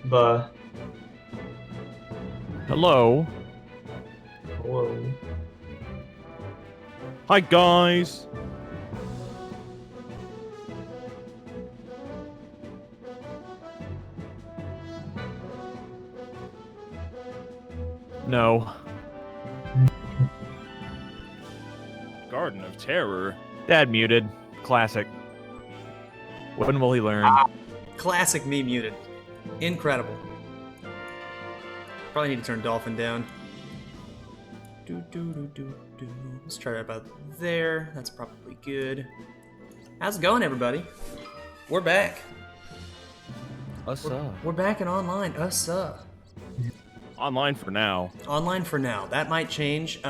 But Hello. hello. Hi, guys. No. Garden of Terror. Dad muted. Classic. When will he learn? Classic me muted. Incredible. Probably need to turn Dolphin down. Let's try it about there. That's probably good. How's it going, everybody? We're back. We're back and online. Online for now. Online for now. That might change.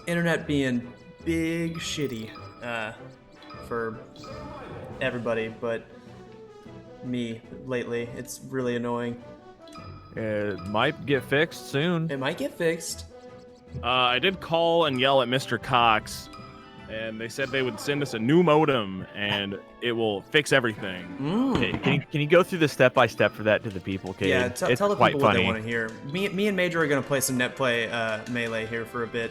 Internet being big shitty for everybody, but me lately. It's really annoying. It might get fixed soon. It might get fixed. I did call and yell at Mr. Cox, and they said they would send us a new modem, and it will fix everything. Mm. Can you go through the step-by-step for that to the people, Cade? Yeah, It's tell the quite people what funny. they want to hear. Me and Major are going to play some net play melee here for a bit.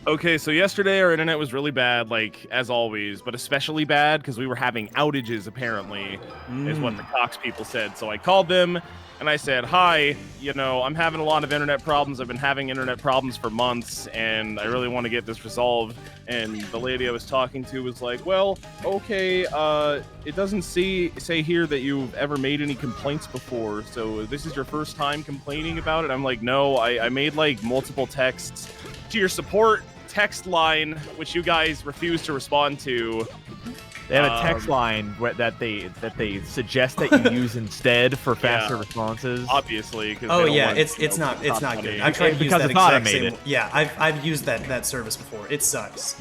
Okay, so yesterday our internet was really bad, like, as always, but especially bad because we were having outages, apparently, is what the Cox people said. So I called them, and I said, hi, you know, I'm having a lot of internet problems. I've been having internet problems for months, and I really want to get this resolved. And the lady I was talking to was like, well, okay, it doesn't say here that you've ever made any complaints before, so this is your first time complaining about it? I'm like, no, I made, like, multiple texts to your support text line, which you guys refuse to respond to. They have a text line that they suggest that you use instead for faster responses. Obviously. Oh yeah, it's not good. I've tried to use because that it's exact same. automated. Yeah, I've used that service before. It sucks.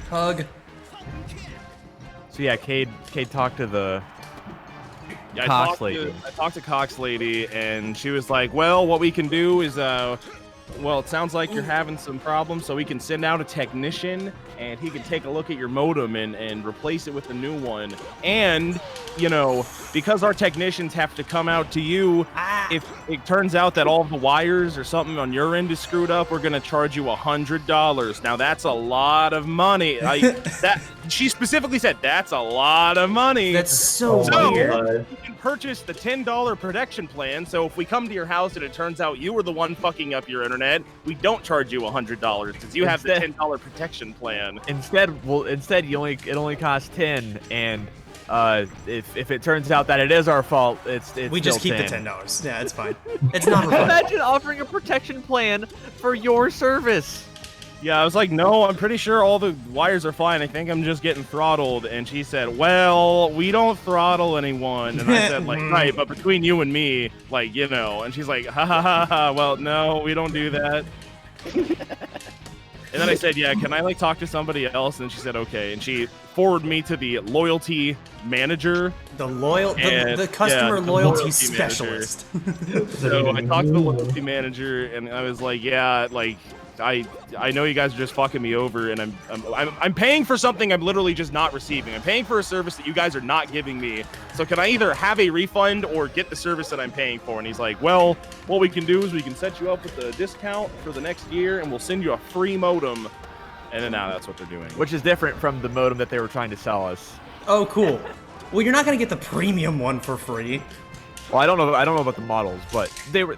Hug. So yeah, Cade talked to the Yeah, Cox lady. I talked to Cox lady, and she was like, well, what we can do is, well, it sounds like you're having some problems, so we can send out a technician, and he can take a look at your modem and replace it with a new one. And, you know, because our technicians have to come out to you, if it turns out that all the wires or something on your end is screwed up, we're going to charge you $100. Now, that's a lot of money. She specifically said, that's a lot of money. That's so weird. You can purchase the $10 protection plan, so if we come to your house and it turns out you were the one fucking up your internet, we don't charge you $100 because you have the $10 protection plan. Instead, it only costs 10, and if it turns out that it is our fault, it's we just keep 10. the $10. Yeah, it's fine. It's not refundable. Imagine offering a protection plan for your service. Yeah, I was like, no, I'm pretty sure all the wires are fine. I think I'm just getting throttled. And she said, well, we don't throttle anyone. And I said, like, right, but between you and me, like, you know. And she's like, ha ha ha ha, well, no, we don't do that. And then I said, yeah, can I, like, talk to somebody else? And she said, okay. And she forwarded me to the loyalty manager. The customer loyalty specialist. So I talked to the loyalty manager, and I was like, yeah, like, I know you guys are just fucking me over, and I'm paying for something I'm literally just not receiving. I'm paying for a service that you guys are not giving me. So can I either have a refund or get the service that I'm paying for? And he's like, well, what we can do is we can set you up with a discount for the next year, and we'll send you a free modem. And then now that's what they're doing. Which is different from the modem that they were trying to sell us. Oh, cool. Well, you're not gonna get the premium one for free. Well, I don't know about the models, but they were.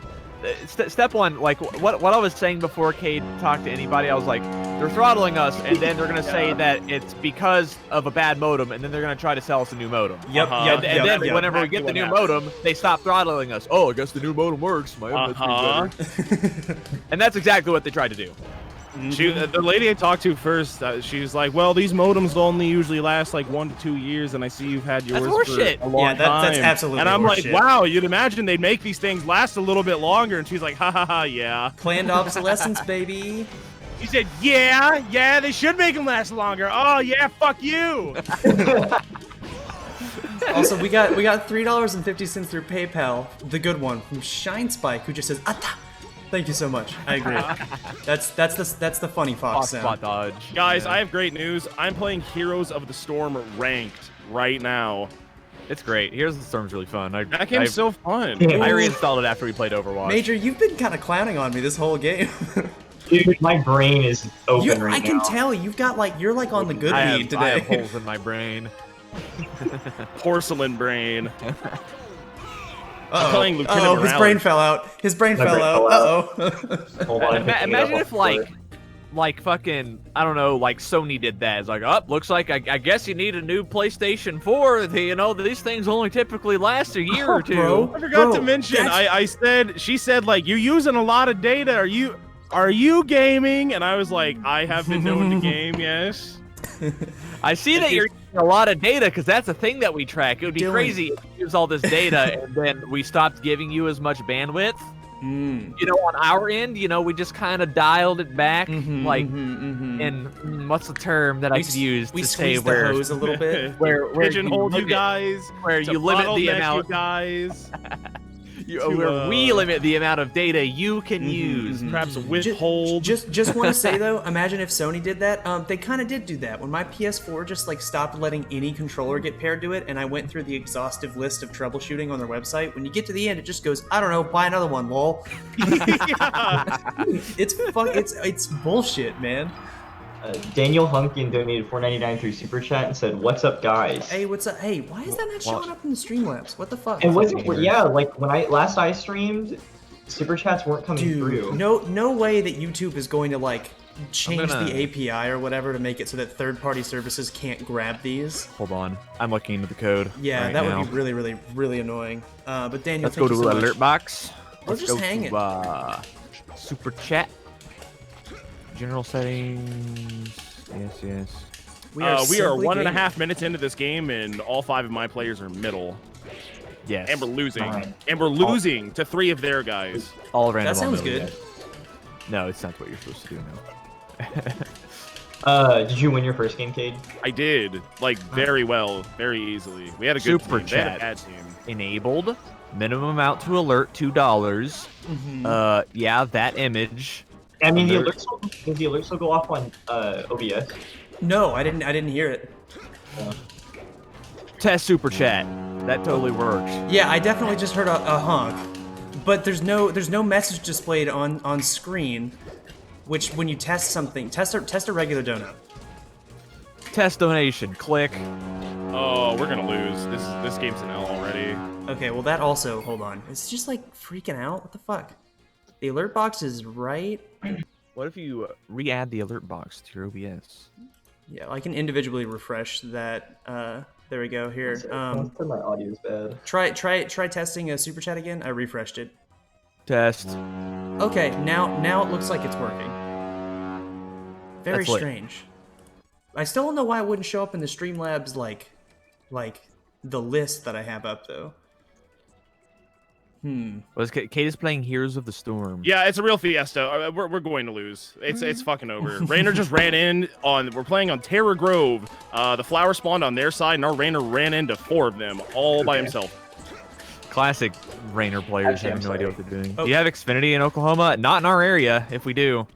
Step one, like what I was saying before Cade talked to anybody, I was like, they're throttling us, and then they're gonna say that it's because of a bad modem, and then they're gonna try to sell us a new modem. And then whenever we get the new modem, they stop throttling us. Oh, I guess the new modem works. And that's exactly what they tried to do. The lady I talked to first, she was like, well, these modems only usually last like 1 to 2 years, and I see you've had yours for a long time. That's absolutely And I'm like, horseshit. wow, you'd imagine they'd make these things last a little bit longer. And she's like, ha ha ha, yeah. Planned obsolescence, baby. She said, yeah, they should make them last longer. Oh, yeah, fuck you. Also, we got $3.50 through PayPal, the good one, from Shine Spike, who just says, Ata! Thank you so much. I agree. That's the funny fox Spot sound. dodge. Guys, Yeah. I have great news. I'm playing Heroes of the Storm ranked right now. It's great. Here's the Storm's really fun. That game's so fun. I reinstalled it after we played Overwatch. Major, you've been kind of clowning on me this whole game. Dude, my brain is open right I can now. tell you've got you're on the good I weed have, I today. have holes in my brain. Porcelain brain. Uh-oh. playing Lieutenant Uh-oh, his Morales. brain fell out. His brain My fell brain out. fell out. Uh-oh. Hold on, I'm picking it Imagine up if off the floor. like fucking I don't know, like Sony did that. It's like, oh, looks like I guess you need a new PlayStation 4. You know, these things only typically last a year or two. Bro. I forgot to Bro, mention. that's- She said like, you're using a lot of data. Are you gaming? And I was like, I have been known to game. Yes. I see that you're using a lot of data because that's a thing that we track. It would be Dylan. crazy if you use all this data and then we stopped giving you as much bandwidth. Mm. You know, on our end, you know, we just kind of dialed it back, Mhm, like, mhm, mhm. and what's the term that I could use We to say squeezed the where hose a little bit. where Pigeonhole you limit- guys. where to you limit the bottleneck amount you guys. where we limit the amount of data you can use. mhm. Perhaps Ju- withhold. Just want to say though, imagine if Sony did that. They kind of did do that when my PS4 just stopped letting any controller get paired to it, and I went through the exhaustive list of troubleshooting on their website. When you get to the end, it just goes, I don't know, buy another one, lol. It's bullshit, man. Daniel Humpkin donated $4.99 through Super Chat and said, "What's up, guys?" Hey, what's up? Hey, why is that not showing up in the Streamlabs? What the fuck? And wasn't yeah, like when I streamed, Super Chats weren't coming through. Dude, no way that YouTube is going to change gonna- the API or whatever to make it so that third-party services can't grab these. Hold on, I'm looking into the code. Yeah, right that now. would be really, really, really annoying. But Daniel, Let's go thank to you so alert much. box. Or Let's just go hang to, it. Super chat. General settings. Yes. We are simply 1.5 gaming. minutes into this game, and all 5 of my players are middle, Yes. and we're losing. Alright. And we're losing to 3 of their guys. all random. That sounds on good. those. No, it's not what you're supposed to do now. Did you win your first game, Cade? I did very well, very easily. We had a good Super team. They had a chat. bad team. Enabled. Minimum amount to alert $2. Mhm. Yeah, that image. I mean, Alert. does the alert still go off on OBS? No, I didn't hear it. Test super chat. That totally works. Yeah, I definitely just heard a honk, but there's no message displayed on screen. Which, when you test something, test a regular donut. Test donation. Click. Oh, we're gonna lose. This game's an L already. Okay, well that also, hold on. It's just freaking out. What the fuck? The alert box is right. What if you re-add the alert box to your OBS? Yeah, I can individually refresh that. There we go. Here. My audio is bad. Try testing a super chat again. I refreshed it. Test. Okay, now it looks like it's working. Very That's lit. strange. I still don't know why it wouldn't show up in the Streamlabs like the list that I have up though. Was Kate is playing Heroes of the Storm? Yeah, it's a real fiesta. We're going to lose. It's fucking over. Rainer just ran in on. We're playing on Terror Grove. The flower spawned on their side, and our Rainer ran into 4 of them all by himself. Classic Rainer players Actually, have I'm no idea sorry. what they're doing. Oh. Do you have Xfinity in Oklahoma? Not in our area. If we do,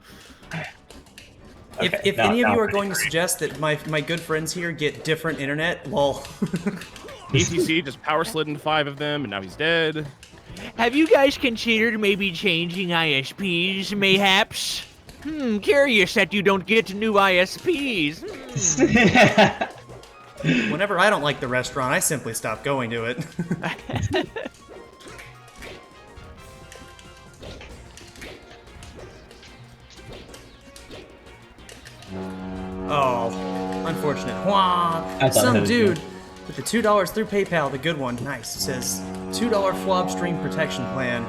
If any of you are going to suggest that my good friends here get different internet, lol. ACC just power slid into 5 of them, and now he's dead. have you guys considered maybe changing ISPs, mayhaps? Curious that you don't get new ISPs. Whenever I don't like the restaurant, I simply stop going to it. Oh, unfortunate. Wah. I thought that Some was dude with the $2 through PayPal, the good one. Nice. It says $2 FLOB stream protection plan.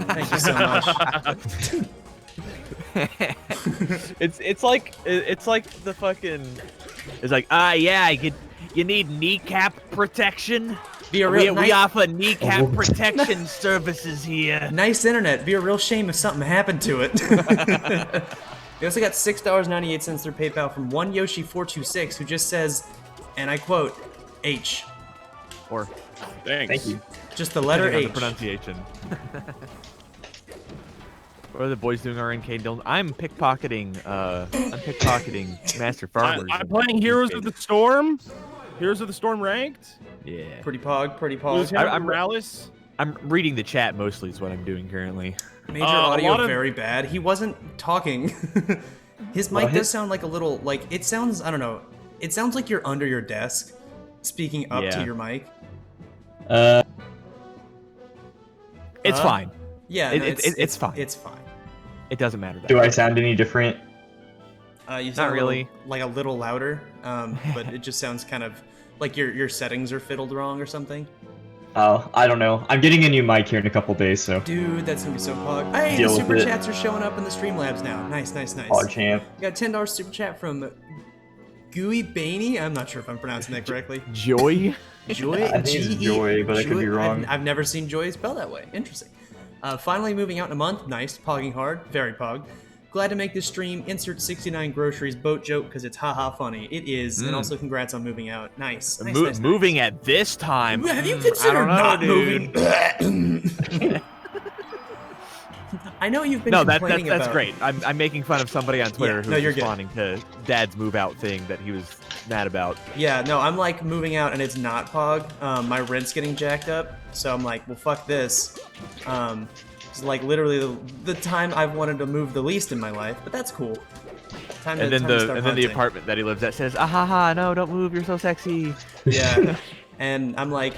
Thank you so much. It's like the fucking. It's like yeah, you need kneecap protection. Be a We, real we nice, offer kneecap protection services here. nice internet. Be a real shame if something happened to it. We also got $6.98 through PayPal from one Yoshi426 who just says, and I quote, H. Or Thanks. Thank you. Just the letter depending on H. the pronunciation. What are the boys doing? RNK Dylan? I'm pickpocketing. Master Farmers. I'm playing Heroes of the Storm. Heroes of the Storm ranked. Yeah. Pretty pog. I'm Morales. I'm reading the chat mostly. Is what I'm doing currently. Major audio very bad. He wasn't talking. His mic does sound like a little like it sounds. I don't know. It sounds like you're under your desk, speaking up to your mic. It's fine. Yeah, it's fine. It's fine. It doesn't matter. Do I sound any different? You sound Not really. like a little louder, but it just sounds kind of like your settings are fiddled wrong or something. Oh, I don't know. I'm getting a new mic here in a couple days, so. Dude, that's gonna be so pog. Hey, the super chats are showing up in the Streamlabs now. Nice. Pog champ. We got a $10 super chat from Gooey Bainey. I'm not sure if I'm pronouncing that correctly. Joy? Joy? I think it's Joy, but I could be wrong. I've never seen Joy spelled that way. Interesting. Finally moving out in a month. Nice. Pogging hard. Very pog. Glad to make this stream. Insert 69 groceries boat joke because it's haha funny. It is. And also congrats on moving out. Nice. Moving at this time. Have you considered not moving? I know you've been complaining about... that's great. I'm making fun of somebody on Twitter who's responding to Dad's move out thing that he was mad about. Yeah, no, I'm like moving out and it's not pog. My rent's getting jacked up, so I'm like, well, fuck this. It's like literally the time I've wanted to move the least in my life, but that's cool. And then the apartment that he lives at says, "Ah ha ha, no, don't move, you're so sexy." Yeah. And I'm like,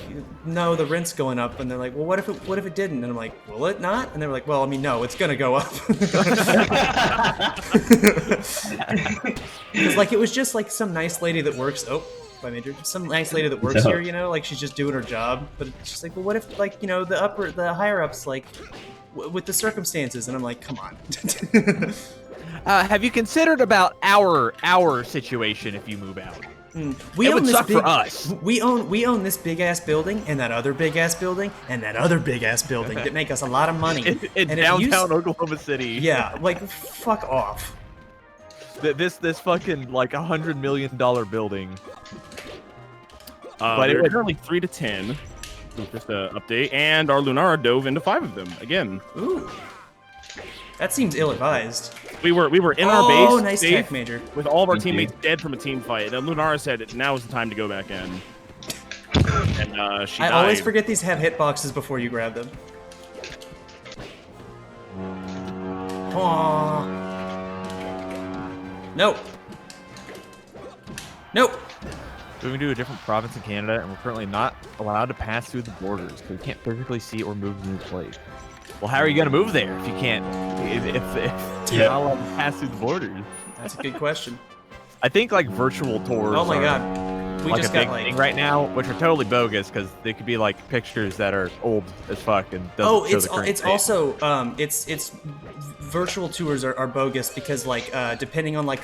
no, the rent's going up. And they're like, well, what if it didn't? And I'm like, will it not? And they were like, well, I mean, no, it's gonna go up. Because like it was just like some nice lady that works. Oh, by Major, some nice lady that works here. You know, like she's just doing her job. But it's just like, well, what if like the higher ups like with the circumstances? And I'm like, come on. Have you considered about our situation if you move out? We own this suck for us. We own this big ass building and that other big ass building and that other big ass building that make us a lot of money in downtown Oklahoma City. Yeah, like fuck off. This fucking like $100 million building. But it was currently 3-10. Just an update, and our Lunara dove into 5 of them again. Ooh, that seems ill-advised. We were in our base. Oh, nice tech, Major. With all of our teammates dead from a team fight. And Lunara said now is the time to go back in. And she died. I always forget these have hitboxes before you grab them. Aww. Nope. Nope. Moving to a different province in Canada, and we're currently not allowed to pass through the borders, so we can't physically see or move the new place. Well, how are you going to move there if you can't, if you're not allowed to pass through the borders? That's a good question. I think, like, virtual tours Oh my god. We like just a big got, like... thing right now, which are totally bogus, because they could be, like, pictures that are old as fuck and doesn't show the current it's state. also, it's virtual tours are bogus because, like, depending on, like,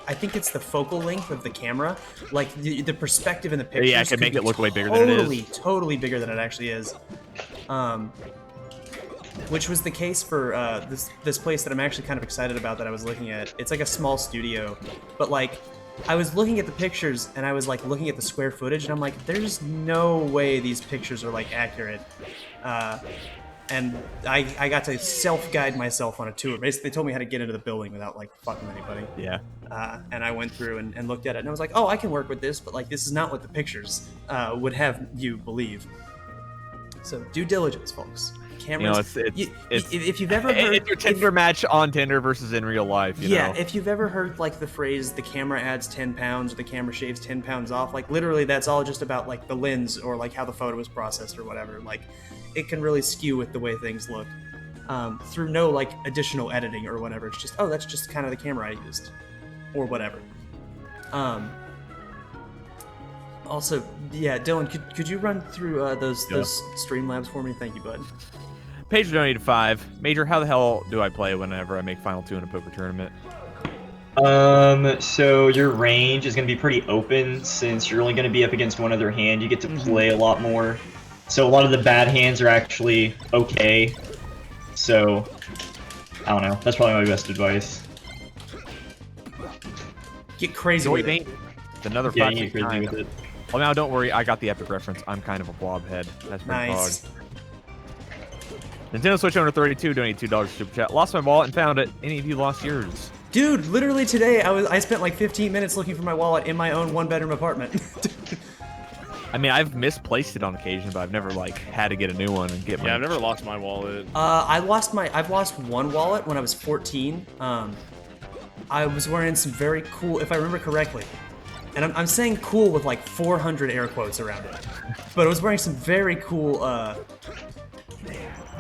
I think it's the focal length of the camera, like, the perspective in the pictures it can make it look way bigger than it is. Totally bigger than it actually is. Which was the case for this place that I'm actually kind of excited about that I was looking at. It's like a small studio, but like I was looking at the pictures and I was like looking at the square footage and I'm like, there's no way these pictures are like accurate. And I got to self-guide myself on a tour. Basically, they told me how to get into the building without like fucking anybody. Yeah. And I went through and looked at it and I was like, oh, I can work with this, but like this is not what the pictures would have you believe. So due diligence, folks. Cameras. You know, if you've ever heard it's your Tinder match on Tinder versus in real life. You know? If you've ever heard like the phrase "the camera adds 10 pounds" or "the camera shaves 10 pounds off," like literally that's all just about like the lens or like how the photo was processed or whatever. Like it can really skew with the way things look through no like additional editing or whatever. It's just that's just kind of the camera I used or whatever. Also, yeah, Dylan, could you run through those Streamlabs for me? Thank you, bud. Page donated 5. Major, how the hell do I play whenever I make Final 2 in a poker tournament? So your range is going to be pretty open since you're only going to be up against one other hand. You get to play a lot more. So a lot of the bad hands are actually okay. So, I don't know. That's probably my best advice. Get crazy with it. Another 5 get crazy with it. Well, now don't worry. I got the epic reference. I'm kind of a blob head. That's my dog. Nintendo Switch owner 32 donated $2 super chat. Lost my wallet and found it. Any of you lost yours? Dude, literally today I spent like 15 minutes looking for my wallet in my own 1-bedroom apartment. I mean, I've misplaced it on occasion, but I've never like had to get a new one and get my. Yeah, I've never lost my wallet. I've lost one wallet when I was 14. I was wearing some very cool, if I remember correctly, and I'm saying cool with like 400 air quotes around it, but I was wearing some very cool,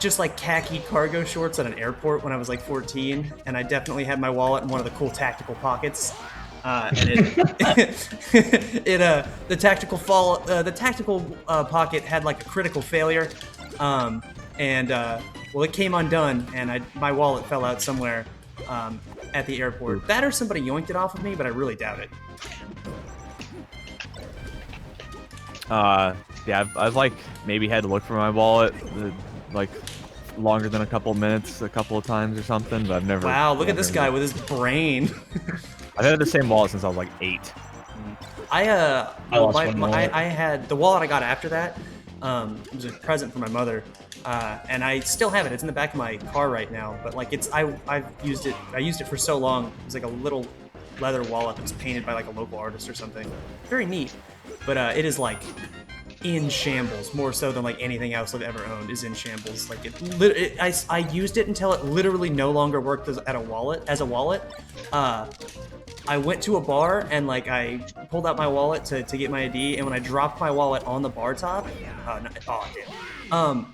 just like khaki cargo shorts at an airport when I was like 14, and I definitely had my wallet in one of the cool tactical pockets. And the tactical pocket had like a critical failure, well, it came undone, and my wallet fell out somewhere at the airport. That or somebody yoinked it off of me, but I really doubt it. Yeah, I've like maybe had to look for my wallet like longer than a couple minutes a couple of times or something, but I've never. Wow, look at this guy with his brain. I've had the same wallet since I was like 8. I had the wallet I got after that. It was a present from my mother, and I still have it. It's in the back of my car right now. But like I've used it. I used it for so long. It was like a little leather wallet that was painted by like a local artist or something. Very neat. But it is like in shambles, more so than like anything else I've ever owned is in shambles. Like I used it until it literally no longer worked as a wallet. I went to a bar and like I pulled out my wallet to get my ID, and when I dropped my wallet on the bar top,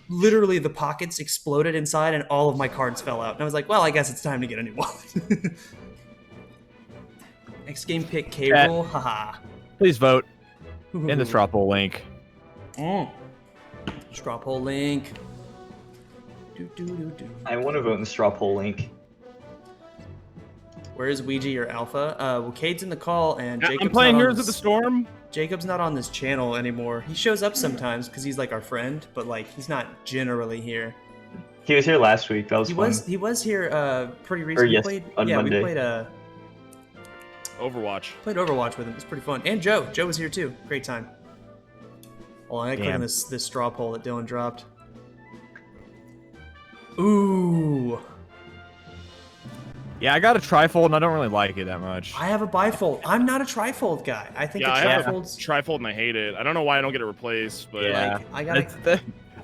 literally the pockets exploded inside and all of my cards fell out. And I was like, well, I guess it's time to get a new wallet. Next game pick K-Roll, haha. Please vote in the straw poll link. Straw poll link. I want to vote in the straw poll link. Where's Ouija or Alpha? Well, Cade's in the call, and Jacob's I'm playing not on Heroes of the Storm. Jacob's not on this channel anymore. He shows up sometimes because he's like our friend, but like he's not generally here. He was here last week. That was fun. He was here pretty recently. On Monday. We played Overwatch. Played Overwatch with him. It was pretty fun. And Joe was here too. Great time. Hold on, I click on this straw poll that Dylan dropped. Ooh. Yeah, I got a trifold and I don't really like it that much. I have a bifold. I'm not a trifold guy. I think I have a trifold's trifold and I hate it. I don't know why I don't get it replaced, but like, I gotta.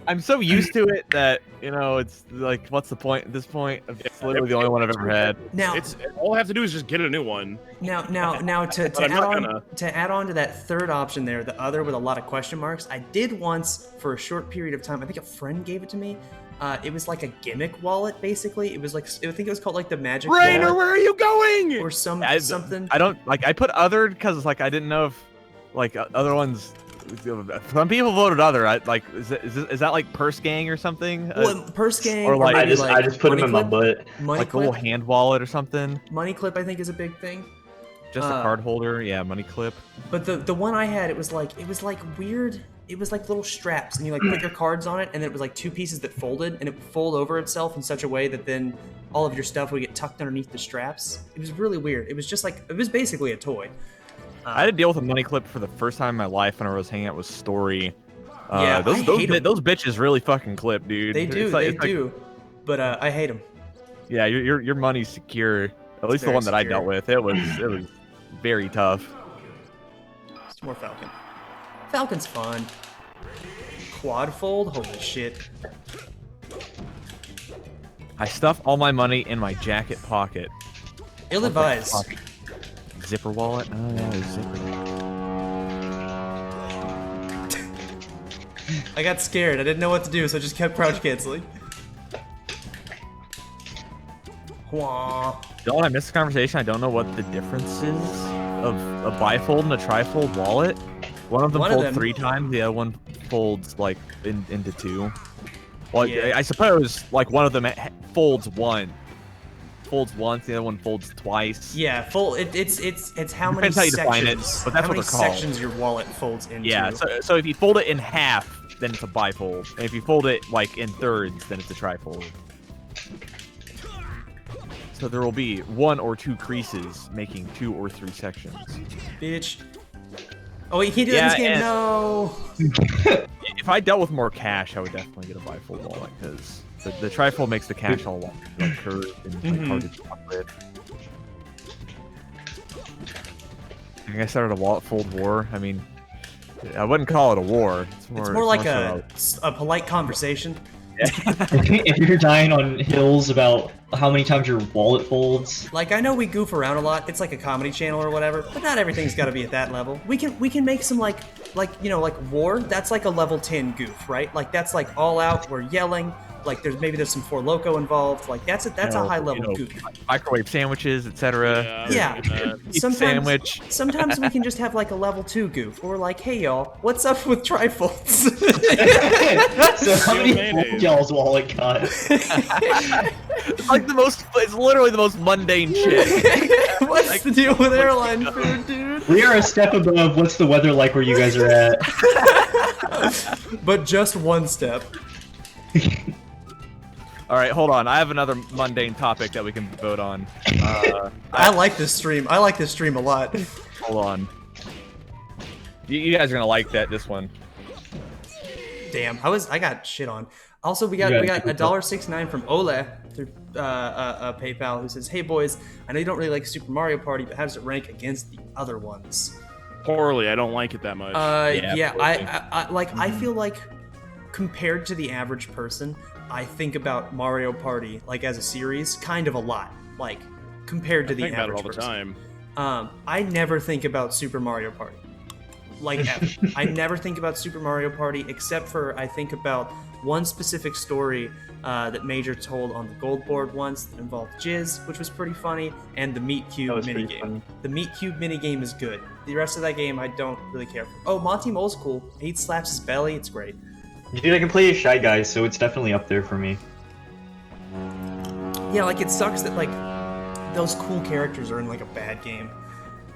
I'm so used to it that, you know, it's like, what's the point at this point? It's literally the only one I've ever had. Now, all I have to do is just get a new one. Now to add on to that third option there, the other with a lot of question marks, I did once for a short period of time. I think a friend gave it to me. It was like a gimmick wallet, basically. It was like, I think it was called like the Magic Rainer, wallet, where are you going? or something. I don't like. I put other because like I didn't know if like other ones. Some people voted other. Is that like Purse Gang or something? Well, Purse Gang, or like I just put him in my butt. Like a little hand wallet or something. Money Clip, I think, is a big thing. Just a card holder, yeah, Money Clip. But the one I had, it was like weird. It was like little straps, and you like put your cards on it, and then it was like two pieces that folded, and it would fold over itself in such a way that then all of your stuff would get tucked underneath the straps. It was really weird. It was just like, it was basically a toy. I had to deal with a Money Clip for the first time in my life when I was hanging out with Story. Yeah, those bitches really fucking clip, dude. They do, they do. But I hate them. Yeah, your money's secure. At least the one that I dealt with, it was very tough. It's more Falcon. Falcon's fun. Quad fold? Holy shit. I stuff all my money in my jacket pocket. Ill-advised. Zipper wallet? Oh, yeah, zipper. I got scared. I didn't know what to do, so I just kept crouch canceling. Wah. Don't I miss the conversation? I don't know what the difference is of a bifold and a trifold wallet. One of them folds 3 times, the other one folds like into 2. Well, yeah. I suppose like one of them folds once, the other one folds twice. Yeah, it's how many Depends how you sections. define it, but that's how what many they're called. sections your wallet folds into. Yeah, so if you fold it in half, then it's a bifold, and if you fold it like in thirds, then it's a trifold. So there will be 1 or 2 creases making 2 or 3 sections. Bitch. Oh, wait, you can't do that in this game. No. if I dealt with more cash, I would definitely get a bifold wallet because the trifold makes the cash all like curved and like, hard to talk with. I think I started a wallet fold war. I mean, I wouldn't call it a war. It's more like a polite conversation. If you're dying on hills about how many times your wallet folds. Like, I know we goof around a lot. It's like a comedy channel or whatever, but not everything's got to be at that level. We can make some like war. That's like a level 10 goof, right? Like that's like all out. We're yelling. Like there's some Four Loko involved. Like that's a high level goof. Microwave sandwiches, etc. Yeah. Sometimes we can just have like a level 2 goof. Or like, hey y'all, what's up with trifolds? So how many fold y'all's wallet got? It's literally the most mundane shit. What's the deal with airline food, dude? We are a step above what's the weather like where you guys are at. But just one step. All right, hold on. I have another mundane topic that we can vote on. I like this stream. I like this stream a lot. Hold on. You guys are gonna like this one. Damn, I got shit on. Also, we got $1.69 from Ole through PayPal, who says, "Hey boys, I know you don't really like Super Mario Party, but how does it rank against the other ones?" Poorly. I don't like it that much. I feel like compared to the average person, I think about Mario Party like as a series kind of a lot. Like compared to the average person. I think about it all the time. I never think about Super Mario Party. Like ever. I never think about Super Mario Party except for I think about one specific story that Major told on the gold board once that involved Jizz, which was pretty funny, and the Meat Cube minigame. The Meat Cube minigame is good. The rest of that game I don't really care for. Oh, Monty Mole's cool. He slaps his belly, it's great. Dude, I can play as Shy Guy, so it's definitely up there for me. Yeah, like it sucks that like those cool characters are in like a bad game.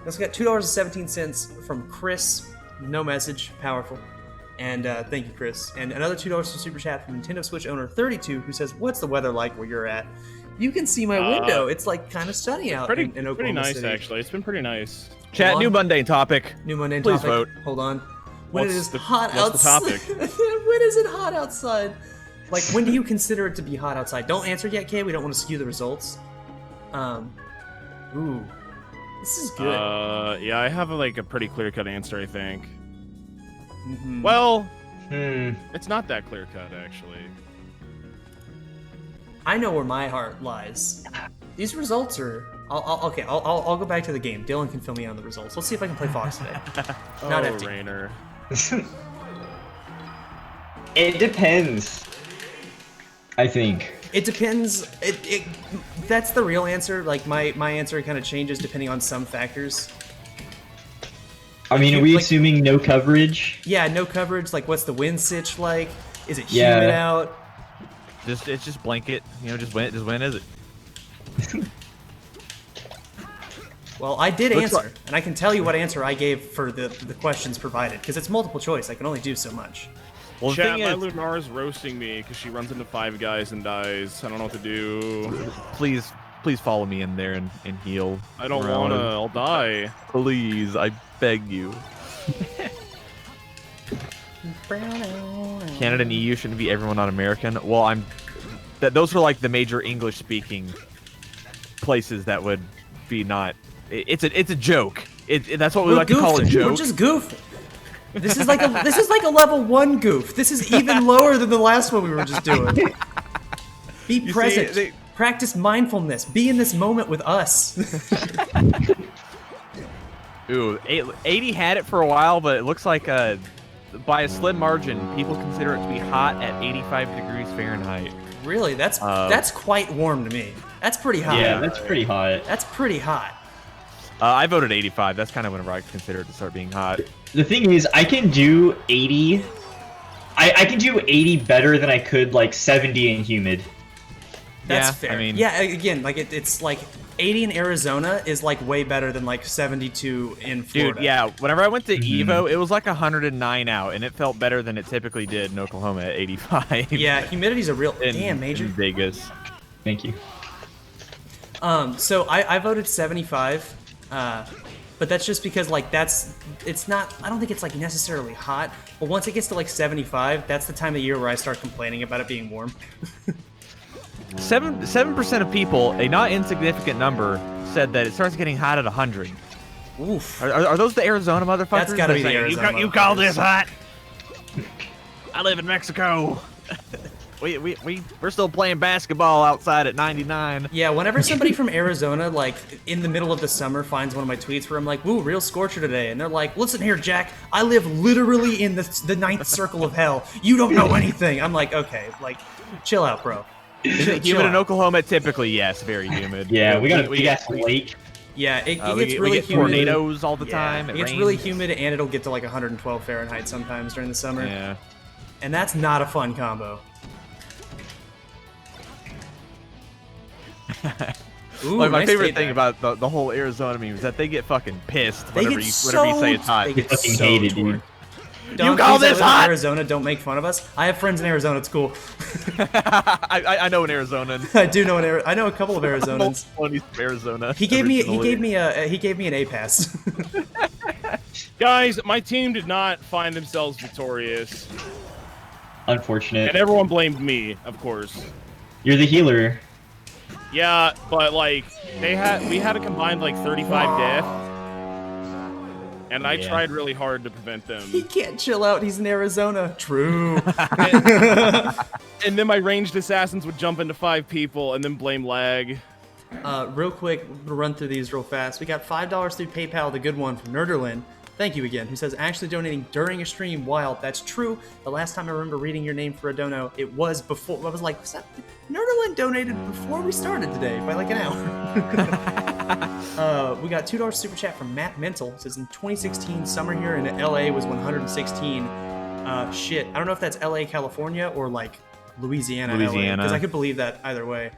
We also got $2.17 from Chris. No message, powerful. And thank you, Chris. And another $2 for Super Chat from Nintendo Switch owner 32, who says, "What's the weather like where you're at?" You can see my window. It's like kind of sunny out in Oklahoma pretty nice, City. actually. It's been pretty nice. Chat, new mundane topic. New mundane Please topic. vote. Hold on. What's the topic? When is it hot outside? Like, when do you consider it to be hot outside? Don't answer yet, Kay. We don't want to skew the results. Ooh. This is good. Yeah, I have like a pretty clear-cut answer, I think. Mm-hmm. Well, it's not that clear-cut, actually. I know where my heart lies. These results are... I'll go back to the game. Dylan can fill me in on the results. Let's see if I can play Fox today. Not FD. Rainer. It depends. I think. It depends. That's the real answer. Like, my answer kind of changes depending on some factors. I mean, are we assuming no coverage? Yeah, no coverage. Like, what's the wind sitch like? Is it humid out? It's just blanket. Just when is it? Well, I did answer, and I can tell you what answer I gave for the questions provided, because it's multiple choice. I can only do so much. Well, Chat, my Lunar's roasting me because she runs into 5 guys and dies. I don't know what to do. Please follow me in there and heal. I don't want to. I'll die. Please, I beg you. Canada and EU shouldn't be everyone not American. Well, those are like the major English-speaking places that would be not. It's a joke. That's what we like to call a joke. We're just goofing. This is like a level 1 goof. This is even lower than the last one we were just doing. Be present. Practice mindfulness. Be in this moment with us. Ooh, 80 had it for a while, but it looks like by a slim margin, people consider it to be hot at 85 degrees Fahrenheit. Really? That's quite warm to me. That's pretty hot. Yeah, that's pretty hot. That's pretty hot. I voted 85. That's kind of whenever I consider it to start being hot. The thing is, I can do 80. I can do 80 better than I could like 70 in humid. That's fair. I mean, yeah, again, like it's like 80 in Arizona is like way better than like 72 in Florida. Dude, yeah. Whenever I went to Evo, it was like 109 out, and it felt better than it typically did in Oklahoma at 85. Yeah, humidity's a real Major. In Vegas. Thank you. So I voted 75. but that's just because like it's not. I don't think it's like necessarily hot. But once it gets to like 75, that's the time of year where I start complaining about it being warm. 7% of people, a not insignificant number, said that it starts getting hot at 100. Oof. Are those the Arizona motherfuckers? That's gotta be the Saying, Arizona. You call this hot? I live in Mexico. We're still playing basketball outside at 99. Yeah, whenever somebody from Arizona, like, in the middle of the summer finds one of my tweets where I'm like, woo, real scorcher today, and they're like, listen here, Jack, I live literally in the ninth circle of hell. You don't know anything. I'm like, okay, like, chill out, bro. Is it humid in Oklahoma? Typically, yes, very humid. Yeah, we got a big ass lake. Yeah, it gets we really get humid. tornadoes all the time. It gets really humid, and it'll get to like 112 Fahrenheit sometimes during the summer. Yeah. And that's not a fun combo. Ooh, Like, my nice favorite fade thing back. about the whole Arizona meme is that they get fucking pissed They whenever get you so, say it's hot. They get Fucking so hate it, torn. dude. Don't call please, I this live in hot? Arizona, don't make fun of us. I have friends in Arizona. It's cool. I know an Arizonan. I do know I know a couple of Arizonans. Funny from Arizona. He gave me originally. an A pass. Guys, my team did not find themselves victorious, Unfortunate. and everyone blamed me, of course. You're the healer. Yeah, but like we had a combined like 35 death, and I tried really hard to prevent them. He can't chill out. He's in Arizona. True. And then my ranged assassins would jump into 5 people and then blame lag. Real quick, we'll run through these real fast. We got $5 through PayPal, the good one from Nerderlin. Thank you again. Who says actually donating during a stream? Wild. That's true. The last time I remember reading your name for a dono, it was before. I was like, was that Nerderlin donated before we started today by like an hour. We got $2 super chat from Matt Mental. It says in 2016, summer here in LA was 116. Shit. I don't know if that's LA, California, or like Louisiana. Because I could believe that either way,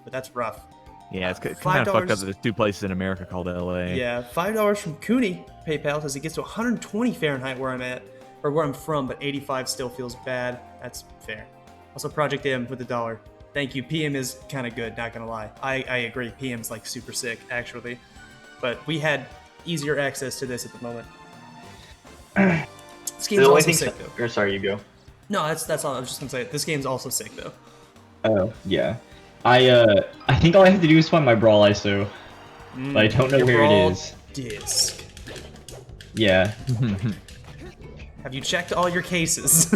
but that's rough. Yeah, it's kind of fucked up that there's 2 places in America called LA. Yeah, $5 from Cooney PayPal says it gets to 120 Fahrenheit where I'm at, or where I'm from, but 85 still feels bad. That's fair. Also, Project M with $1. Thank you. PM is kind of good, not gonna lie. I agree. PM's like super sick, actually. But we had easier access to this at the moment. This game's also sick, though. Or sorry, you go. No, that's all. I was just gonna say. This game's also sick, though. Oh, yeah. I think all I have to do is find my Brawl ISO. But I don't know where Brawl it is. Disc. Yeah. Have you checked all your cases?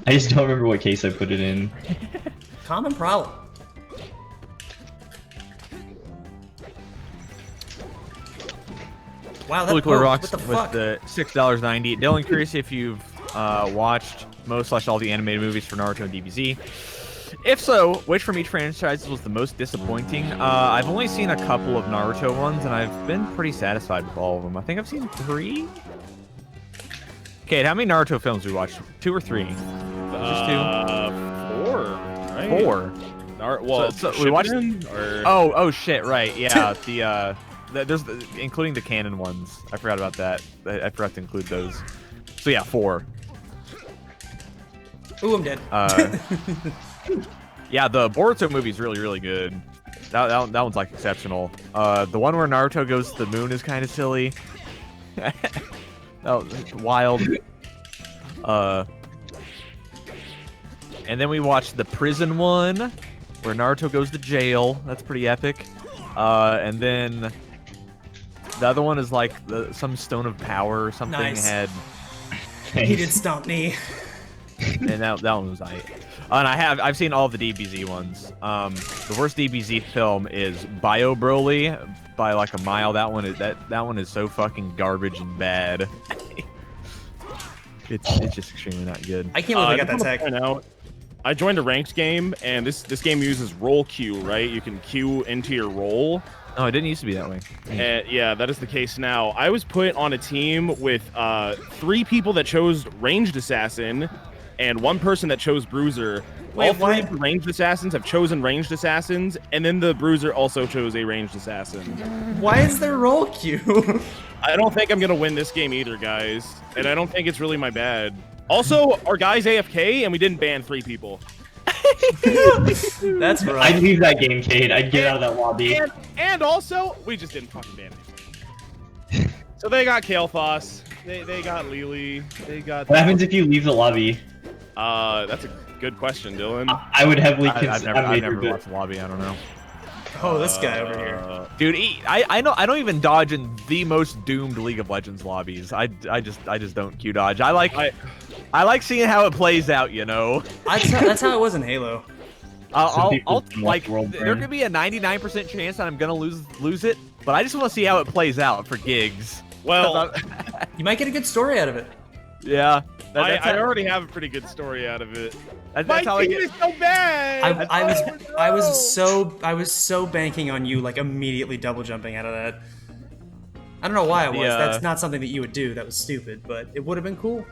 I just don't remember what case I put it in. Common problem. Wow, that Really cool poke, rocks what the with fuck? the $6.90. Dylan, curious if you've watched most/all the animated movies for Naruto and DBZ. If so, which from each franchise was the most disappointing? I've only seen a couple of Naruto ones, and I've been pretty satisfied with all of them. I think I've seen 3. Kate, how many Naruto films have we watched? 2 or 3? Just 2? 4, right? 4. Well, So we watched. or... Oh shit! Right, yeah. There's including the canon ones. I forgot about that. I forgot to include those. So yeah, 4. Ooh, I'm dead. Yeah, the Boruto movie is really, really good. That one's like exceptional. The one where Naruto goes to the moon is kind of silly. That was wild. And then we watched the prison one, where Naruto goes to jail. That's pretty epic. And then the other one is like some stone of power or something. Nice. Had He did stomp me. and that one was aight. And I've seen all the DBZ ones. The worst DBZ film is Bio Broly by like a mile. That one is so fucking garbage and bad. It's just extremely not good. I can't believe I got that tag. I joined a ranked game, and this game uses roll queue, right? You can queue into your role. Oh, it didn't used to be that way. Yeah, that is the case now. I was put on a team with 3 people that chose ranged assassin, and 1 person that chose bruiser. Wait, all 3 of the ranged assassins have chosen ranged assassins, and then the bruiser also chose a ranged assassin. Why is there roll queue? I don't think I'm gonna win this game either, guys, and I don't think it's really my bad. Also, our guy's AFK, and we didn't ban 3 people. That's I'd right. leave that game, Cade. I'd get out of that lobby. And also, we just didn't fucking ban it. So they got Kael'thas, they got Lily, they got... What happens if you leave the lobby? That's a good question, Dylan. I would heavily I've consider... never watched the lobby. I don't know. Oh, this guy over here. Dude, I don't even dodge in the most doomed League of Legends lobbies. I just don't Q dodge. I like seeing how it plays out, you know. That's how it was in Halo. I'll like World there Brand. could be a 99% chance that I'm gonna lose it, but I just want to see how it plays out for gigs. Well, You might get a good story out of it. Yeah, I already have a pretty good story out of it. That's My how I team get. is so bad. I was so banking on you like immediately double jumping out of that. I don't know why I was. Yeah. That's not something that you would do. That was stupid, but it would have been cool.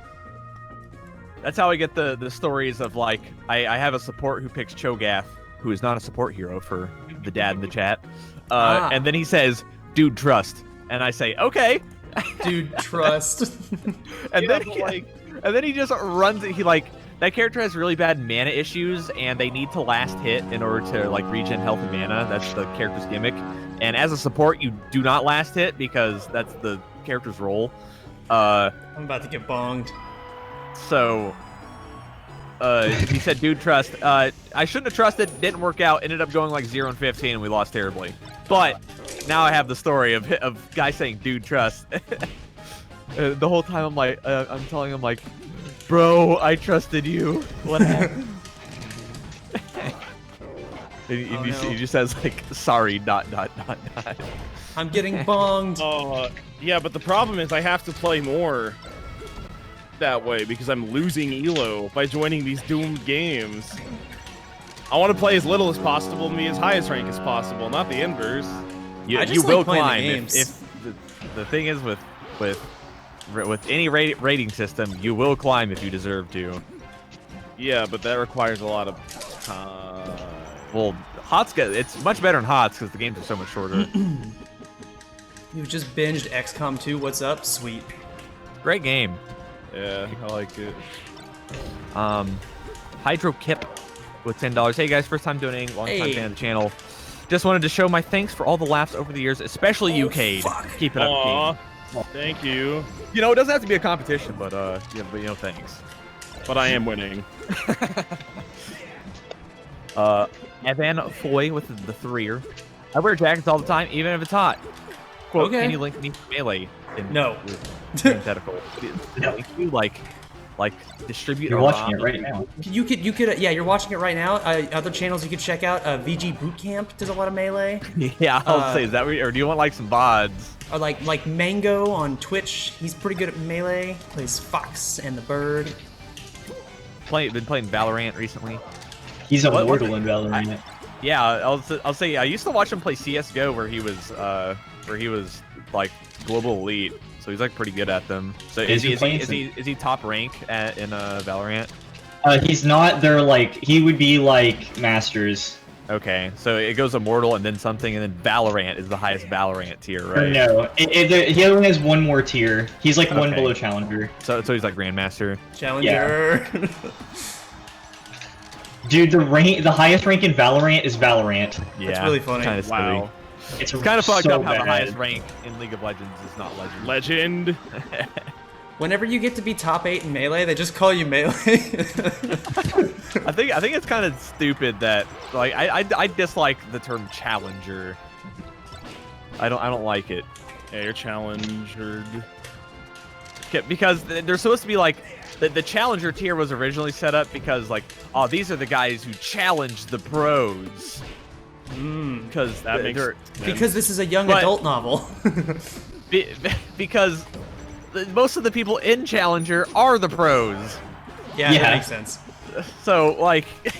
That's how I get the stories of like I have a support who picks Cho'Gath, who is not a support hero for the dad in the chat, and then he says, "Dude, trust," and I say, "Okay." Dude, trust. And Yeah, then but, he just runs. He like that character has really bad mana issues, and they need to last hit in order to like regen health and mana. That's the character's gimmick. And as a support, you do not last hit because that's the character's role. I'm about to get bonged. So, he said, "Dude, trust." I shouldn't have trusted. Didn't work out. Ended up going like 0-15, and we lost terribly. But now I have the story of guy saying, "Dude, trust." The whole time I'm like, I'm telling him like, "Bro, I trusted you. What happened?" and he just says like, "Sorry, ... I'm getting bonged. Yeah, but the problem is I have to play more that way because I'm losing Elo by joining these doomed games. I want to play as little as possible and be as high as rank as possible, not the inverse. I just You like will playing the climb games. if the thing is with any rating system, you will climb if you deserve to. Yeah, but that requires a lot of time. Well, it's much better in HOTS because the games are so much shorter. You've just binged XCOM 2. What's up? Sweet. Great game. Yeah, I like it. Hydro Kip with $10. Hey guys, first time donating, long time Hey. fan of the channel. Just wanted to show my thanks for all the laughs over the years, especially you, Cade. Keep it up, Aw, Cade. thank you. You know, it doesn't have to be a competition, but thanks. But I am winning. Evan Foy with the threer. I wear jackets all the time, even if it's hot. Quote, Okay. Can you link me to Melee? No. Parenthetical. Can you like distribute You're around? watching it right now. You could, yeah, you're watching it right now. Other channels you could check out. VG Bootcamp does a lot of Melee. Yeah, I'll say, is that what or do you want like some VODs? Or like Mango on Twitch. He's pretty good at Melee. Plays Fox and the Bird. Been playing Valorant recently. He's What- immortal in Valorant. Yeah, I'll say I used to watch him play CS:GO where he was like global elite, so he's like pretty good at them. So is he top rank in Valorant? He's not. They're like he would be like masters. Okay, so it goes immortal and then something, and then Valorant is the highest Valorant tier, right? No, he only has one more tier. He's like one Okay. below challenger. So he's like Grandmaster. Challenger. Dude, the highest rank in Valorant is Valorant. Yeah, really funny. Kind of Wow. It's kind of fucked so up how the bad. highest rank in League of Legends is not Legend. Legend. Whenever you get to be top 8 in Melee, they just call you Melee. I think it's kind of stupid that like I dislike the term challenger. I don't like it. Yeah, you're challengered. Because they're supposed to be like the challenger tier was originally set up because like, oh, these are the guys who challenge the pros. Because That makes they're sense. because this is a young But- adult novel. because most of the people in challenger are the pros. Yeah, Yeah. that makes sense. So like, it's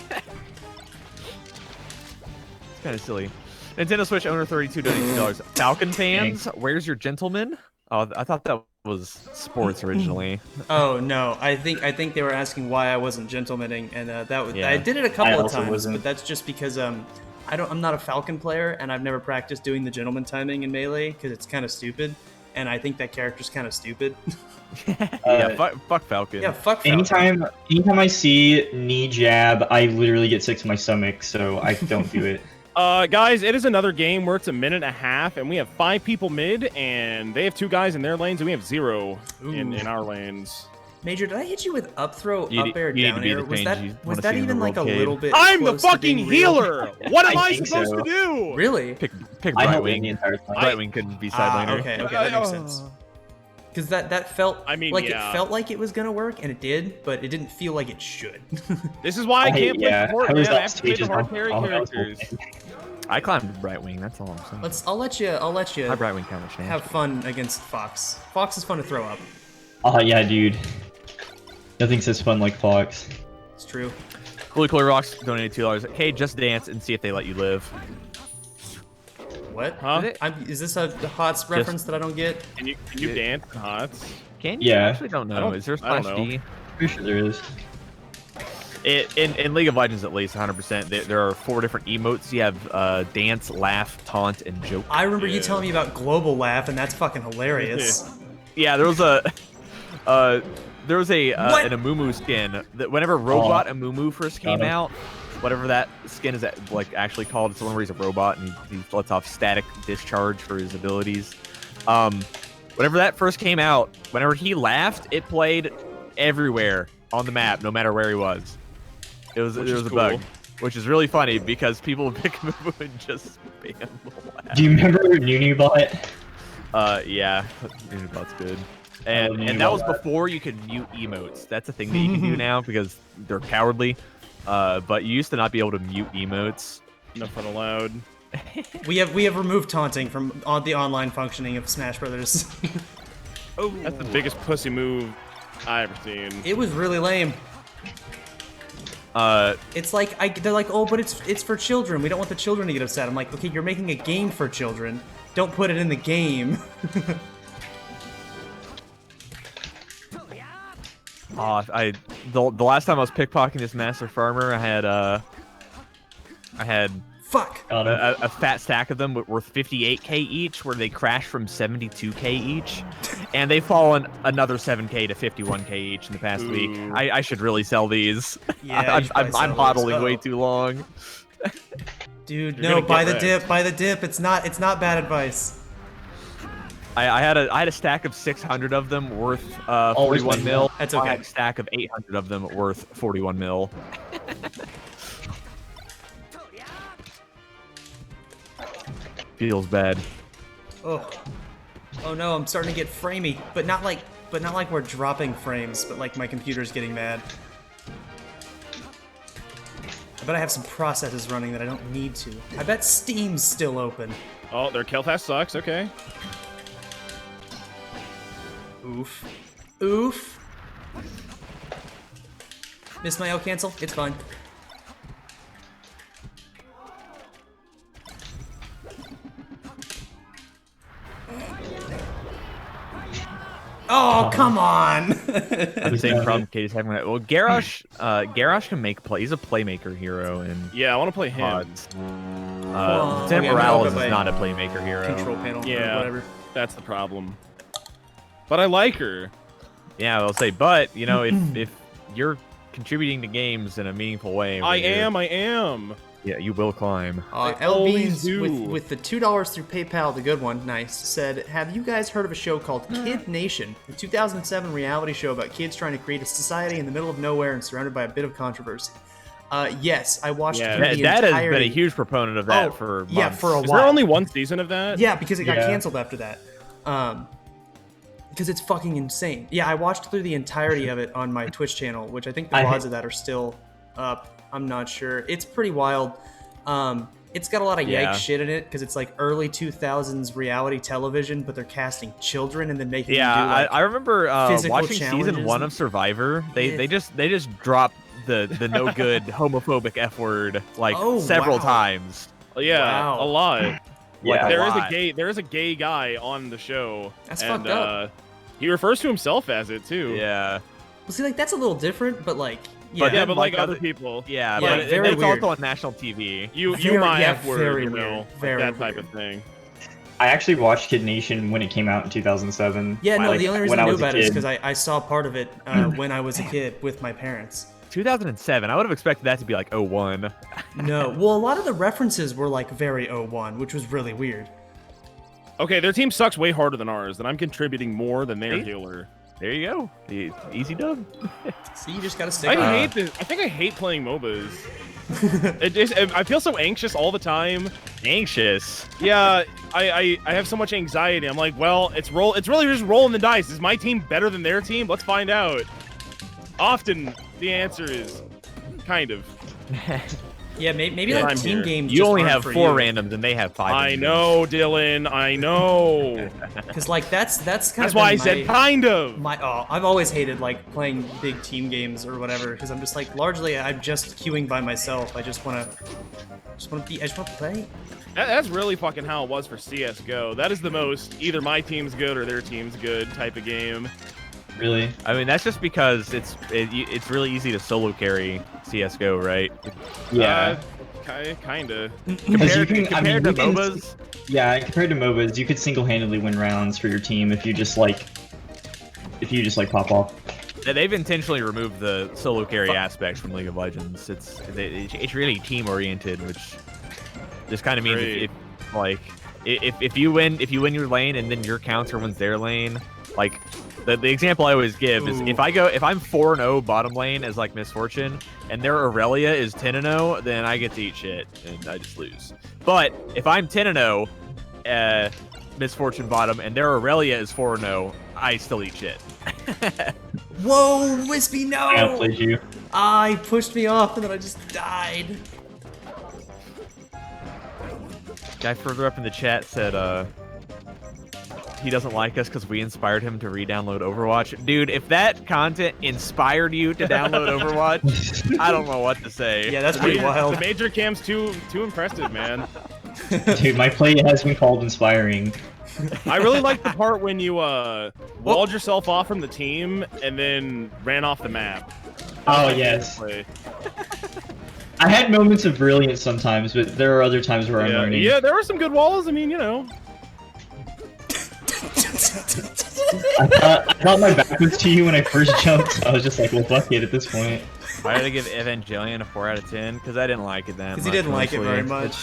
kind of silly. Nintendo Switch owner 32 $32. Falcon fans, where's your gentleman? Oh, I thought that was sports originally. Oh no, I think they were asking why I wasn't gentlemaning, and that was Yeah. I did it a I couple of also times, wasn't. but that's just because I'm not a Falcon player, and I've never practiced doing the gentleman timing in Melee because it's kind of stupid. and I think that character's kind of stupid. Fuck Falcon. Yeah, fuck Falcon. Anytime I see knee jab, I literally get sick to my stomach, so I don't do it. Guys, it is another game where it's 1.5 minutes, and we have 5 people mid, and they have 2 guys in their lanes, and we have 0 in our lanes. Major, did I hit you with up throw, up air, you down need to air? be Was the that change you was wanna that see in the even like a world, Cade. little bit? I'm the close to fucking being real? healer! What am I I think supposed so. to do? Really? Pick I held Brightwing. the entire time. Brightwing couldn't be side laner. Okay, that makes sense. Because that felt I mean, like yeah. it felt like it was gonna work, and it did, but it didn't feel like it should. This is why I can't play support, I man. was I up have to play the stages hard on carry all I was characters. hoping. I climbed Brightwing. That's all I'm saying. I'll let you My Brightwing kind of have fun against Fox. Fox is fun to throw up. Oh yeah, dude. Nothing says fun like Fox. It's true. Blue Clear Rocks donated $2. Okay, just dance and see if they let you live. What? Huh? Is this a HOTS reference that I don't get? Can you dance in HOTS? Can you? Yeah. I actually don't know. Is there I don't slash know. D? Pretty sure there is. In League of Legends, at least, 100%. There are 4 different emotes. You have dance, laugh, taunt, and joke. I remember you Yeah. telling me about Global Laugh, and that's fucking hilarious. Yeah, there was a an What? Amumu skin that whenever Robot Amumu first came Got him. out, whatever that skin is like actually called, it's the one where he's a robot and he lets off static discharge for his abilities. Whenever that first came out, whenever he laughed, it played everywhere on the map, no matter where he was. It was Which is a cool. bug, which is really funny because people would pick Amumu and just spam the laugh. Do you remember Nunibot? Yeah, Unibot's good. And Nunibot. that was before you could mute emotes. That's a thing that you can do now because they're cowardly. But you used to not be able to mute emotes. No fun allowed. We have removed taunting from the online functioning of Smash Brothers. That's the biggest pussy move I ever seen. It was really lame. It's like they're like, oh, but it's for children. We don't want the children to get upset. I'm like, okay, you're making a game for children. Don't put it in the game. The last time I was pickpocketing this Master Farmer, I had Fuck. Got him. a fat stack of them worth 58k each, where they crash from 72k each, and they've fallen another 7k to 51k each in the past week. I should really sell these. Yeah, you should probably I'm sell those. hodling way Uh-oh. too long. Dude, You're no, gonna buy get the wrecked. dip, buy the dip. It's not bad advice. I had a stack of 600 of them worth Always 41 like mil. That's I okay. had a stack of 800 of them worth 41 mil. Feels bad. Oh. Oh no, I'm starting to get framey, but not like we're dropping frames, but like my computer's getting mad. I bet I have some processes running that I don't need to. I bet Steam's still open. Oh, their kill fast sucks. Okay. Oof. Oof. Missed my L cancel. It's fine. Oh, come on! The same problem Katie's having. Well, Garrosh can make play. He's a playmaker hero and Yeah, I want to play him. pods. Oh, Tim okay, I'm Morales gonna is go not by a playmaker hero. Control panel Yeah. or whatever. That's the problem. But I like her. Yeah, I'll say, but you know, if you're contributing to games in a meaningful way, I am. Yeah, you will climb. I L always Beans do. with the $2 through PayPal, the good one, nice, said, have you guys heard of a show called Kid Nation? A 2007 reality show about kids trying to create a society in the middle of nowhere and surrounded by a bit of controversy. Yes, I watched Yeah, through the Dad has been a entirety. huge proponent of that Oh, for months. yeah, for a Is while. there only one season of that? Yeah, because it got Yeah. canceled after that. Because it's fucking insane. Yeah, I watched through the entirety of it on my Twitch channel, which I think the I- VODs of that are still up. I'm not sure. It's pretty wild. It's got a lot of Yeah. yikes shit in it because it's like early 2000s reality television, but they're casting children and then making Yeah, them do like I remember physical watching season challenges 1 and- of Survivor. Yeah. They just dropped the no good homophobic F word like Oh, several wow. times. Yeah, Wow. a lot. Yeah. There is lot. a gay guy on the show. That's and, fucked up. He refers to himself as it too. Yeah, Well, see, like that's a little different, but like yeah, But Yeah, then, but like like, other other- people. yeah, Yeah, but very it's weird. also on national TV. You Very- my yeah, F word, very you weird. know, Very like that type weird. of thing. I actually watched Kid Nation when it came out in 2007. Yeah, no, Like, the only reason when I knew was a about it is kid. because I saw part of it when I was a kid with my parents. 2007. I would have expected that to be like 01. No, well, a lot of the references were like very 01, which was really weird. Okay, their team sucks way harder than ours, and I'm contributing more than their See? healer. There you go. Easy dub. So you just gotta stick. I with it. hate this. I think I hate playing MOBAs. I feel so anxious all the time. Anxious. Yeah, I have so much anxiety. I'm like, well, it's really just rolling the dice. Is my team better than their team? Let's find out. Often the answer is kind of. Yeah, maybe Yeah, like I'm team here. games. You just only aren't have for 4 you. randoms, and they have 5. I know, Dylan. I know. Because like that's kind That's of why I been said kind of. I've always hated like playing big team games or whatever because I'm just like largely I'm just queuing by myself. I just want to play. That's really fucking how it was for CS:GO. That is the most either my team's good or their team's good type of game. Really? I mean, that's just because it's really easy to solo carry CS:GO, right? Yeah. Kinda. Because Compared to MOBAs, Yeah, compared to MOBAs, you could single-handedly win rounds for your team if you just pop off. they've intentionally removed the solo carry aspect from League of Legends. It's really team oriented, which just kind of means Great. if you win your lane and then your counter wins their lane, like the example I always give is if I'm 4-0 bottom lane as like Misfortune and their Aurelia is 10-0, then I get to eat shit and I just lose. But if I'm 10-0 Misfortune bottom and their Aurelia is 4-0, I still eat shit. Whoa, Wispy, no! I outplayed you. He pushed me off and then I just died. Guy further up in the chat said he doesn't like us because we inspired him to re-download Overwatch. Dude, if that content inspired you to download Overwatch, I don't know what to say. Yeah, that's pretty wild. The major cam's too impressive, man. Dude, my play has been called inspiring. I really like the part when you walled yourself off from the team and then ran off the map. Oh, yes. Play. I had moments of brilliance sometimes, but there are other times where I'm learning. Yeah, there were some good walls. I mean, you know. I thought my back was to you when I first jumped, so I was just like, well, fuck it at this point. I had to give Evangelion a 4 out of 10 because I didn't like it that much. Because he didn't like it mostly. very much.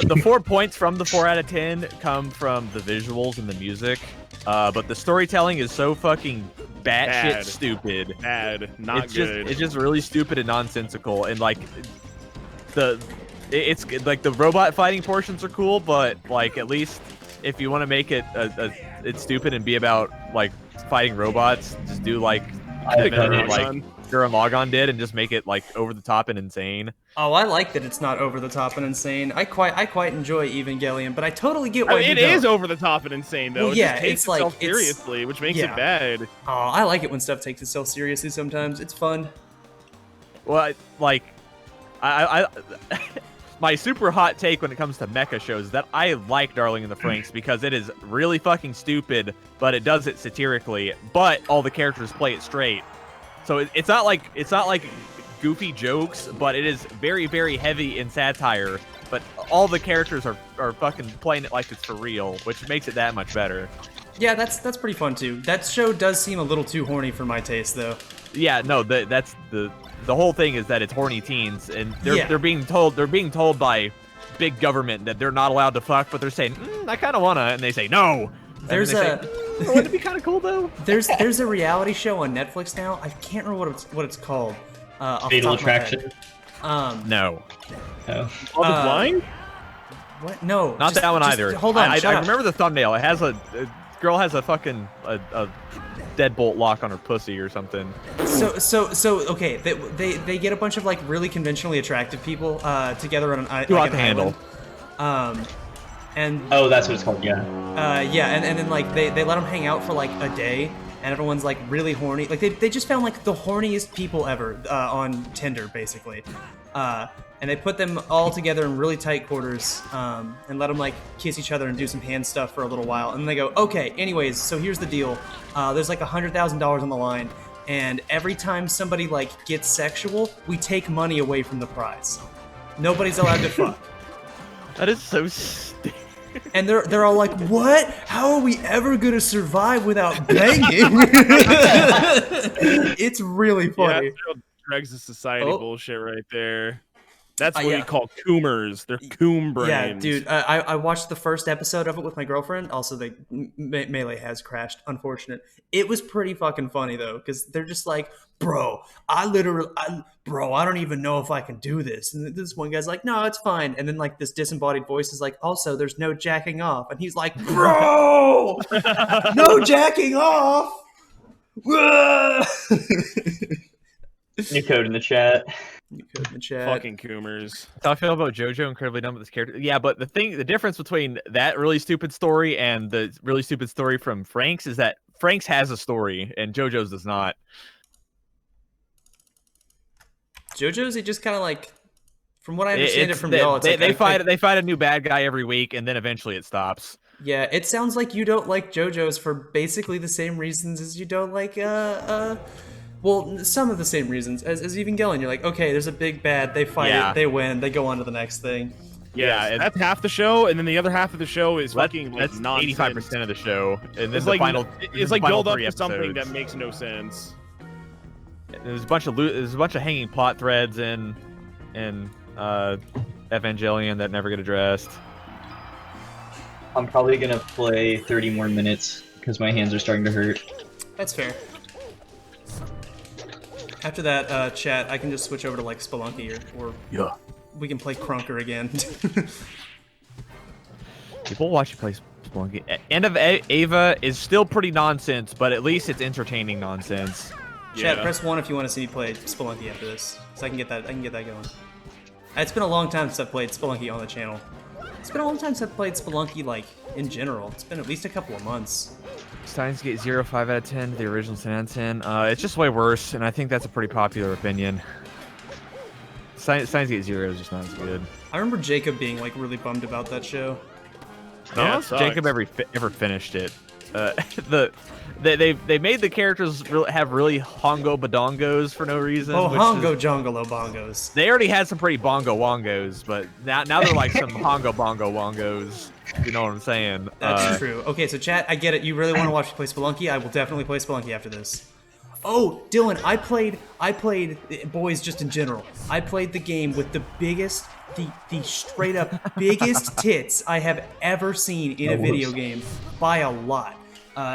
The 4 points from the 4 out of 10 come from the visuals and the music, but the storytelling is so fucking batshit stupid. Bad, not good. It's just really stupid and nonsensical, and like it's like the robot fighting portions are cool, but like at least if you want to make it it's stupid and be about like fighting robots, just do like Gurren Lagann did and just make it like over the top and insane. Oh, I like that it's not over the top and insane. I quite enjoy Evangelion, but I totally get why it is over the top and insane though. Well, It yeah, just takes it's like- itself it's- seriously, which makes yeah. it bad. Oh, I like it when stuff takes itself seriously sometimes. It's fun. Well, I my super hot take when it comes to mecha shows is that I like Darling in the Franxx because it is really fucking stupid, but it does it satirically, but all the characters play it straight. So it's not like goofy jokes, but it is very, very heavy in satire, but all the characters are fucking playing it like it's for real, which makes it that much better. Yeah, that's pretty fun too. That show does seem a little too horny for my taste, though. Yeah, no, that's the whole thing is that it's horny teens, and Yeah. they're being told by big government that they're not allowed to fuck, but they're saying, I kind of wanna, and they say no. There's Wouldn't it be kind of cool though? There's a reality show on Netflix now. I can't remember what it's called. Off the Fatal top of my head. Attraction? No, Oh. Love is Blind? What? No. not that one either. Hold on. I shut up. remember the thumbnail. It has a girl has a fucking a deadbolt lock on her pussy or something. So okay. They get a bunch of like really conventionally attractive people together on an island. Who ought to handle? And Oh, that's what it's called, yeah. yeah, and then like they let them hang out for like a day, and everyone's like really horny. Like they just found like the horniest people ever on Tinder, basically. And they put them all together in really tight quarters and let them like kiss each other and do some hand stuff for a little while. And then they go, okay, anyways, so here's the deal. There's like $100,000 on the line, and every time somebody like gets sexual, we take money away from the prize. Nobody's allowed to fuck. That is so stupid. And they're all like, "What? How are we ever gonna survive without banging?" It's really funny. Yeah, that's dregs of society Oh. bullshit right there. That's what Yeah. we call coomers. They're coom brains. Yeah, dude. I watched the first episode of it with my girlfriend. Also, Melee has crashed. Unfortunate. It was pretty fucking funny though, because they're just like, bro, I don't even know if I can do this. And this one guy's like, no, it's fine. And then like this disembodied voice is like, also, there's no jacking off. And he's like, bro, no jacking off. New code in the chat. Fucking coomers. That's how I feel about JoJo. Incredibly dumb with this character. Yeah, but the difference between that really stupid story and the really stupid story from Frank's is that Frank's has a story and JoJo's does not. JoJo's, it just kind of like, from what I understand it from y'all, it's they fight a new bad guy every week and then eventually it stops. Yeah, it sounds like you don't like JoJo's for basically the same reasons as you don't like well, some of the same reasons as Evangelion. You're like, okay, there's a big bad, they fight it, they win, they go on to the next thing. Yeah, that's half the show, and then the other half of the show is fucking like that's nonsense. 85% of the show, and then It's the like final. it's the like final build up 3 to something episodes. that makes no sense. There's a bunch of hanging plot threads in Evangelion that never get addressed. I'm probably gonna play 30 more minutes because my hands are starting to hurt. That's fair. After that, chat, I can just switch over to like Spelunky or we can play Crunker again. People watch you play Spelunky. End of Ava is still pretty nonsense, but at least it's entertaining nonsense. Chat, press 1 if you want to see me play Spelunky after this, so I can get that going. It's been a long time since I've played Spelunky on the channel. It's been a long time since I've played Spelunky, like, in general. It's been at least a couple of months. Steins Gate 0, 5 out of 10. The original 10 out of 10. It's just way worse, and I think that's a pretty popular opinion. Steins Gate 0 is just not as good. I remember Jacob being, like, really bummed about that show. I don't know if Jacob ever finished it. They made the characters have really hongo badongos for no reason. Oh, hongo jongolo bongos. They already had some pretty bongo wongos, but now they're like some hongo bongo wongos. You know what I'm saying? That's true. Okay, so chat, I get it. You really want to watch me play Spelunky? I will definitely play Spelunky after this. Oh, Dylan, I played boys just in general. I played the game with the biggest, the straight up biggest tits I have ever seen in a video game by a lot.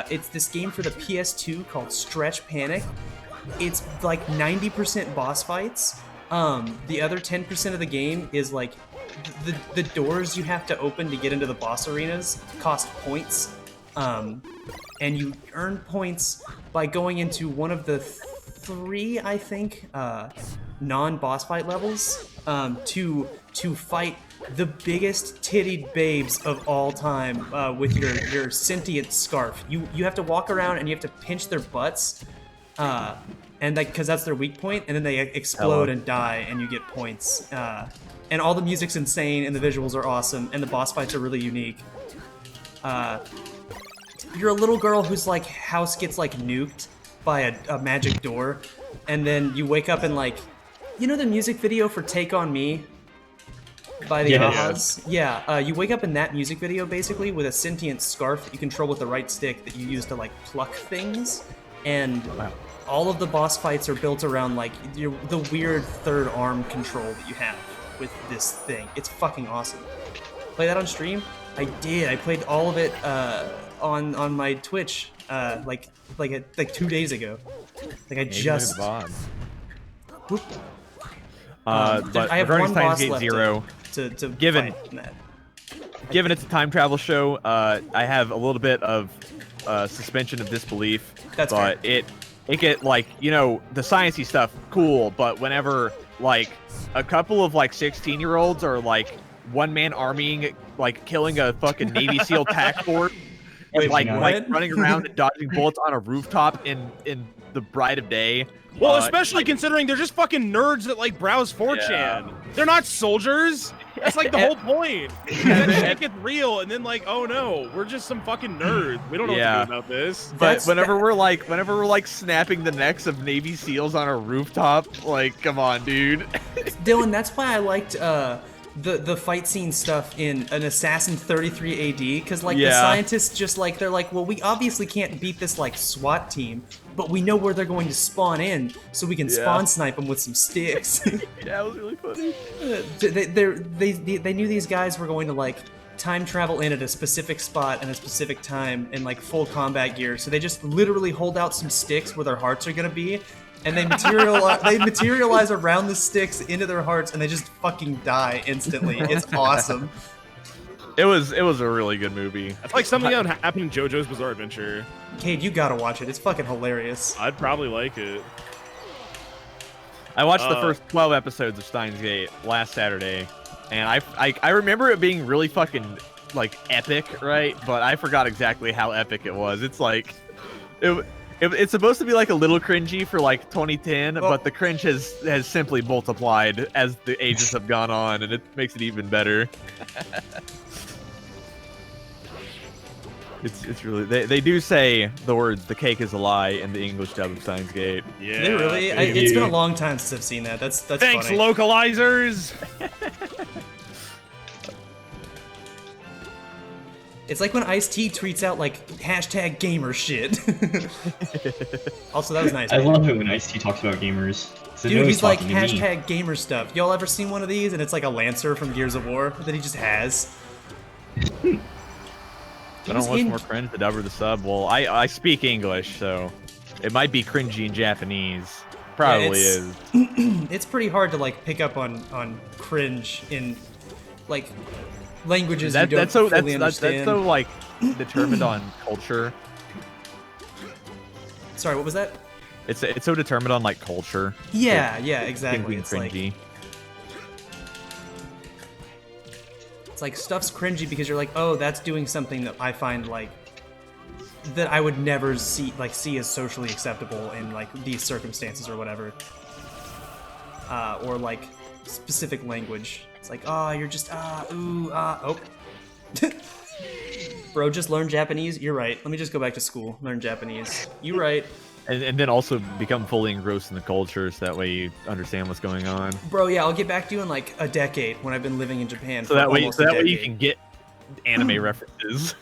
It's this game for the PS2 called Stretch Panic. It's like 90% boss fights. The other 10% of the game is like the doors you have to open to get into the boss arenas cost points. And you earn points by going into one of the 3, I think, non-boss fight levels to fight the biggest tittied babes of all time with your sentient scarf. You have to walk around and you have to pinch their butts, and like because that's their weak point, and then they explode and die, and you get points. And all the music's insane, and the visuals are awesome, and the boss fights are really unique. You're a little girl whose like house gets like nuked by a magic door, and then you wake up and like, you know the music video for Take On Me by the Ahas? Yeah, you wake up in that music video basically with a sentient scarf that you control with the right stick that you use to like pluck things, and all of the boss fights are built around like the weird third arm control that you have with this thing. It's fucking awesome. Play that on stream? I did. I played all of it on my Twitch like 2 days ago. Like I just. But I have regarding one boss Steins Gate left 0, to given fight in that. given it's a time travel show, I have a little bit of suspension of disbelief. That's but fair. it get like, you know, the sciencey stuff cool, but whenever like a couple of like 16-year-olds are like one-man armying, like killing a fucking Navy SEAL task force and like running around and dodging bullets on a rooftop in the bright of day. Well, especially considering they're just fucking nerds that like browse 4chan. Yeah. They're not soldiers. That's like the whole point. That shit gets real, and then like, oh no, we're just some fucking nerds. We don't know what to do about this. But whenever we're like snapping the necks of Navy SEALs on a rooftop, like, come on, dude. Dylan, that's why I liked the fight scene stuff in an Assassin 33 AD, because like the Yeah. scientists just like they're like, well, we obviously can't beat this like SWAT team, but we know where they're going to spawn in, so we can spawn snipe them with some sticks. Yeah, it was really funny. They knew these guys were going to like time travel in at a specific spot and a specific time in like full combat gear, so they just literally hold out some sticks where their hearts are gonna be, and they materialize around the sticks into their hearts, and they just fucking die instantly. It's awesome. It was a really good movie. That's like something that would happen in JoJo's Bizarre Adventure. Cade, you gotta watch it. It's fucking hilarious. I'd probably like it. I watched the first 12 episodes of Steins Gate last Saturday, and I remember it being really fucking like epic, right? But I forgot exactly how epic it was. It's like it's supposed to be like a little cringy for like 2010, but the cringe has simply multiplied as the ages have gone on, and it makes it even better. It's really they do say the words "the cake is a lie" in the English dub of Steins Gate. Yeah. They really? It's been a long time since I've seen that. That's Thanks, funny. localizers. It's like when Ice-T tweets out like #gamer shit. Also, that was nice. I man. love it when Ice-T talks about gamers. So Dude, he's like talking to me. #gamer stuff. Y'all ever seen one of these? And it's like a Lancer from Gears of War that he just has. I don't know what's more cringe, the dub or the sub. Well, I speak English, so it might be cringy in Japanese. Probably is. It's pretty hard to like pick up on cringe in like languages you don't fully understand. That's so like determined on culture. Sorry, what was that? It's so determined on like culture. Yeah, exactly. Being It's like cringy. it's like stuff's cringy because you're like, oh, that's doing something that I find like that I would never see as socially acceptable in like these circumstances or whatever. Or like specific language. It's like, oh, you're just oh. Bro, just learn Japanese. You're right. Let me just go back to school. Learn Japanese. You right. And then also become fully engrossed in the culture, so that way you understand what's going on. Bro, yeah, I'll get back to you in like a decade when I've been living in Japan. So for that way, almost a decade. you can get anime references.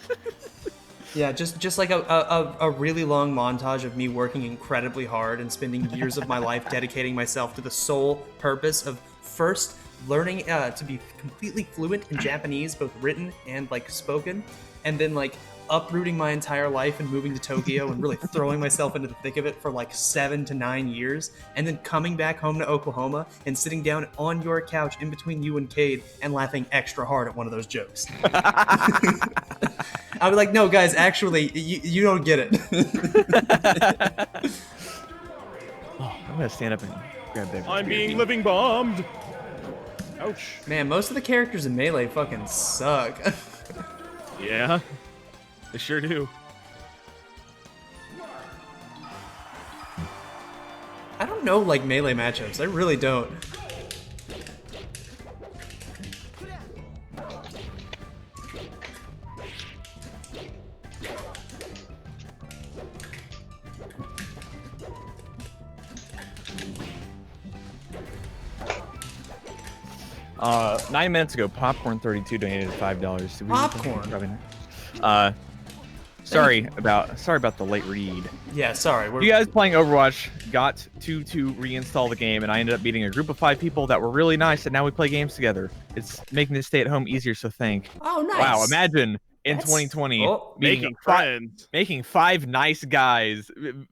Yeah, just like a really long montage of me working incredibly hard and spending years of my life dedicating myself to the sole purpose of first learning to be completely fluent in Japanese, both written and like spoken, and then like uprooting my entire life and moving to Tokyo and really throwing myself into the thick of it for like 7 to 9 years, and then coming back home to Oklahoma and sitting down on your couch in between you and Cade and laughing extra hard at one of those jokes. I'd be like, no, guys, actually, you don't get it. I'm gonna stand up and grab that. I'm being living bombed. Ouch. Man, most of the characters in Melee fucking suck. Yeah. They sure do. I don't know, like, Melee matchups. I really don't. Uh, 9 minutes ago, Popcorn32 donated $5. Popcorn? Probably not. Sorry about the late read. Yeah, sorry. You guys playing Overwatch got to reinstall the game, and I ended up meeting a group of 5 people that were really nice, and now we play games together. It's making the stay at home easier, so thank. Oh, nice. Wow, imagine in 2020 Making friends. making 5 nice guys,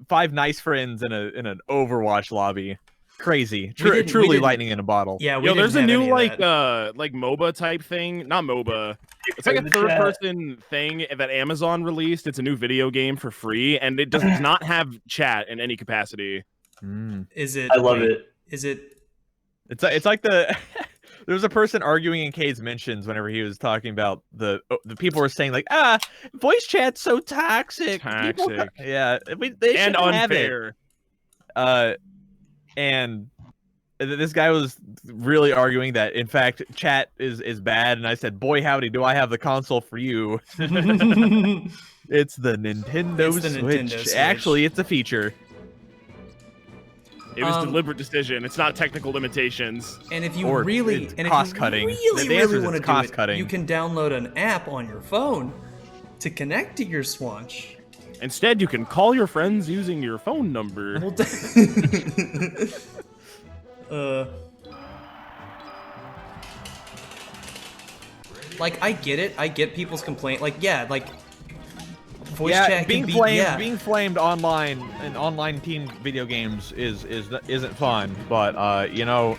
5 nice friends in an Overwatch lobby. Crazy. Truly lightning in a bottle. Yeah, we Yo, didn't there's a have new any of that. like MOBA type thing. Not MOBA. It's like a third-person thing that Amazon released. It's a new video game for free, and it does not have chat in any capacity. Is it? I love it. Is it? It's like the there was a person arguing in Cade's mentions whenever he was talking about the people were saying like voice chat's so toxic. Toxic. Yeah, they And shouldn't have unfair. it. And this guy was really arguing that in fact chat is bad, and I said, boy howdy, do I have the console for you. It's the Nintendo Switch. Nintendo Switch. Actually, it's a feature. It was deliberate decision. It's not technical limitations. And if you Or really, it's and if cost you cutting. really, The answer really is want to it's do cost it, cutting. you can download an app on your phone to connect to your Swatch. Instead, you can call your friends using your phone number. Well, like, I get it. I get people's complaint. Like, yeah, like, voice chat being can be, flamed, yeah. being flamed online in online team video games isn't fun, but you know,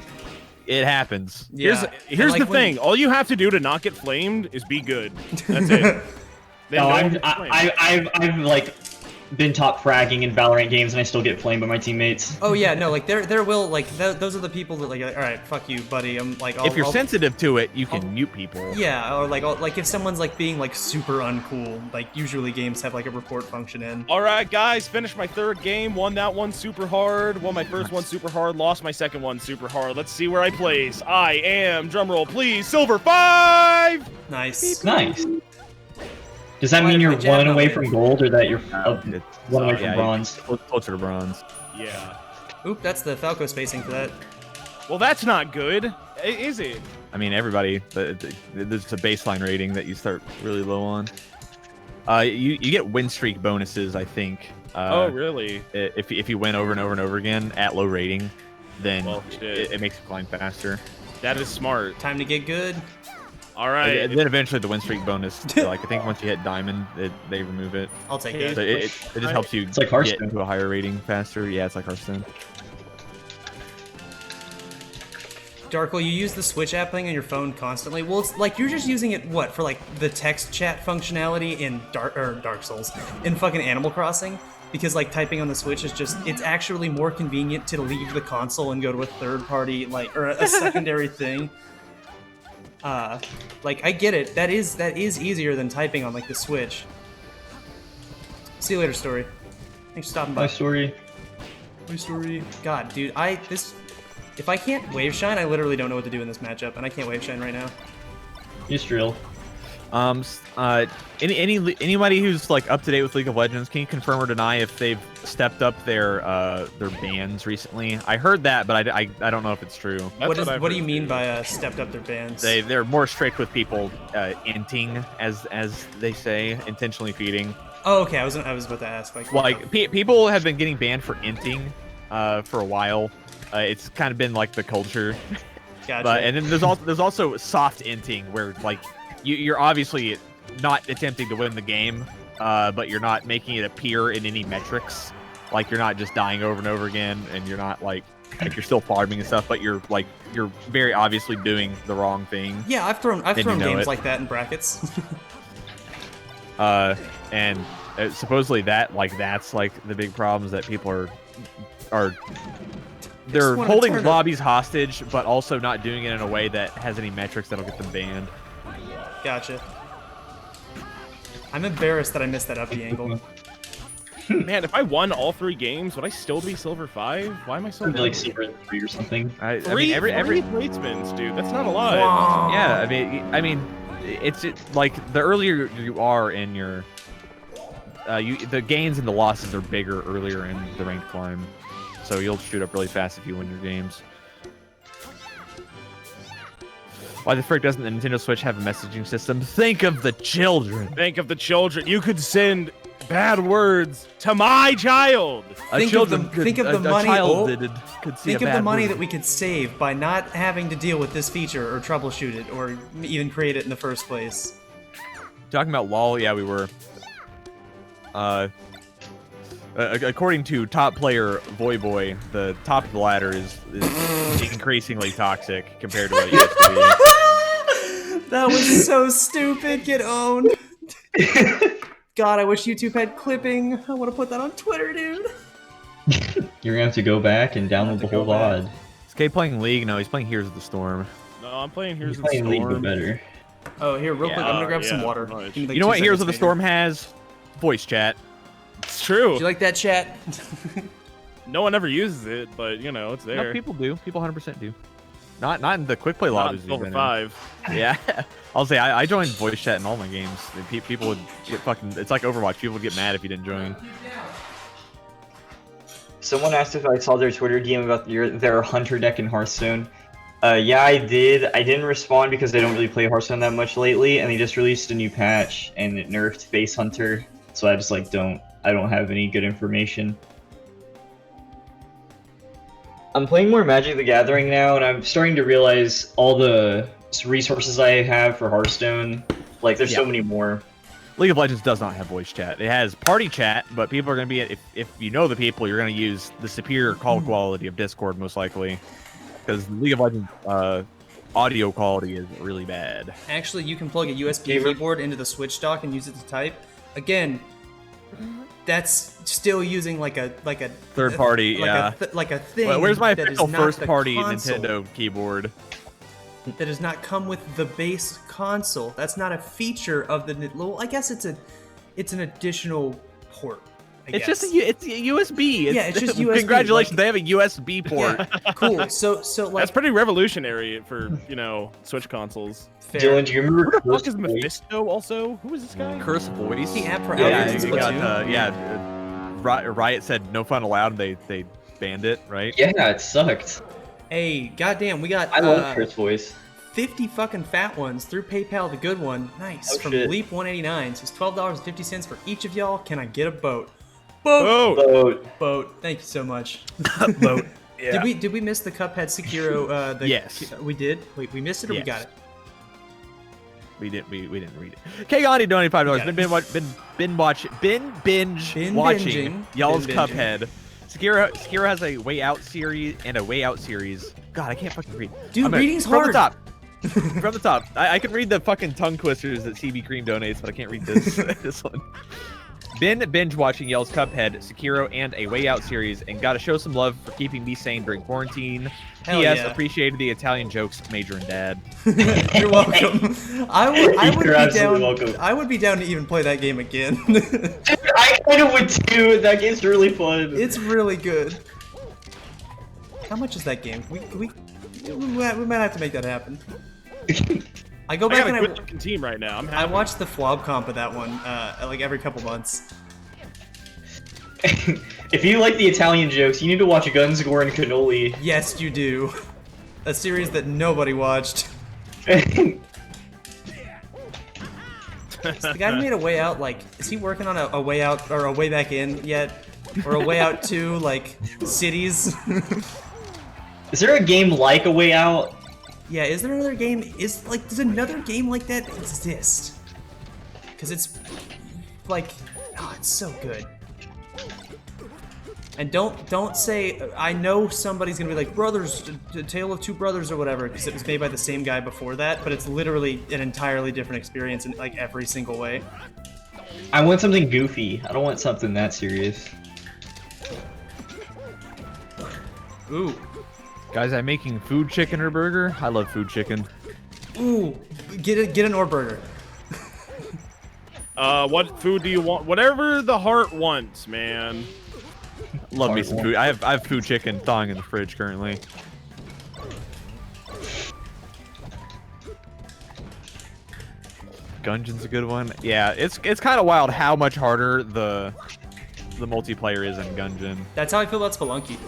it happens. Yeah. Here's And, like, the thing. All you have to do to not get flamed is be good. That's it. Then No, no I'm, one gets flamed. I've like been top fragging in Valorant games and I still get flamed by my teammates. Oh yeah, no, like there will like those are the people that like, all right, fuck you, buddy. I'm like, If you're I'll, sensitive to it, you can mute people. yeah, or like if someone's like being like super uncool, like usually games have like a report function in. All right, guys, finished my third game. Won that one super hard. Won my first one super hard. Lost my second one super hard. Let's see where I place. I am, drumroll please, silver 5! Nice. Nice. Does that Why mean did you're my jab one not away win? from gold, or that you're It's, one away yeah, from bronze? Closer to bronze. Yeah. Oop, that's the Falco spacing for that. Well, that's not good, is it? I mean, everybody. There's a baseline rating that you start really low on. You get win streak bonuses, I think. Oh, really? If you win over and over and over again at low rating, then Well, shit. it makes you climb faster. That is smart. Time to get good. All right. And then eventually the win streak bonus, like I think once you hit diamond, they remove it. I'll take Okay. So that. it just helps you It's like get Hearthstone. to a higher rating faster. Yeah, it's like Hearthstone. Darkle, you use the Switch app thing on your phone constantly. Well, it's like you're just using it what for like the text chat functionality in Dark Souls in fucking Animal Crossing. Because like typing on the Switch is just it's actually more convenient to leave the console and go to a third party like or a secondary thing. Like I get it. That is easier than typing on like the Switch. See you later, Story. Thanks for stopping by. My story. My Story. God, dude, if I can't wave shine, I literally don't know what to do in this matchup, and I can't wave shine right now. Just drill. Anybody who's like up to date with League of Legends, can you confirm or deny if they've stepped up their bans recently? I heard that, but I don't know if it's true. That's What I've do you heard, mean too. by stepped up their bans? They're more strict with people inting, as they say, intentionally feeding. Oh, okay. I was about to ask Like people have been getting banned for inting for a while. It's kind of been like the culture. Gotcha. But and then there's also soft inting where like you're obviously not attempting to win the game, but you're not making it appear in any metrics. Like you're not just dying over and over again, and you're not like you're still farming and stuff, but you're very obviously doing the wrong thing. Yeah, I've thrown you know games it. like that in brackets. And supposedly that's like the big problems that people are they're wanna holding turn it. lobbies hostage, but also not doing it in a way that has any metrics that'll get them banned. Gotcha. I'm embarrassed that I missed that uppy angle. Man, if I won all 3 games, would I still be silver 5? Why am I so Something like low? Super 3 or something. I Three mean, every placements, dude. That's not a lot. yeah. I mean, it's like the earlier you are in your, the gains and the losses are bigger earlier in the ranked climb, so you'll shoot up really fast if you win your games. Why the frick doesn't the Nintendo Switch have a messaging system? Think of the children. Think of the children. You could send bad words to my child. Think of the money. Could see Think a of the bad money word. that we could save by not having to deal with this feature or troubleshoot it or even create it in the first place. Talking about LOL, yeah, we were. According to top player Voyboy, the top of the ladder is increasingly toxic compared to what it used to be. That was so stupid. Get owned. God, I wish YouTube had clipping. I want to put that on Twitter, dude. You're gonna have to go back and download the whole VOD. Is K playing League? No, he's playing Heroes of the Storm. No, I'm playing Here's He's the playing League, but Storm. better. Oh, here, real quick. I'm gonna grab some yeah, water. nice. Give me, like, You know 2 what Heroes of the seconds, Storm has? Voice chat. It's true. Do you like that chat? No one ever uses it, but you know, it's there. No, people do. People 100% do. Not in the quick play Not lobbies. in we've Silver been in. 5. Yeah, I'll say I joined voice chat in all my games. People would get fucking. It's like Overwatch. People would get mad if you didn't join. Someone asked if I saw their Twitter DM about their Hunter deck in Hearthstone. Yeah, I did. I didn't respond because I don't really play Hearthstone that much lately, and they just released a new patch and it nerfed Face Hunter, so I just like don't have any good information. I'm playing more Magic the Gathering now, and I'm starting to realize all the resources I have for Hearthstone. Like, there's so many more. League of Legends does not have voice chat. It has party chat, but people are going to be, if you know the people, you're going to use the superior call quality of Discord, most likely. Because League of Legends audio quality is really bad. Actually, you can plug a USB keyboard into the Switch dock and use it to type. Again, that's still using like a third party, like a thing. Well, where's my official first party console. Nintendo keyboard? That does not come with the base console. That's not a feature of the. Well, I guess it's an additional port. It's just it's a USB. It's just USB. Congratulations, they have a USB port. Yeah, cool. So like that's pretty revolutionary for Switch consoles. Fair. Dylan, do you remember? Who the fuck is Mephisto? Also, who is this guy? Curse Voice. The app for Riot said no fun allowed. And they banned it, right? Yeah, it sucked. Hey, goddamn, we got. I love Curse Voice. 50 fucking fat ones through PayPal, the good one. Nice. Oh, from shit. Leap189. Says $12.50 for each of y'all. Can I get a boat? Boat. Thank you so much. Boat. Yeah. Did we miss the Cuphead Sekiro? Yes. We did. Wait, we missed it or we Yes. got it? We didn't read it. Kagani donated $5. Been watching y'all's Cuphead. Sekiro has a Way Out series and a Way Out series. God, I can't fucking read. Dude, reading's hard. From the top. From the top. I can read the fucking tongue twisters that CB Cream donates, but I can't read this this one. Been binge watching Yell's Cuphead, Sekiro, and a Way Out series, and gotta show some love for keeping me sane during quarantine. Hell P.S. yeah. Appreciated the Italian jokes, Major and Dad. You're welcome. I would You're be absolutely down. welcome. I would be down to even play that game again. I kind of would too. That game's really fun. It's really good. How much is that game? We might have to make that happen. I go back I got and a good looking team right now. I'm happy. I watch the Flob comp of that one like every couple months. If you like the Italian jokes, you need to watch Guns, Gore, and Cannoli. Yes, you do. A series that nobody watched. Is the guy who made a Way Out, like, is he working on a Way Out or a Way Back In yet? Or a Way Out 2, like, Cities? Is there a game like A Way Out? Yeah, is there another game? Does another game like that exist? Because it's, like, oh, it's so good. And don't say, I know somebody's gonna be like, Brothers, Tale of Two Brothers or whatever, because it was made by the same guy before that, but it's literally an entirely different experience in, like, every single way. I want something goofy. I don't want something that serious. Ooh. Guys, I'm making food chicken or burger. I love food chicken. Ooh, get an ore burger. What food do you want? Whatever the heart wants, man. Love me some food. I have food chicken thawing in the fridge currently. Gungeon's a good one. Yeah, it's kind of wild how much harder the multiplayer is in Gungeon. That's how I feel about Spelunky.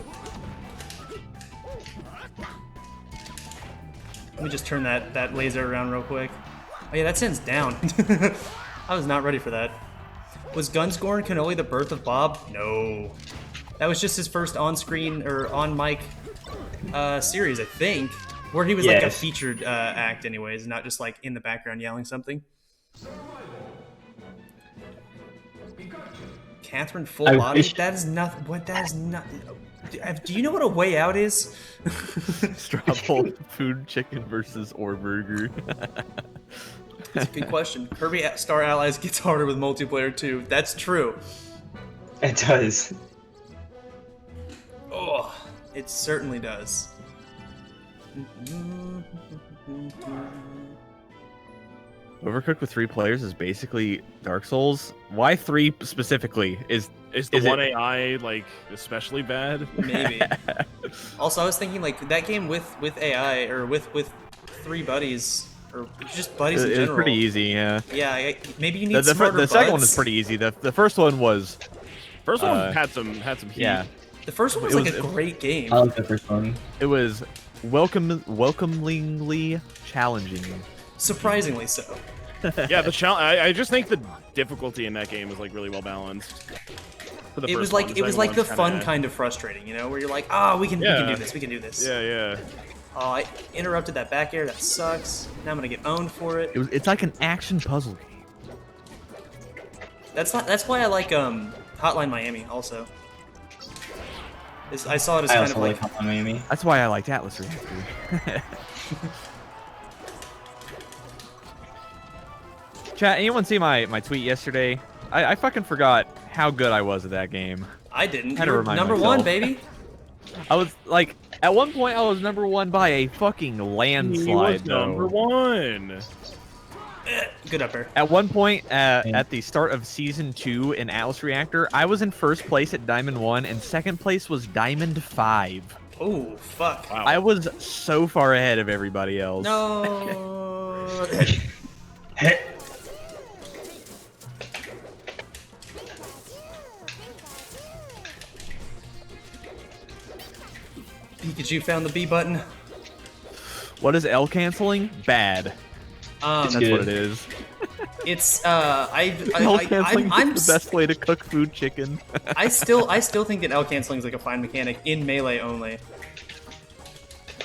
Let me just turn that laser around real quick. Oh yeah, that sends down. I was not ready for that. Was Guns, Gore, and Cannoli the birth of Bob? No. That was just his first on-screen or on-mic series, I think. Where he was like a featured act anyways, not just like in the background yelling something. Catherine Full Body? That is nothing. What? That is not. Do you know what a Way Out is? Struggle food chicken versus ore burger. That's a good question. Kirby Star Allies gets harder with multiplayer too. That's true. It does. Oh, it certainly does. Overcooked with 3 players is basically Dark Souls. Why 3 specifically? Is the one AI like especially bad? Maybe. Also, I was thinking like that game with AI or with 3 buddies or just buddies in general. It was pretty easy, yeah. Yeah, maybe you need smarter the second one buds. is pretty easy. The first one was. First one had some heat. Yeah. The first one was like a great game. I like the first one. It was welcomingly challenging. Surprisingly so. Yeah, the challenge. I just think the difficulty in that game is like really well balanced. For the It was first one. like The second the one's fun kinda- kind of frustrating, you know, where you're like, oh, we can do this, we can do this. Yeah, yeah. Oh, I interrupted that back air. That sucks. Now I'm gonna get owned for it. It's like an action puzzle game. That's why I like Hotline Miami also. I saw it as I kind also of like like Hotline Miami. That's why I liked Atlas Reactor. Chat, anyone see my tweet yesterday? I fucking forgot how good I was at that game. I didn't. Had to You're remind number myself. one, baby. I was like, at one point I was number one by a fucking landslide, though. Number one. Good up air. At one point, at the start of Season 2 in Atlas Reactor, I was in first place at Diamond 1, and second place was Diamond 5. Oh fuck. Wow. I was so far ahead of everybody else. No. Pikachu found the B button. What is L canceling? Bad. That's good. what it is. It's L canceling I'm is the best way to cook food chicken. I still think that L canceling is like a fine mechanic in melee only.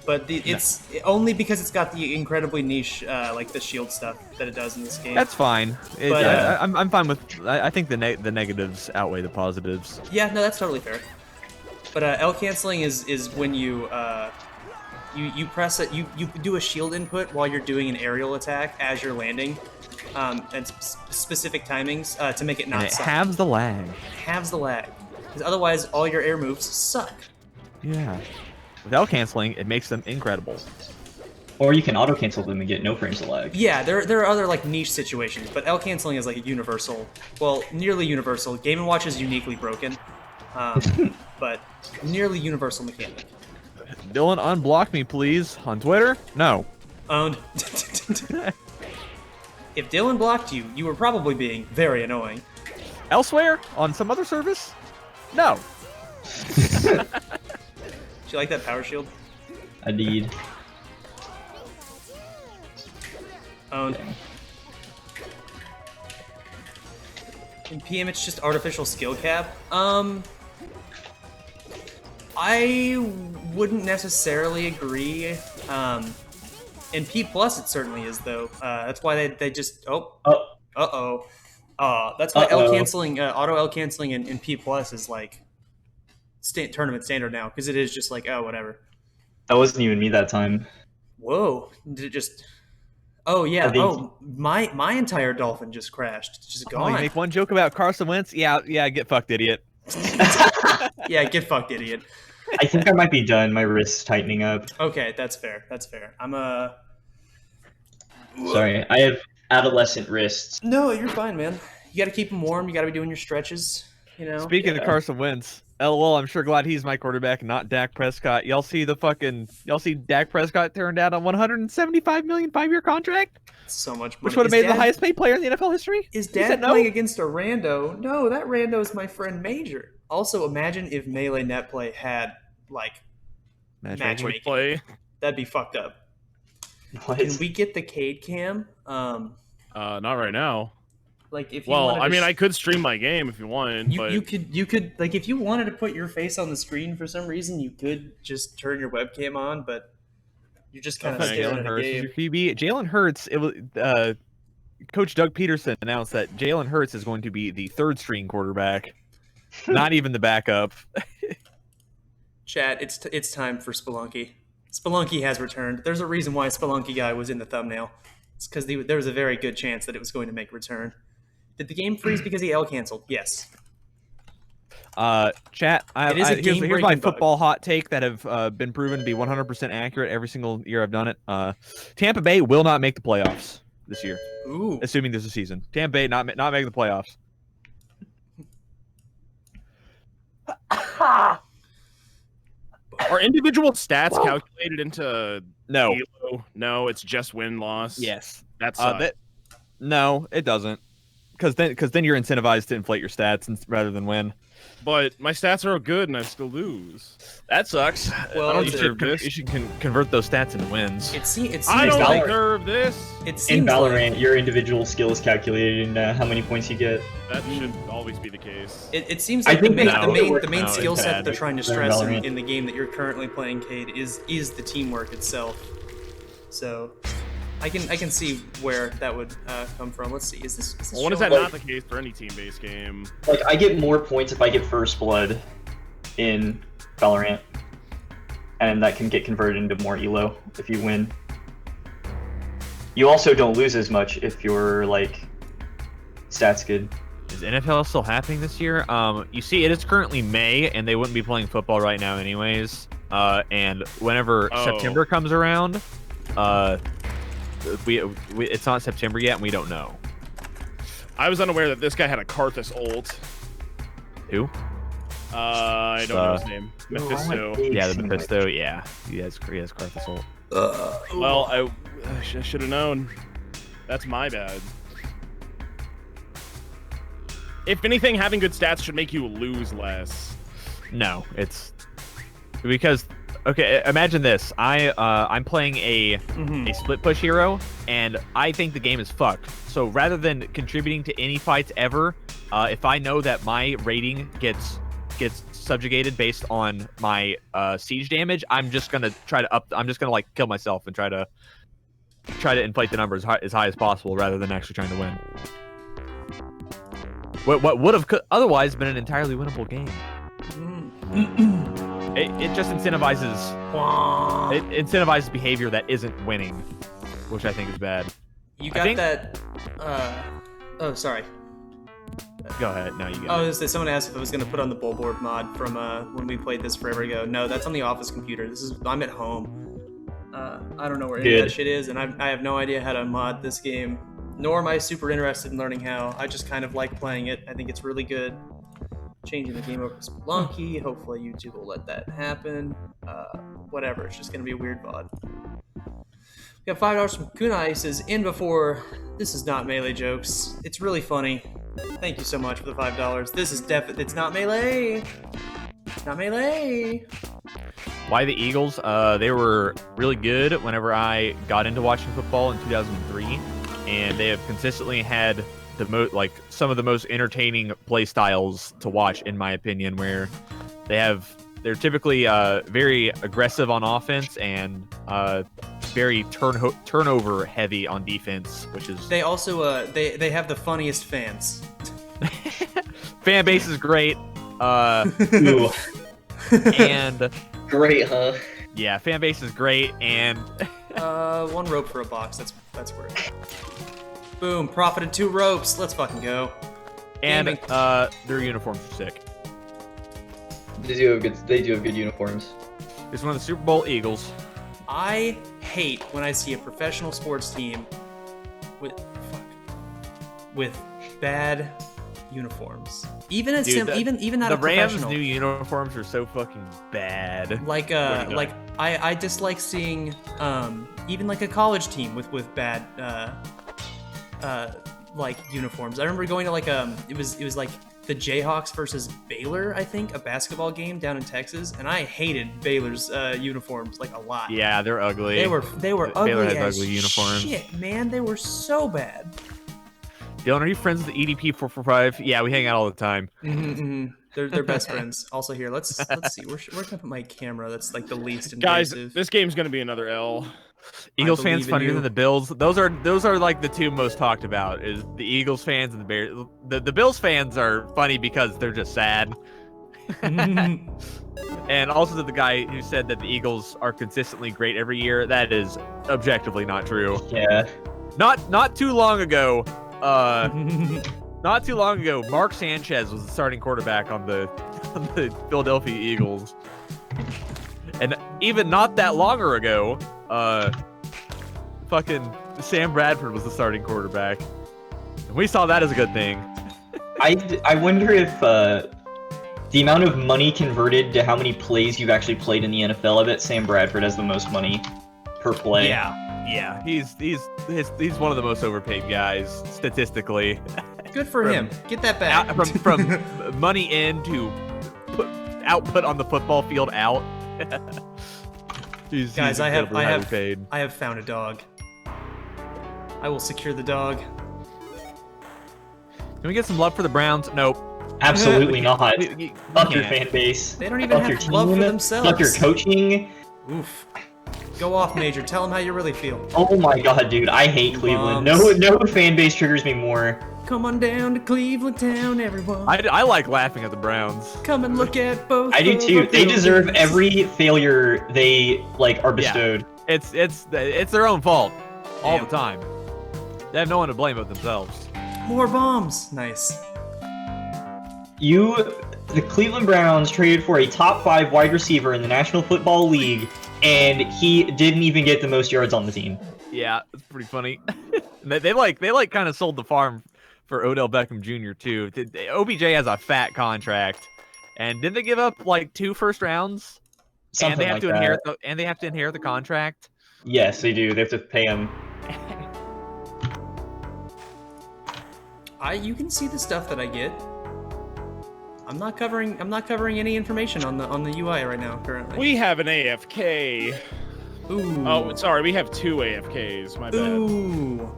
But it's only because it's got the incredibly niche like the shield stuff that it does in this game. That's fine. But, I'm fine with. I think the negatives outweigh the positives. Yeah, no, that's totally fair. But L canceling is when you you press it, you do a shield input while you're doing an aerial attack as you're landing, and specific timings to make it not And it suck. halves the lag. Halves the lag, because otherwise all your air moves suck. Yeah. With L canceling, it makes them incredible. Or you can auto cancel them and get no frames of lag. Yeah, there are other like niche situations, but L canceling is like a universal, well, nearly universal. Game & Watch is uniquely broken, but nearly universal mechanic. Dylan, unblock me, please. On Twitter? No. Owned. If Dylan blocked you, you were probably being very annoying. Elsewhere? On some other service? No. Do you like that power shield? I did. Owned. In PM, it's just artificial skill cap. I wouldn't necessarily agree. In P plus, it certainly is though. That's why they just that's why L canceling, auto L canceling in P plus is like tournament standard now, because it is just like, oh, whatever. That wasn't even me that time. Whoa! Did it just? Oh yeah. I think- Oh, my entire dolphin just crashed. It's just Oh, gone. you make one joke about Carson Wentz? Yeah, get fucked, idiot. Yeah, get fucked, idiot. I think I might be done. My wrist's tightening up. Okay, that's fair. That's fair. Sorry, I have adolescent wrists. No, you're fine, man. You got to keep them warm. You got to be doing your stretches. You know. Speaking of Carson Wentz, LOL, I'm sure glad he's my quarterback and not Dak Prescott. Y'all see Dak Prescott turned down a $175 million 5-year contract? So much money. Which would have made him the highest paid player in the NFL history? Is He said Dad no? playing against a rando? No, that rando is my friend Major. Also, imagine if Melee Netplay had like matchmaking. Quick play. That'd be fucked up. What? Can we get the Cade cam? Not right now. Like if you Well, wanted I to mean, I could stream my game if you wanted, but you could like if you wanted to put your face on the screen for some reason, you could just turn your webcam on, but you're just kind of Okay, staring Jalen at a Hurts is game. your QB. Jalen Hurts, it was Coach Doug Peterson announced that Jalen Hurts is going to be the third string quarterback, not even the backup. Chat, it's time for Spelunky. Spelunky has returned. There's a reason why Spelunky guy was in the thumbnail. It's because there was a very good chance that it was going to make a return. Did the game freeze because he L canceled? Yes. Chat, It is a here's my game-breaking bug. football hot take that have been proven to be 100% accurate every single year I've done it. Tampa Bay will not make the playoffs this year, Ooh. assuming there's a season. Tampa Bay not making the playoffs. are individual stats calculated into No. Elo? No, it's just win loss. Yes. That's No, it doesn't. because then you're incentivized to inflate your stats rather than win. But my stats are good and I still lose. That sucks. Well, I don't it's deserve this. You should convert those stats into wins. It seems I don't Valorant. deserve this. It In seems Valorant, like, your individual skill is calculated and how many points you get. That should always be the case. it seems I like the think main, no, the main, it works the main now, skill it's set that bad. they're trying to They're stress Valorant. in the game that you're currently playing, Cade, is the teamwork itself. So, I can see where that would come from. Let's see. Is this Well, when is that showing- not the case for any team-based game? Like, I get more points if I get first blood in Valorant. And that can get converted into more elo if you win. You also don't lose as much if your, like, stats good. Is NFL still happening this year? You see, it is currently May, and they wouldn't be playing football right now anyways. And whenever September comes around, it's not September yet, and we don't know. I was unaware that this guy had a Karthus ult. Who? I don't know his name. Mephisto. Yeah, the Mephisto. Yeah, he has Karthus ult. Well, I should have known. That's my bad. If anything, having good stats should make you lose less. No, it's because okay. Imagine this. I'm playing a split push hero, and I think the game is fucked. So rather than contributing to any fights ever, if I know that my rating gets subjugated based on my siege damage, I'm just gonna try to I'm just gonna like kill myself and try to inflate the numbers as high as possible rather than actually trying to win. What would have otherwise been an entirely winnable game. It just incentivizes behavior that isn't winning, which I think is bad. You got that? Oh, sorry. Go ahead. No, you Oh, got it. someone asked if I was going to put on the bullboard mod from when we played this forever ago. No, that's on the office computer. I'm at home. I don't know where any of that shit is, and I have no idea how to mod this game. Nor am I super interested in learning how. I just kind of like playing it. I think it's really good. Changing the game over to Spelunky. Hopefully YouTube will let that happen. Whatever. It's just going to be a weird VOD. We got $5 from Kunai. Says, in before. This is not melee jokes. It's really funny. Thank you so much for the $5. This is it's not melee. Not melee. Why the Eagles? They were really good whenever I got into watching football in 2003, and they have consistently had some of the most entertaining play styles to watch, in my opinion, where they're typically very aggressive on offense and very turnover heavy on defense, which is They also they have the funniest fans. fan base is great. Ooh, And great, huh? yeah, fan base is great, and One rope for a box. That's great. Boom! Profited 2 ropes. Let's fucking go. and Gaming. their uniforms are sick. They do have good uniforms. It's one of the Super Bowl Eagles. I hate when I see a professional sports team with bad uniforms. Even at Dude, even not The a Rams' professional. new uniforms are so fucking bad. Like I dislike seeing even like a college team with bad like uniforms. I remember going to like it was like the Jayhawks versus Baylor, I think, a basketball game down in Texas, and I hated Baylor's uniforms like a lot. Yeah, they're ugly. They were Baylor ugly has as ugly uniforms. shit, man. They were so bad. Dylan, are you friends with the EDP 445? Yeah, we hang out all the time. They're best friends. Also here, let's see. Where can I put my camera? That's like the least Guys, invasive. this game's gonna be another L. Eagles believe fans in funnier you. than the Bills. Those are like the two most talked about. Is the Eagles fans and the Bears. The Bills fans are funny because they're just sad. And also the guy who said that the Eagles are consistently great every year. That is objectively not true. Yeah. Not too long ago. Not too long ago, Mark Sanchez was the starting quarterback on the Philadelphia Eagles. And even not that longer ago, fucking Sam Bradford was the starting quarterback. And we saw that as a good thing. I wonder if the amount of money converted to how many plays you've actually played in the NFL. I bet Sam Bradford has the most money per play. Yeah, he's one of the most overpaid guys statistically. Good for him. Get that back. From money in to output on the football field out. Guys, I have paid. I have found a dog. I will secure the dog. Can we get some love for the Browns? Nope. Absolutely not. Fuck your can't. fan base. They don't even Fuck your have love for team. themselves. Fuck your coaching. Oof. Go off, Major. Tell them how you really feel. Oh my god, dude. I hate Cleveland. Bombs. No fan base triggers me more. Come on down to Cleveland town, everyone. I like laughing at the Browns. Come and look at both. I do of too. our They deserve buildings. every failure they are bestowed. It's their own fault all Damn. the time. They have no one to blame but themselves. More bombs. Nice. The Cleveland Browns traded for a top 5 wide receiver in the National Football League, and he didn't even get the most yards on the team. Yeah, it's pretty funny. they kind of sold the farm for Odell Beckham Jr. too. OBJ has a fat contract, and didn't they give up like 2 first rounds? Something and they have like to that. inherit the contract. Yes, they do. They have to pay him. You can see the stuff that I get. I'm not covering any information on the UI right now currently. We have an AFK. Ooh. Oh, sorry, we have 2 AFKs. My bad. Ooh.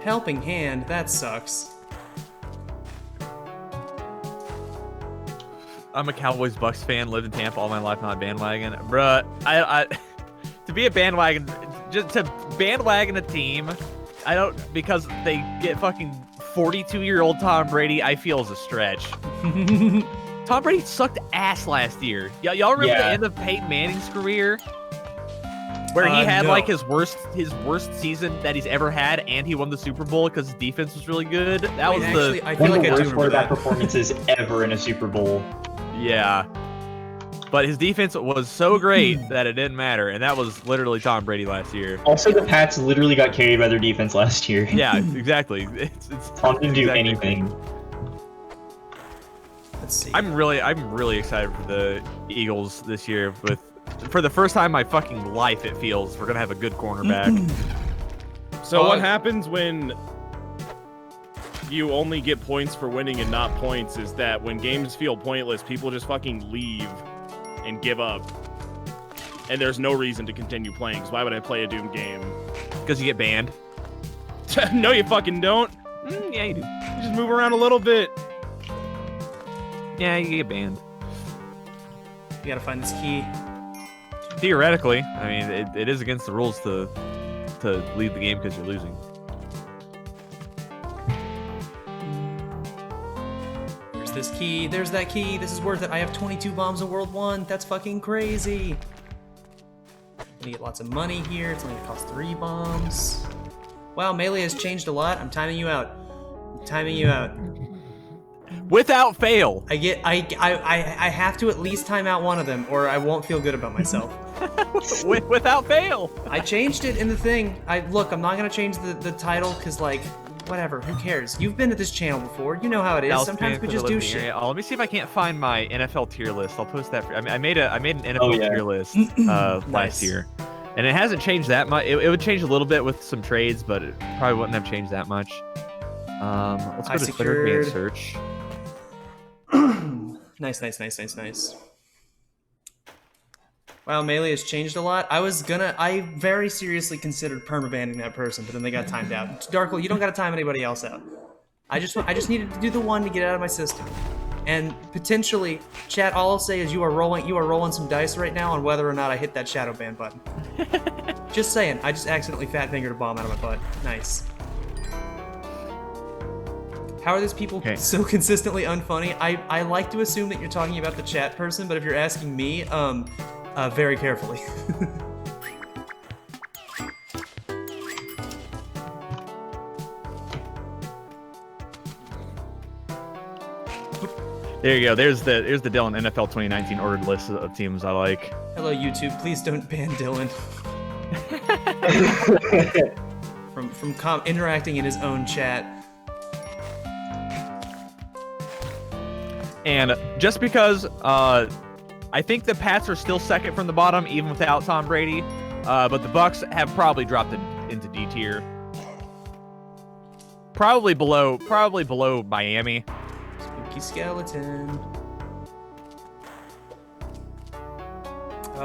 Helping hand. That sucks. I'm a Cowboys Bucks fan, lived in Tampa all my life, not a bandwagon. Bruh, I to be a bandwagon, just to bandwagon a team, I don't, because they get fucking 42-year-old Tom Brady, I feel is a stretch. Tom Brady sucked ass last year. Y'all remember the end of Peyton Manning's career? Where he had no. like his worst season that he's ever had, and he won the Super Bowl because his defense was really good. That Wait, was actually, the I feel One like of the I do worst remember quarterback that. performances ever in a Super Bowl. yeah. But his defense was so great that it didn't matter, and that was literally Tom Brady last year. Also, the Pats literally got carried by their defense last year. Yeah, exactly. It's Tom didn't do exactly- anything. Let's see. I'm really excited for the Eagles this year. For the first time in my fucking life, it feels we're gonna have a good cornerback. So what happens when you only get points for winning and not points is that when games feel pointless, people just fucking leave and give up. And there's no reason to continue playing, because why would I play a doomed game? Because you get banned. No, you fucking don't. Yeah, you do. You just move around a little bit. Yeah, you get banned. You gotta find this key. Theoretically, I mean, it is against the rules to leave the game because you're losing. There's this key. There's that key. This is worth it. I have 22 bombs in World 1. That's fucking crazy. I'm gonna get lots of money here. It's only gonna cost 3 bombs. Wow, melee has changed a lot. I'm timing you out. I'm timing you out. Without fail. I have to at least time out one of them, or I won't feel good about myself. Without fail. I changed it in the thing. Look, I'm not gonna change the title, because, like, whatever, who cares? You've been to this channel before. You know how it is. Dallas Sometimes fan we for just the do living shit. area. Oh, let me see if I can't find my NFL tier list. I'll post that. I made an NFL yeah. tier list Nice. last year, and it hasn't changed that much. It would change a little bit with some trades, but it probably wouldn't have changed that much. Let's go I to Twitter and secured- search. Nice. Wow, melee has changed a lot. I very seriously considered permabanning that person, but then they got timed out. Darkle, you don't gotta time anybody else out. I just needed to do the one to get out of my system. And potentially, chat, all I'll say is you are rolling some dice right now on whether or not I hit that shadow ban button. Just saying, I just accidentally fat fingered a bomb out of my butt. Nice. How are these people so consistently unfunny? I like to assume that you're talking about the chat person, but if you're asking me, very carefully. There you go. There's the Dylan NFL 2019 ordered list of teams I like. Hello, YouTube. Please don't ban Dylan from interacting in his own chat. And just because I think the Pats are still second from the bottom, even without Tom Brady, but the Bucks have probably dropped into D tier. Probably below Miami. Spooky skeleton.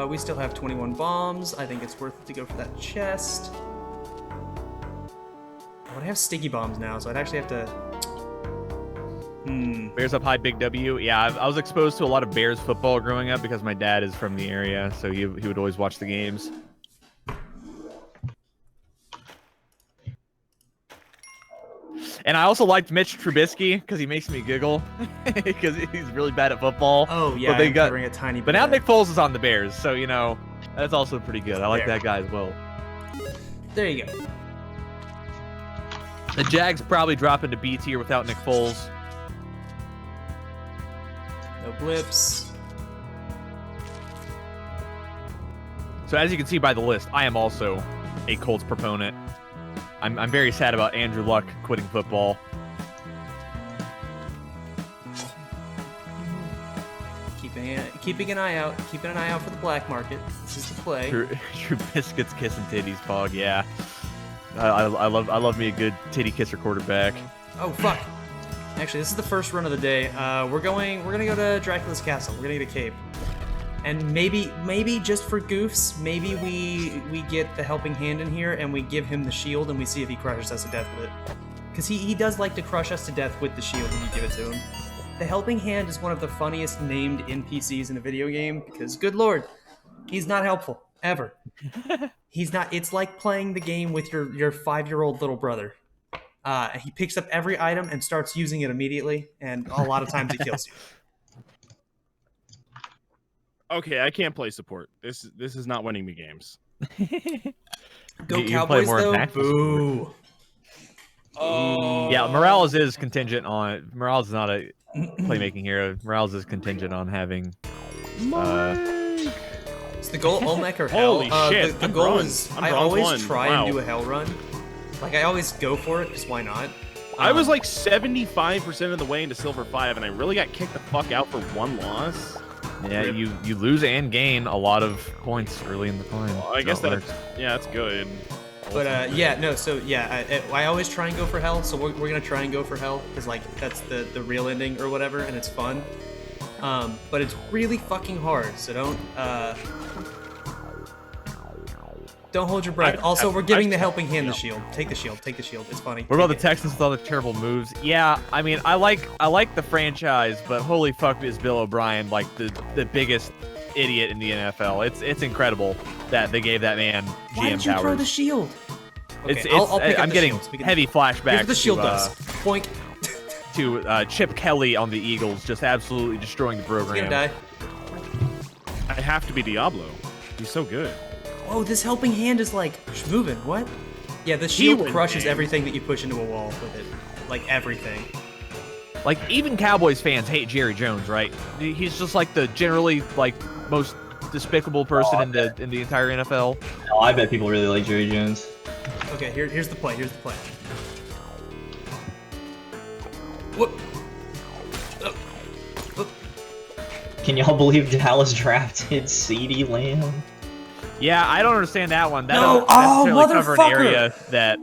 We still have 21 bombs. I think it's worth it to go for that chest. I have sticky bombs now, so I'd actually have to... Bears up high, big W. Yeah, I was exposed to a lot of Bears football growing up because my dad is from the area, so he would always watch the games. And I also liked Mitch Trubisky because he makes me giggle because he's really bad at football. Oh yeah, but covering a tiny bit. But now Nick Foles is on the Bears, so you know that's also pretty good. I like that guy as well. There you go. The Jags probably drop into B tier without Nick Foles. No blips. So as you can see by the list, I am also a Colts proponent. I'm very sad about Andrew Luck quitting football. Keeping an eye out. Keeping an eye out for the black market. This is the play. Trubisky's kissing titties, Pog. Yeah, I love me a good titty kisser quarterback. Oh fuck! Actually, this is the first run of the day. We're gonna go to Dracula's castle. We're gonna get a cape. And maybe just for goofs, maybe we get the helping hand in here and we give him the shield and we see if he crushes us to death with it. Because he does like to crush us to death with the shield when you give it to him. The helping hand is one of the funniest named NPCs in a video game because, good lord, he's not helpful, ever. He's not. It's like playing the game with your 5-year-old little brother. He picks up every item and starts using it immediately, and a lot of times he kills you. Okay, I can't play support. This is not winning me games. Go You Cowboys, play more though. impactful Boo. Oh. Yeah, Morales is contingent on... Morales is not a playmaking hero. Morales is contingent on having... Is the goal Olmec or Hell? Holy shit, The I'm goal bronze. is... I'm I bronze always one. try Wow. and do a Hell run. Like, I always go for it, because why not? I was like 75% of the way into Silver 5, and I really got kicked the fuck out for one loss. Yeah, you lose and gain a lot of points early in the climb. Well, I guess that's good. But I always try and go for Hell, so we're gonna try and go for Hell, because like that's the real ending or whatever, and it's fun. But it's really fucking hard, so don't hold your breath. Also, we're giving the helping hand the shield. Take the shield. Take the shield. It's funny. What about the Texans with all the terrible moves? Yeah, I mean, I like the franchise, but holy fuck is Bill O'Brien like the biggest idiot in the NFL. It's incredible that they gave that man GM Why did you powers. throw the shield? Okay, I'll pick up I'm the getting shield. heavy flashbacks. Here's what the shield to, does. Boink. to Chip Kelly on the Eagles, just absolutely destroying the He's program. gonna die. I have to be Diablo. He's so good. Whoa, this helping hand is like moving. What? Yeah, the shield wins crushes games. everything that you push into a wall with it. Like everything. Like even Cowboys fans hate Jerry Jones, right? He's just like the generally like most despicable person in the entire NFL. Oh, I bet people really like Jerry Jones. Okay, here's the play. Here's the play. Whoop. Can y'all believe Dallas drafted CeeDee Lamb? Yeah, I don't understand that one. That No! doesn't necessarily Oh, cover an motherfucker! area that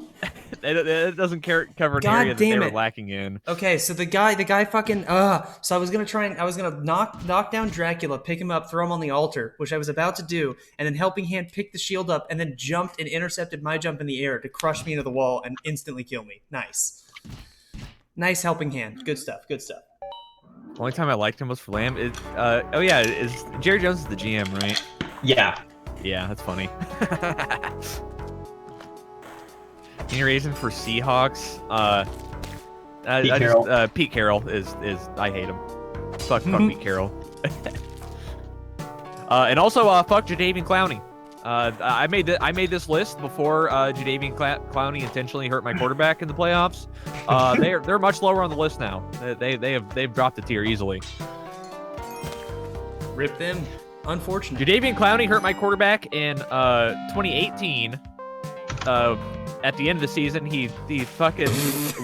it doesn't cover an God area that they damn were it. lacking in. Okay, so the guy fucking so I was gonna knock down Dracula, pick him up, throw him on the altar, which I was about to do, and then helping hand picked the shield up and then jumped and intercepted my jump in the air to crush me into the wall and instantly kill me. Nice helping hand. Good stuff. The only time I liked him was for Lamb. Is Jerry Jones is the GM, right? Yeah. Yeah, that's funny. Any reason for Seahawks? Pete Carroll is I hate him. Fuck Pete Carroll. And also fuck Jadeveon Clowney. I made this list before Jadeveon Clowney intentionally hurt my quarterback in the playoffs. They're much lower on the list now. They've dropped a tier easily. Rip them. Unfortunate. Jadeveon Clowney hurt my quarterback in 2018. At the end of the season, he fucking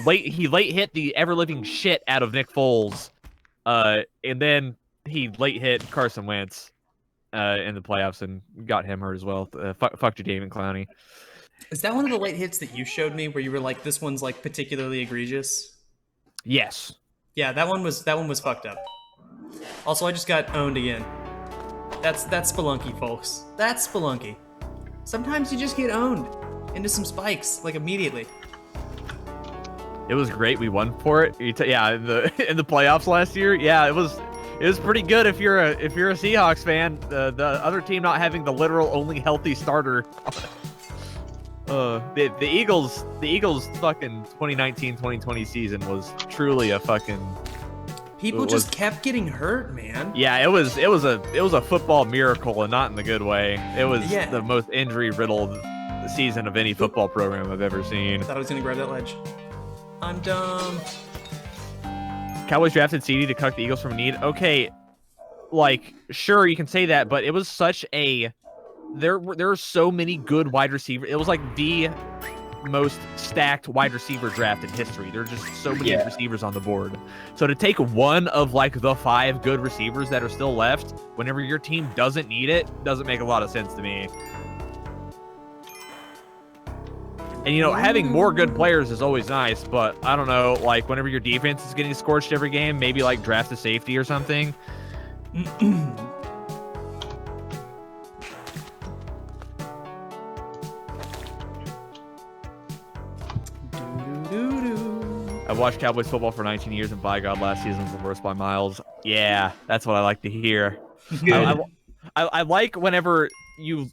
late hit the ever living shit out of Nick Foles, and then he late hit Carson Wentz in the playoffs and got him hurt as well. Fuck Jadeveon Clowney. Is that one of the late hits that you showed me where you were like, this one's like particularly egregious? Yes. Yeah, that one was fucked up. Also, I just got owned again. That's Spelunky, folks. That's Spelunky. Sometimes you just get owned into some spikes, like immediately. It was great. We won for it. Yeah, in the playoffs last year. Yeah, it was pretty good if you're a Seahawks fan. The other team not having the literal only healthy starter. The Eagles fucking 2019-2020 season was truly a fucking. People just kept getting hurt, man. Yeah, it was a football miracle, and not in the good way. It was the most injury riddled season of any football program I've ever seen. I thought I was gonna grab that ledge. I'm dumb. Cowboys drafted CD to cut the Eagles from a need. Okay, like sure you can say that, but it was such a there are so many good wide receivers. It was like the most stacked wide receiver draft in history. There are just so many receivers on the board. So to take one of like the 5 good receivers that are still left whenever your team doesn't need it doesn't make a lot of sense to me. And, you know, having more good players is always nice, but I don't know, like, whenever your defense is getting scorched every game, maybe, like, draft a safety or something. I've watched Cowboys football for 19 years, and by God, last season was the worst by miles. Yeah, that's what I like to hear. I like whenever you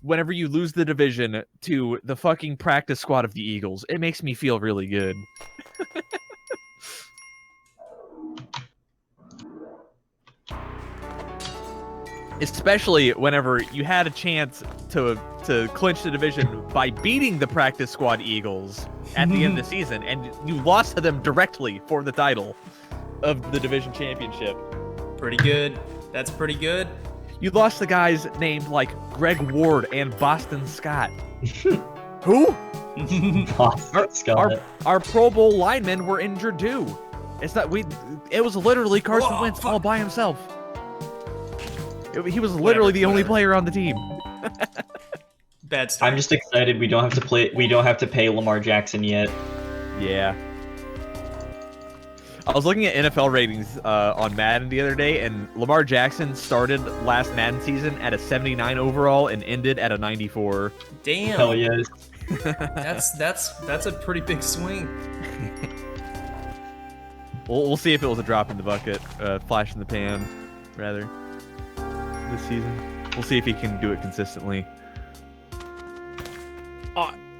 lose the division to the fucking practice squad of the Eagles. It makes me feel really good. Especially whenever you had a chance to clinch the division by beating the practice squad Eagles at the end of the season, and you lost to them directly for the title of the division championship. Pretty good. That's pretty good. You lost to guys named like Greg Ward and Boston Scott. Who? Boston Scott. Our Pro Bowl linemen were injured too. It was literally Carson Wentz all by himself. He was literally the only player on the team. Bad start. I'm just excited we don't have to pay Lamar Jackson yet. Yeah. I was looking at NFL ratings on Madden the other day, and Lamar Jackson started last Madden season at a 79 overall and ended at a 94. Damn. Hell yes. That's a pretty big swing. We'll see if it was a drop in the bucket, flash in the pan, rather, this season. We'll see if he can do it consistently.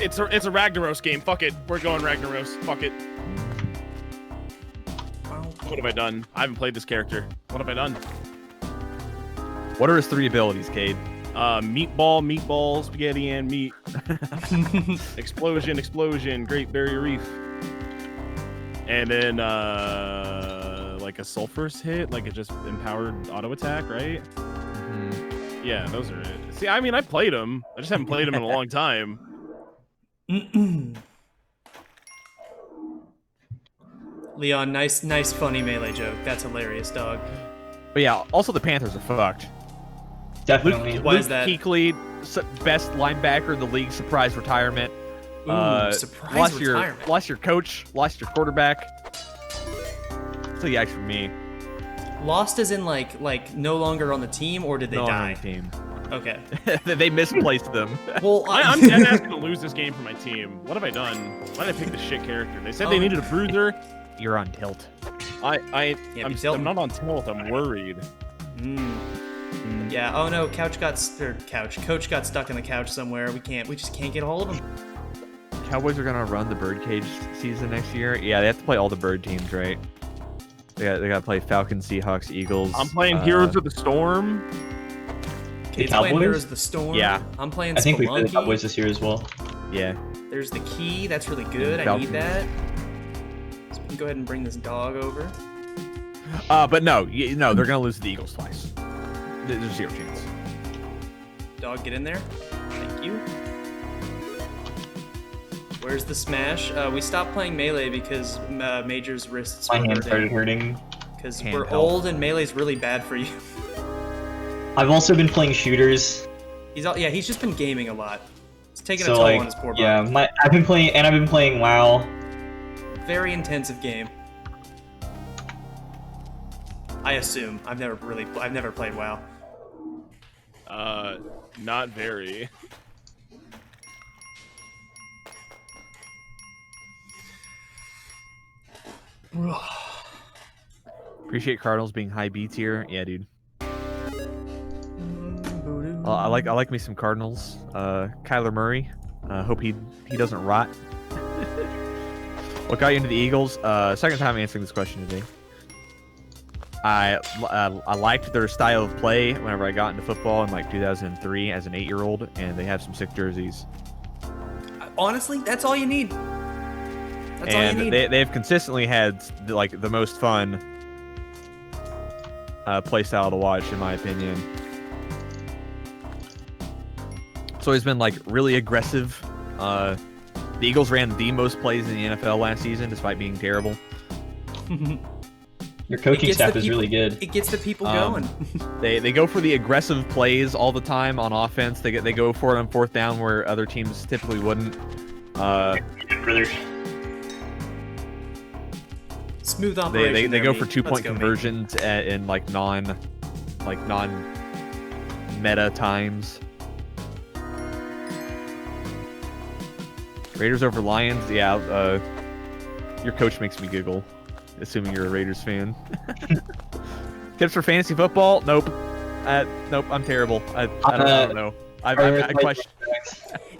It's a Ragnaros game. Fuck it. We're going Ragnaros. Fuck it. What have I done? I haven't played this character. What have I done? What are his 3 abilities, Cade? Meatball, spaghetti, and meat. Explosion, Great Barrier Reef. And then, like a sulfurous hit, like a just empowered auto attack, right? Mm-hmm. Yeah, those are it. See, I mean, I played them. I just haven't played them in a long time. Leon, nice funny melee joke. That's hilarious, dog. But yeah, also the Panthers are fucked. Definitely. Why is that? Kuechly, best linebacker in the league, surprise retirement. Surprise retirement. Lost your coach, lost your quarterback. So yeah, for me. Lost as in like no longer on the team, or did they die? On the team. Okay. They misplaced them. Well, I'm dead ass gonna lose this game for my team. What have I done? Why did I pick this shit character? They said they needed a bruiser. You're on tilt. I'm not on tilt. I'm worried. Yeah. Oh no, Coach got stuck in the couch somewhere. We just can't get a hold of him. Cowboys are gonna run the birdcage season next year. Yeah, they have to play all the bird teams, right? They got to play Falcons, Seahawks, Eagles. I'm playing Heroes of the Storm. Kate's playing Heroes of the Storm. Yeah. I'm playing I think we play the Spelunky. Cowboys this year as well. Yeah. There's the key. That's really good. I need that. So we can go ahead and bring this dog over. But no, they're gonna lose to the Eagles twice. There's 0 chance. Dog, get in there. Thank you. Where's the smash? We stopped playing melee because Major's wrists My hand started hurting. Because we're old and melee's really bad for you. I've also been playing shooters. He's just been gaming a lot. He's taking a So toll like, on his poor body. yeah, I've been playing WoW. Very intensive game. I assume. I've never played WoW. Not very. Appreciate Cardinals being high B tier. Yeah, dude. I like me some Cardinals. Kyler Murray. Hope he doesn't rot. What got you into the Eagles? Second time answering this question today. I liked their style of play whenever I got into football in like 2003 as an 8-year-old, and they have some sick jerseys. Honestly, that's all you need. That's all you need. They've consistently had like the most fun play style to watch, in my opinion. It's always been like really aggressive. The Eagles ran the most plays in the NFL last season, despite being terrible. Your coaching staff is really good. It gets the people going. They go for the aggressive plays all the time on offense. They go for it on fourth down where other teams typically wouldn't. Brother. Smooth operation. They go for 2-point conversions in like non meta times. Raiders over Lions. Yeah, your coach makes me giggle. Assuming you're a Raiders fan. Tips for fantasy football? Nope. Nope. I'm terrible. I don't know. I question.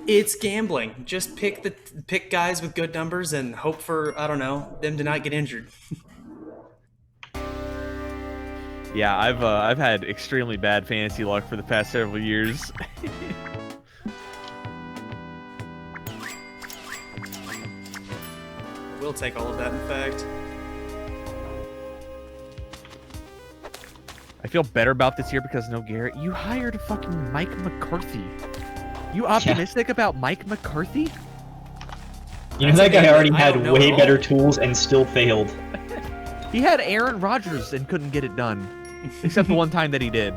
It's gambling. Just pick guys with good numbers and hope for, I don't know, them to not get injured. Yeah, I've had extremely bad fantasy luck for the past several years. We'll take all of that, in fact. I feel better about this year because no Garrett. You hired fucking Mike McCarthy. You optimistic about Mike McCarthy? You know that guy already had way better tools and still failed. He had Aaron Rodgers and couldn't get it done. Except the one time that he did.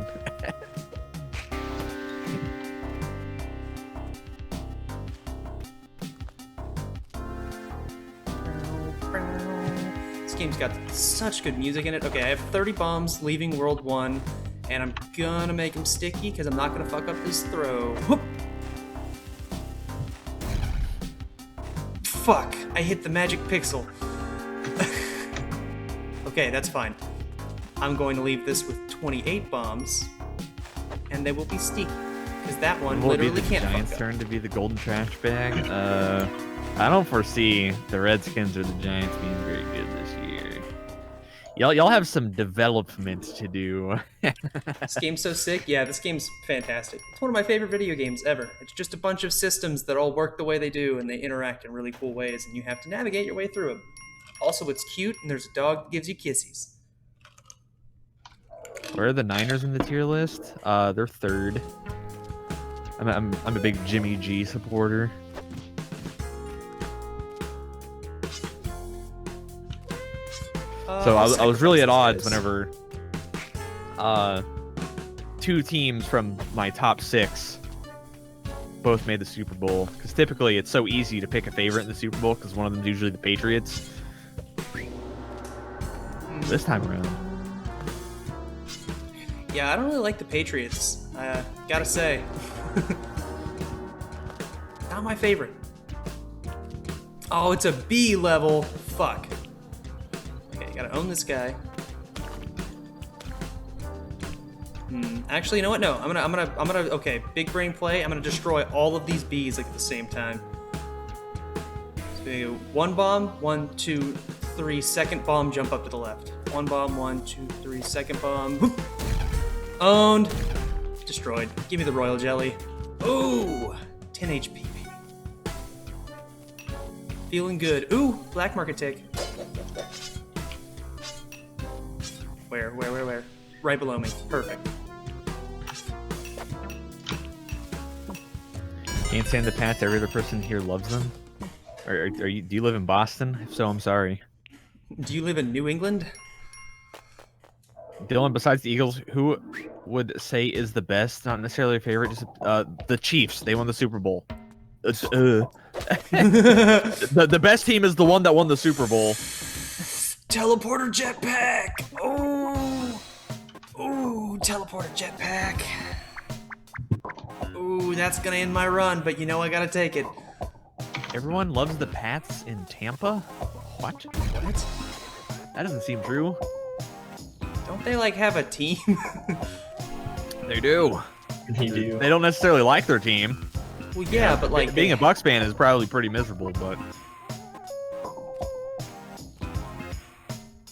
This game's got such good music in it. Okay, I have 30 bombs leaving World 1, and I'm gonna make them sticky because I'm not gonna fuck up this throw. Whoop. Fuck, I hit the magic pixel. Okay, that's fine. I'm going to leave this with 28 bombs, and they will be sticky, because that one literally can't fuck up. Giants' turn to be the golden trash bag? I don't foresee the Redskins or the Giants being very good this year. Y'all have some development to do. This game's so sick. Yeah, this game's fantastic. It's one of my favorite video games ever. It's just a bunch of systems that all work the way they do, and they interact in really cool ways, and you have to navigate your way through them. Also, it's cute, and there's a dog that gives you kissies. Where are the Niners in the tier list? They're third. I'm a big Jimmy G supporter. So I was really at odds whenever two teams from my top 6 both made the Super Bowl. Because typically it's so easy to pick a favorite in the Super Bowl because one of them is usually the Patriots. This time around. Yeah, I don't really like the Patriots. Gotta say. Not my favorite. Oh, it's a B level. Fuck. Okay, gotta own this guy. Actually, you know what? No, I'm gonna. Okay, big brain play. I'm gonna destroy all of these Bs like at the same time. So we go 1 bomb, 1, 2, 3. Second bomb, jump up to the left. 1 bomb, 1, 2, 3. Second bomb. Whoop. Owned. Destroyed. Give me the royal jelly. Ooh, 10 HP, baby. Feeling good. Ooh, black market tick. Where? Right below me. Perfect. Can't stand the Pats. Every other person here loves them. Do you live in Boston? If so, I'm sorry. Do you live in New England? Dylan, besides the Eagles, who would say is the best? Not necessarily a favorite, just the Chiefs. They won the Super Bowl. The best team is the one that won the Super Bowl. Teleporter jetpack. Ooh, teleporter jetpack. Ooh, that's gonna end my run, but you know I gotta take it. Everyone loves the Pats in Tampa? What? What? That doesn't seem true. Don't they like have a team? They do. They do. They don't necessarily like their team. Well, yeah, but like Being a Bucks fan is probably pretty miserable, but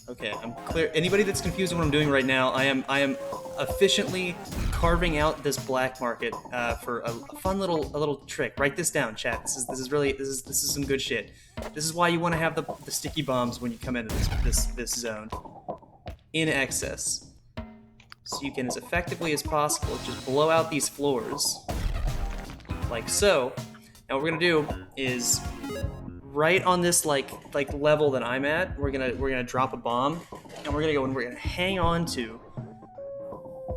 okay, I'm clear. Anybody that's confused with what I'm doing right now, I am efficiently carving out this black market for a fun little trick. Write this down, chat. This is some good shit. This is why you want to have the sticky bombs when you come into this zone in excess, so you can as effectively as possible just blow out these floors like so. Now what we're gonna do is right on this like level that I'm at, we're gonna drop a bomb, and we're gonna hang on to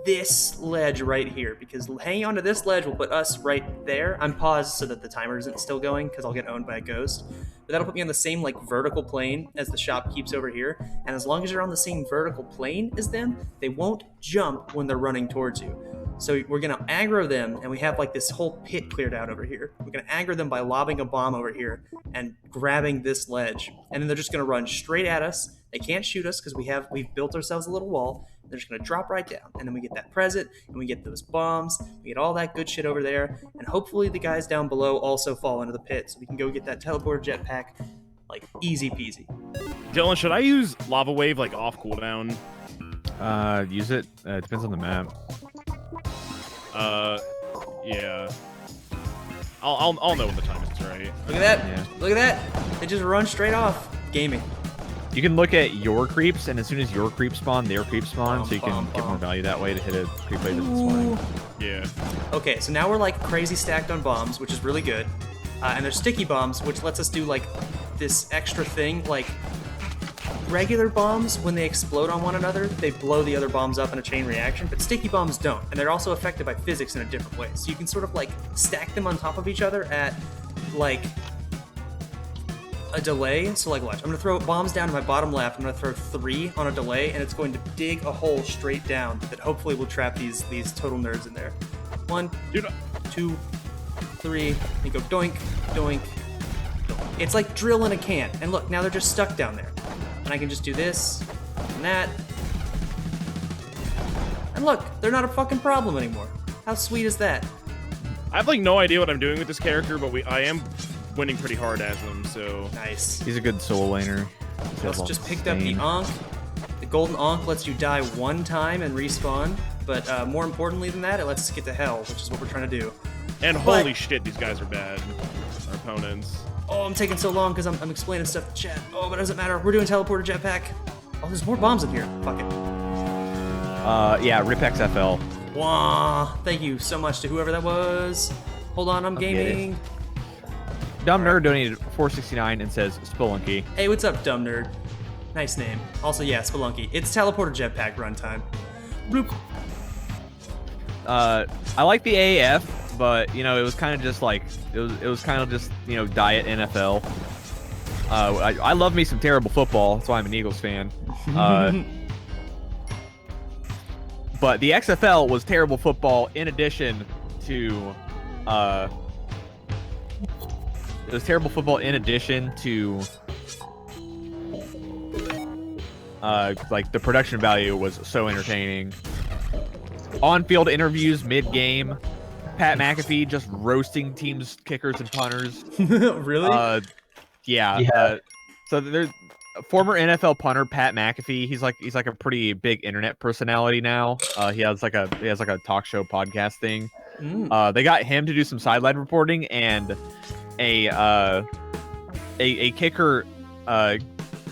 this ledge right here, because hanging onto this ledge will put us right there. I'm paused so that the timer isn't still going, because I'll get owned by a ghost. But that'll put me on the same like vertical plane as the shopkeepers over here, and as long as you're on the same vertical plane as them, they won't jump when they're running towards you. So we're gonna aggro them, and we have like this whole pit cleared out over here. We're gonna aggro them by lobbing a bomb over here and grabbing this ledge, and then they're just gonna run straight at us. They can't shoot us because we've built ourselves a little wall. They're just gonna drop right down, and then we get that present, and we get those bombs, we get all that good shit over there, and hopefully the guys down below also fall into the pit, so we can go get that teleporter jetpack, like easy peasy. Dylan, should I use Lava Wave like off cooldown? Use it. Depends on the map. Yeah. I'll know when the time is right. Look at that! Yeah. Look at that! They just run straight off. Gaming. You can look at your creeps, and as soon as your creeps spawn, their creeps spawn, so you can get more value that way to hit a creep wave that's spawning. Yeah. Okay, so now we're like crazy stacked on bombs, which is really good. And there's sticky bombs, which lets us do like this extra thing. Like regular bombs, when they explode on one another, they blow the other bombs up in a chain reaction, but sticky bombs don't. And they're also affected by physics in a different way. So you can sort of like stack them on top of each other at like a delay. So like watch, I'm gonna throw bombs down to my bottom left, I'm gonna throw 3 on a delay, and it's going to dig a hole straight down that hopefully will trap these total nerds in there. 1, 2, 3, and go doink, doink, doink. It's like drill in a can, and look, now they're just stuck down there. And I can just do this, and that. And look, they're not a fucking problem anymore. How sweet is that? I have like no idea what I'm doing with this character, but I am winning pretty hard as him, so... Nice. He's a good soul laner. We also just picked up the Ankh. The golden Ankh lets you die 1 time and respawn, but more importantly than that, it lets us get to hell, which is what we're trying to do. And holy shit, these guys are bad. Our opponents. Oh, I'm taking so long because I'm explaining stuff to chat. Oh, but it doesn't matter. We're doing teleporter jetpack. Oh, there's more bombs in here. Fuck it. Yeah, Rip XFL. Wah! Thank you so much to whoever that was. Hold on, I'm gaming. Dumb Nerd donated $4.69 and says Spelunky. Hey, what's up, dumb nerd? Nice name. Also, yeah, Spelunky. It's teleporter jetpack runtime. Bloop. I like the AAF, but you know it was kind of just like it was kind of just diet NFL. I love me some terrible football. That's why I'm an Eagles fan. But the XFL was terrible football in addition to it was terrible football in addition to like the production value was so entertaining. On-field interviews mid-game, Pat McAfee just roasting teams, kickers, and punters. Really? Yeah. So there's a former NFL punter Pat McAfee. He's like a pretty big internet personality now. He has like a talk show podcast thing. They got him to do some sideline reporting, and a kicker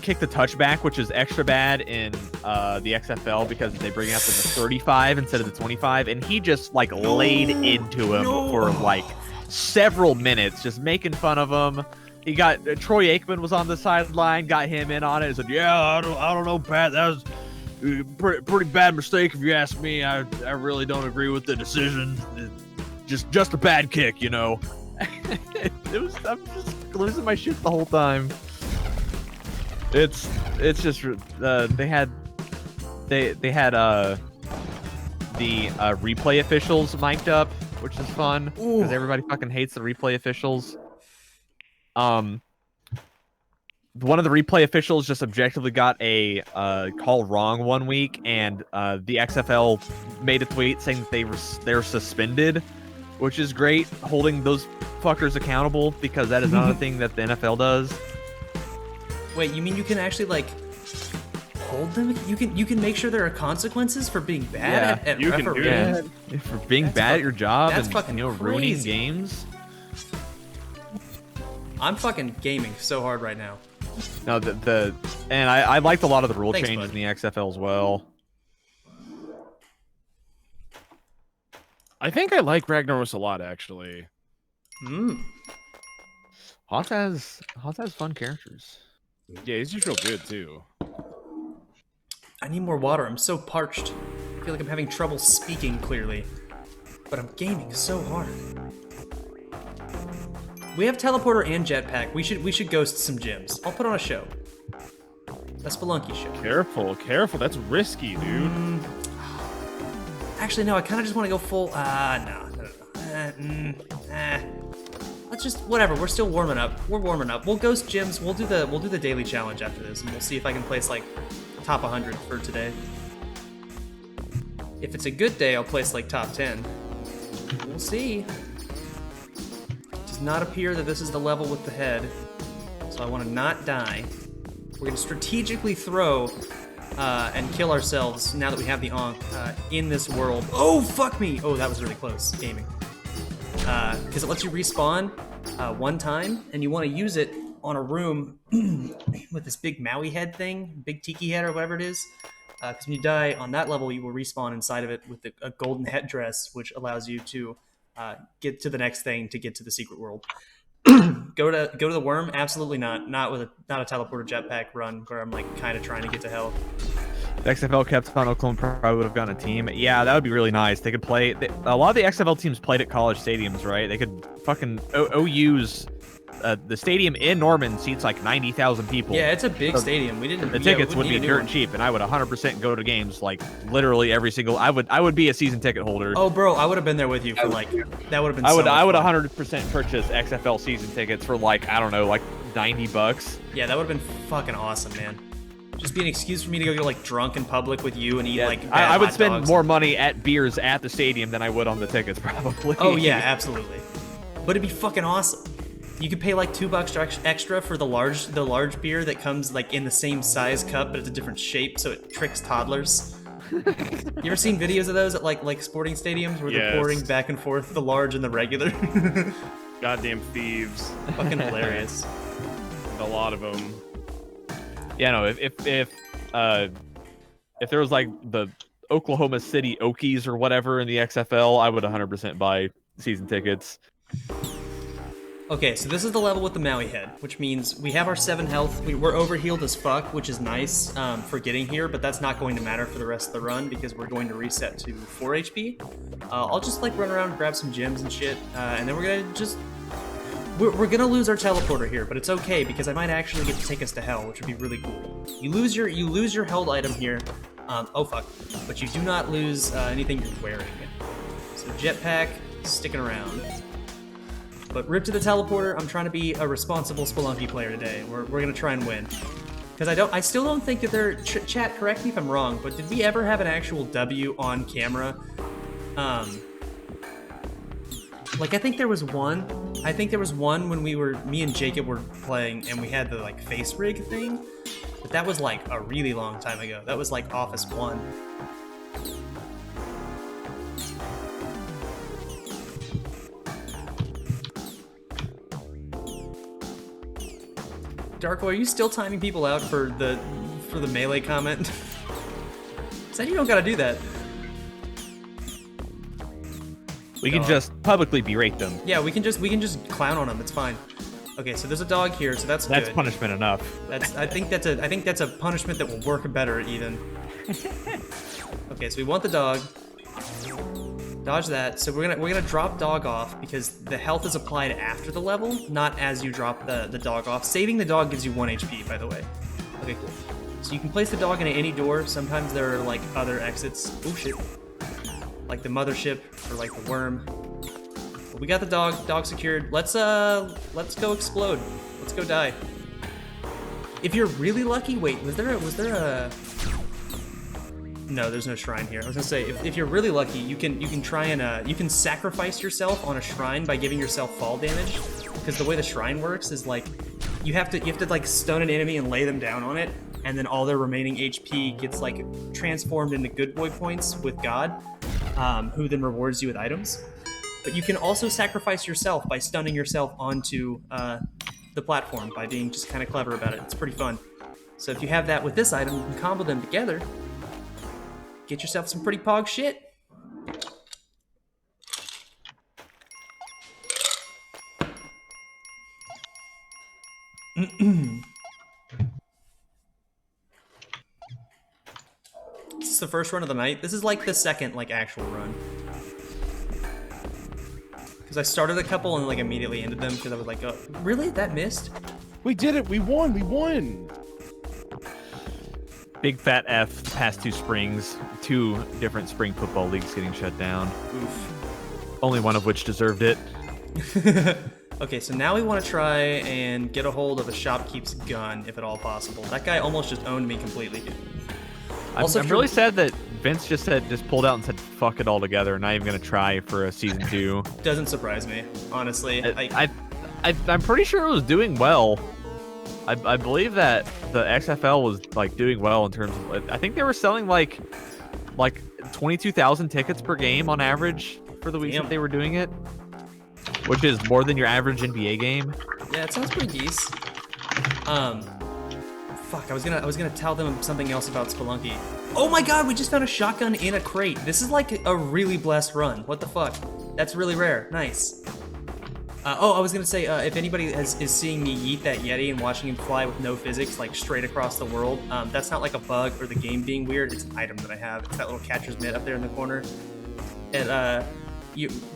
kicked the touchback, which is extra bad in the XFL because they bring it up to the 35 instead of the 25, and he just like laid into him for like several minutes, just making fun of him. He got Troy Aikman was on the sideline, got him in on it, and said, "Yeah, I don't know, Pat. That was a pretty bad mistake if you ask me. I really don't agree with the decision. Just a bad kick, you know." I'm just losing my shit the whole time. It's just they had the replay officials mic'd up, which is fun because everybody fucking hates the replay officials. One of the replay officials just objectively got a call wrong one week, and the XFL made a tweet saying that they're suspended, which is great, holding those fuckers accountable because that is not a thing that the NFL does. Wait, you mean you can actually like hold them? You can make sure there are consequences for being bad at you can do refereeing? that. For being bad at your job that's and fucking ruining crazy. games. I'm fucking gaming so hard right now. No, and I liked a lot of the rule Thanks, changes bud. in the XFL as well. I think I like Ragnaros a lot, actually. Hoth has fun characters. Yeah, he's just real good too. I need more water. I'm so parched. I feel like I'm having trouble speaking clearly. But I'm gaming so hard. We have teleporter and jetpack. We should ghost some gyms. I'll put on a show. A Spelunky show. Careful, careful. That's risky, dude. Actually, no. I kind of just want to go full. No. Let's just whatever. We're still warming up. We're warming up. We'll ghost gyms. We'll do the daily challenge after this, and we'll see if I can place like top 100 for today. If it's a good day, I'll place like top 10. We'll see. Does not appear that this is the level with the head, so I want to not die. We're going to strategically throw and kill ourselves now that we have the Ankh in this world. Oh, fuck me! Oh, that was really close, gaming. Because it lets you respawn one time, and you want to use it on a room with this big Maui head thing, big tiki head or whatever it is. Because when you die on that level, you will respawn inside of it with a golden headdress, which allows you to get to the next thing to get to the secret world. Go to the worm? Absolutely not. Not a teleporter jetpack run where I'm like kind of trying to get to hell. If XFL kept on Oklahoma, probably would have gotten a team. Yeah, that would be really nice. They could play. A lot of the XFL teams played at college stadiums, right? They could fucking OU's. The stadium in Norman seats like 90,000 people. Yeah, it's a big stadium. We didn't. The tickets would be dirt cheap, and I would 100% go to games like literally every single. I would be a season ticket holder. Oh, bro, I would have been there with you for like that would have been. I would 100% purchase XFL season tickets for like I don't know like $90. Yeah, that would have been fucking awesome, man. Just be an excuse for me to go get like drunk in public with you and eat like. I would hot spend dogs. more money at beers at the stadium than I would on the tickets probably. Oh yeah, absolutely. But it'd be fucking awesome. You could pay like $2 extra for the large beer that comes like in the same size cup, but it's a different shape, so it tricks toddlers. You ever seen videos of those at like sporting stadiums where they're pouring back and forth the large and the regular? Goddamn thieves. Fucking hilarious. A lot of them. Yeah, no. If there was like the Oklahoma City Okies or whatever in the XFL, I would 100% buy season tickets. Okay, so this is the level with the Maui head, which means we have our 7 health. We're overhealed as fuck, which is nice for getting here, but that's not going to matter for the rest of the run because we're going to reset to 4 HP. I'll just like run around and grab some gems and shit, and then we're gonna just... We're gonna lose our teleporter here, but it's okay because I might actually get to take us to hell, which would be really cool. You lose your held item here. Oh fuck. But you do not lose anything you're wearing. So jetpack, sticking around. But rip to the teleporter. I'm trying to be a responsible Spelunky player today. We're gonna try and win. Because I still don't think that they're chat. Correct me if I'm wrong, but did we ever have an actual W on camera? Like I think there was one. I think there was one when me and Jacob were playing, and we had the like face rig thing. But that was like a really long time ago. That was like Office 1. Darko, are you still timing people out for the melee comment? Said you don't gotta do that. We can just publicly berate them. Yeah, we can just clown on them. It's fine. Okay, so there's a dog here, so that's That's good. punishment enough. I think that's a punishment that will work better even. Okay, so we want the dog. Dodge that. So we're gonna drop dog off because the health is applied after the level, not as you drop the dog off. Saving the dog gives you 1 HP, by the way. Okay, cool. So you can place the dog in any door. Sometimes there are like other exits. Oh shit. Like the mothership or like the worm. But we got the dog secured. Let's go explode. Let's go die. If you're really lucky, wait, was there a No, there's no shrine here. I was gonna say, if you're really lucky, you can try and you can sacrifice yourself on a shrine by giving yourself fall damage. Because the way the shrine works is like you have to like stun an enemy and lay them down on it, and then all their remaining HP gets like transformed into good boy points with God, who then rewards you with items. But you can also sacrifice yourself by stunning yourself onto the platform by being just kind of clever about it. It's pretty fun. So if you have that with this item, you can combo them together. Get yourself some pretty pog shit. This is the first run of the night. This is like the second like actual run. Because I started a couple and like immediately ended them because I was like, oh, really? That missed? We did it. We won. We won. Big fat F, the past 2 springs, 2 different spring football leagues getting shut down. Oof. Only one of which deserved it. Okay, so now we want to try and get a hold of a shopkeep's gun, if at all possible. That guy almost just owned me completely. I'm really sad that Vince just pulled out and said fuck it all together, not even gonna try for a season 2. Doesn't surprise me, honestly. I'm pretty sure it was doing well. I believe that the XFL was like doing well in terms of, I think they were selling like 22,000 tickets per game on average for the weeks that they were doing it, which is more than your average NBA game. Yeah, it sounds pretty decent. Fuck, I was gonna tell them something else about Spelunky. Oh my god, we just found a shotgun in a crate. This is like a really blessed run. What the fuck? That's really rare. Nice. I was gonna say, if anybody is seeing me yeet that Yeti and watching him fly with no physics, like straight across the world, that's not like a bug or the game being weird. It's an item that I have. It's that little catcher's mitt up there in the corner. And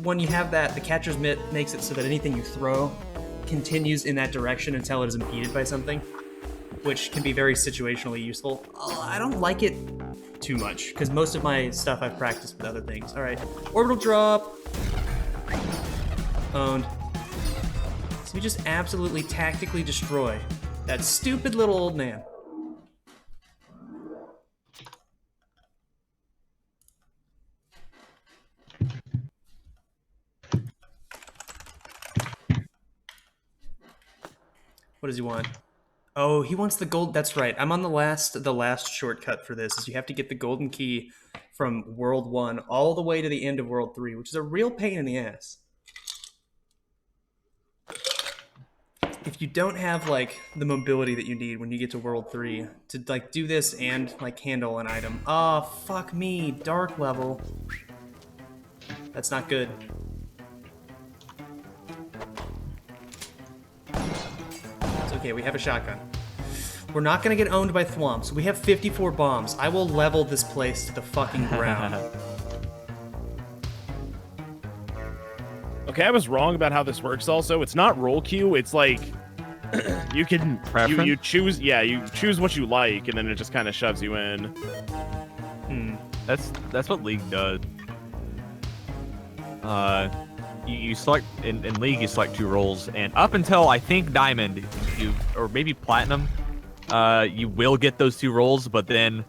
when you have that, the catcher's mitt makes it so that anything you throw continues in that direction until it is impeded by something, which can be very situationally useful. I don't like it too much, because most of my stuff I've practiced with other things. All right, orbital drop. Owned. So we just absolutely tactically destroy that stupid little old man. What does he want? Oh, he wants the gold. That's right. I'm on the last shortcut for this. Is you have to get the golden key from World 1 all the way to the end of World 3, which is a real pain in the ass. If you don't have like the mobility that you need when you get to World 3 to like do this and like handle an item. Oh, fuck me. Dark level. That's not good. It's okay, we have a shotgun. We're not gonna get owned by thwomps. We have 54 bombs. I will level this place to the fucking ground. Okay, I was wrong about how this works also. It's not roll queue, it's like you can you choose you choose what you like and then it just kind of shoves you in. That's what League does. You select in League you select 2 roles, and up until I think Diamond, or maybe Platinum, you will get those 2 roles, but then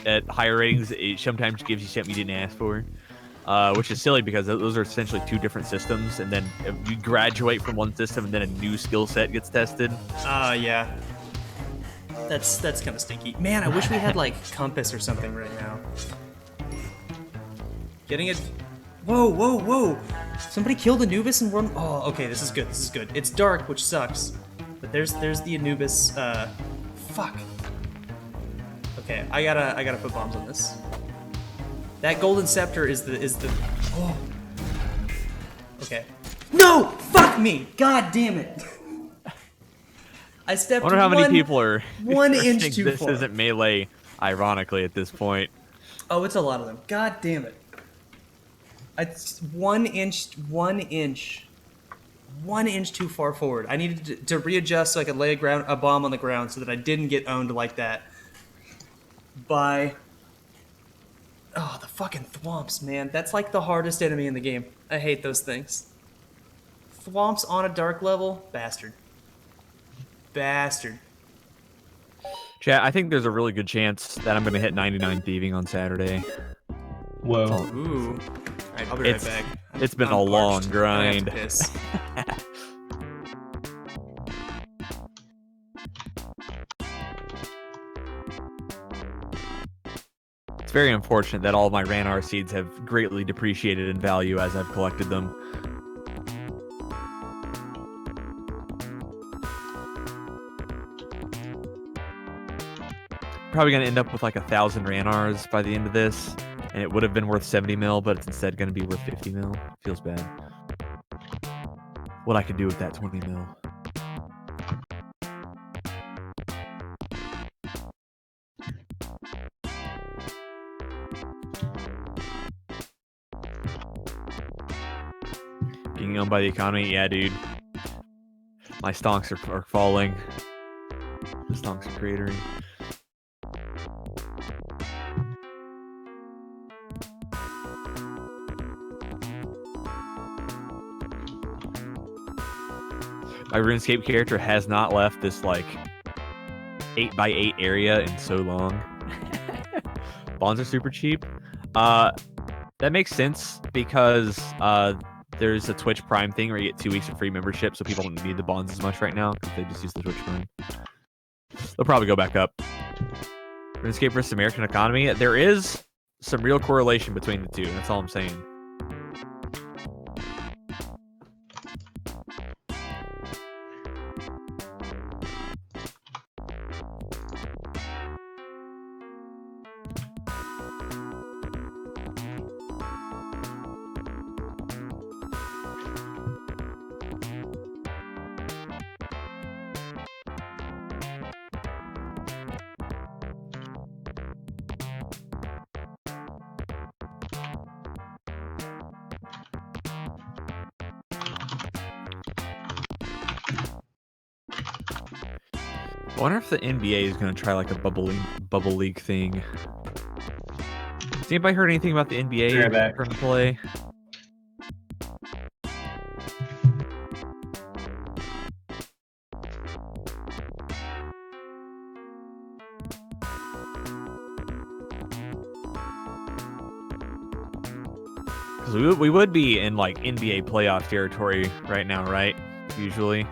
at higher ratings it sometimes gives you something you didn't ask for. Which is silly because those are essentially 2 different systems, and then you graduate from one system and then a new skill set gets tested. Yeah. That's kind of stinky. Man, I wish we had like compass or something right now. Getting it. Whoa, whoa, whoa! Somebody killed Anubis in one. Oh, okay, this is good. This is good. It's dark, which sucks. But there's the Anubis. Fuck. Okay, I gotta put bombs on this. That golden scepter is the. Oh. Okay. No! Fuck me! God damn it! I stepped. I wonder how many people are 1 inch too this far. isn't melee. Ironically, at this point. Oh, it's a lot of them. God damn it! It's 1 inch too far forward. I needed to readjust so I could lay a bomb on the ground so that I didn't get owned like that by... Oh, the fucking thwomps, man. That's like the hardest enemy in the game. I hate those things. Thwomps on a dark level? Bastard. Bastard. Chat, I think there's a really good chance that I'm going to hit 99 thieving on Saturday. Whoa. Ooh. Alright, I'll be right back. It's been I'm a long parched. grind. I have to piss. It's very unfortunate that all of my Ranar seeds have greatly depreciated in value as I've collected them. Probably going to end up with like 1,000 Ranars by the end of this, and it would have been worth 70 mil, but it's instead going to be worth 50 mil. Feels bad. What I could do with that 20 mil. Being owned by the economy? Yeah, dude. My stonks are falling. The stonks are cratering. My RuneScape character has not left this, like, 8x8 area in so long. Bonds are super cheap. That makes sense because there's a Twitch Prime thing where you get 2 weeks of free membership, so people don't need the bonds as much right now because they just use the Twitch Prime. They'll probably go back up. RuneScape versus American economy. There is some real correlation between the two. That's all I'm saying. I wonder if the NBA is going to try like a bubble league thing. Has anybody heard anything about the NBA trying to play? Because we would be in like NBA playoff territory right now, right? Usually.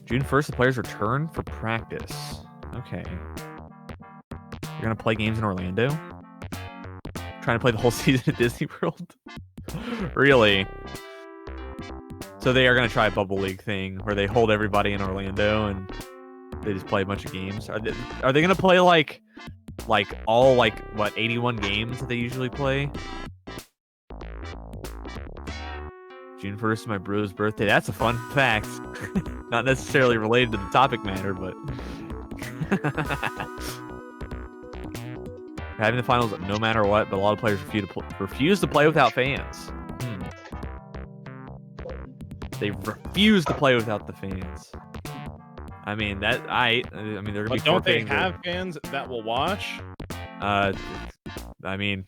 June 1st, the players return for practice. Okay. You're going to play games in Orlando? Trying to play the whole season at Disney World? Really? So they are going to try a bubble league thing where they hold everybody in Orlando and they just play a bunch of games. Are they going to play like all like what 81 games that they usually play? June 1st is my bro's birthday. That's a fun fact. Not necessarily related to the topic matter, but having the finals no matter what, but a lot of players refuse to play without fans. They refuse to play without the fans. I mean I mean they're gonna but don't they have fans that will watch? I mean,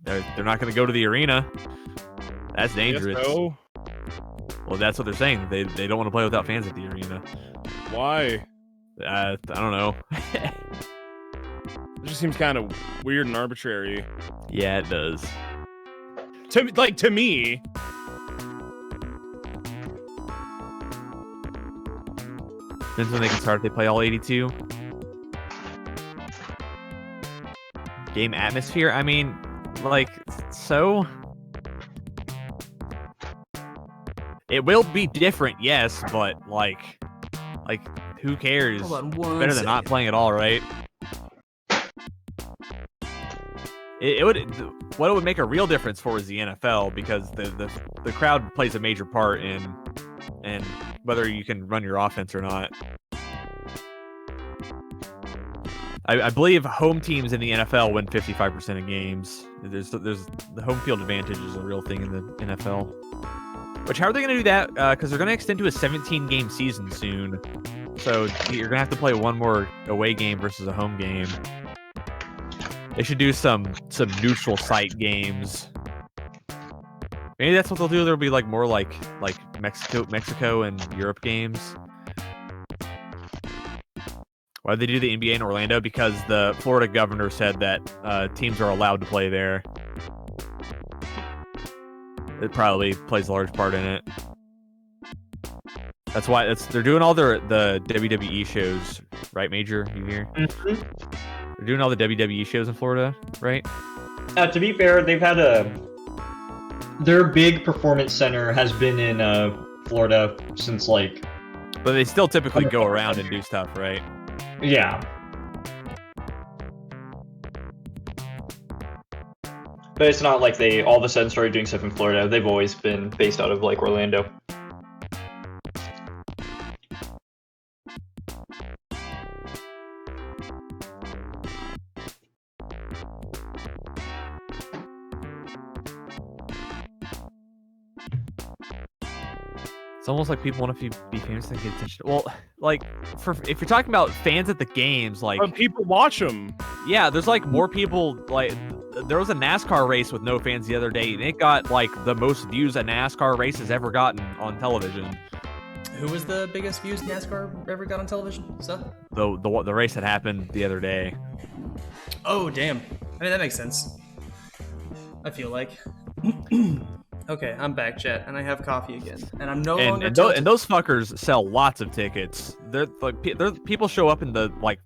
they're not gonna go to the arena. That's dangerous. Yes, no. Well, that's what they're saying. They don't want to play without fans at the arena. Why? I don't know. It just seems kind of weird and arbitrary. Yeah, it does. To me. Since when they can start, they play all 82. Game atmosphere. I mean, like, so. It will be different, yes, but like, who cares? Hold on Better than not playing at all, right? It would. What it would make a real difference for is the NFL, because the crowd plays a major part in whether you can run your offense or not. I believe home teams in the NFL win 55% of games. There's the home field advantage is a real thing in the NFL. Which, how are they going to do that? Because they're going to extend to a 17-game season soon. So you're going to have to play one more away game versus a home game. They should do some neutral site games. Maybe that's what they'll do. There'll be like more like Mexico and Europe games. Why did they do the NBA in Orlando? Because the Florida governor said that teams are allowed to play there. It probably plays a large part in it. That's why they're doing all the WWE shows, right, Major? You here? Mm-hmm. They're doing all the WWE shows in Florida, right? To be fair, they've had their big performance center has been in Florida since like. But they still typically go around and do stuff, right? Yeah. But it's not like they all of a sudden started doing stuff in Florida. They've always been based out of like Orlando. It's almost like people want to be famous and get attention. Well, like if you're talking about fans at the games, like But people watch them. Yeah, there's like more people. Like there was a NASCAR race with no fans the other day, and it got like the most views a NASCAR race has ever gotten on television. Who was the biggest views NASCAR ever got on television? Seth? The race that happened the other day. Oh, damn. I mean, that makes sense. I feel like. Okay, I'm back, chat, and I have coffee again, and I'm no longer. And those fuckers sell lots of tickets. They're like people show up in the like.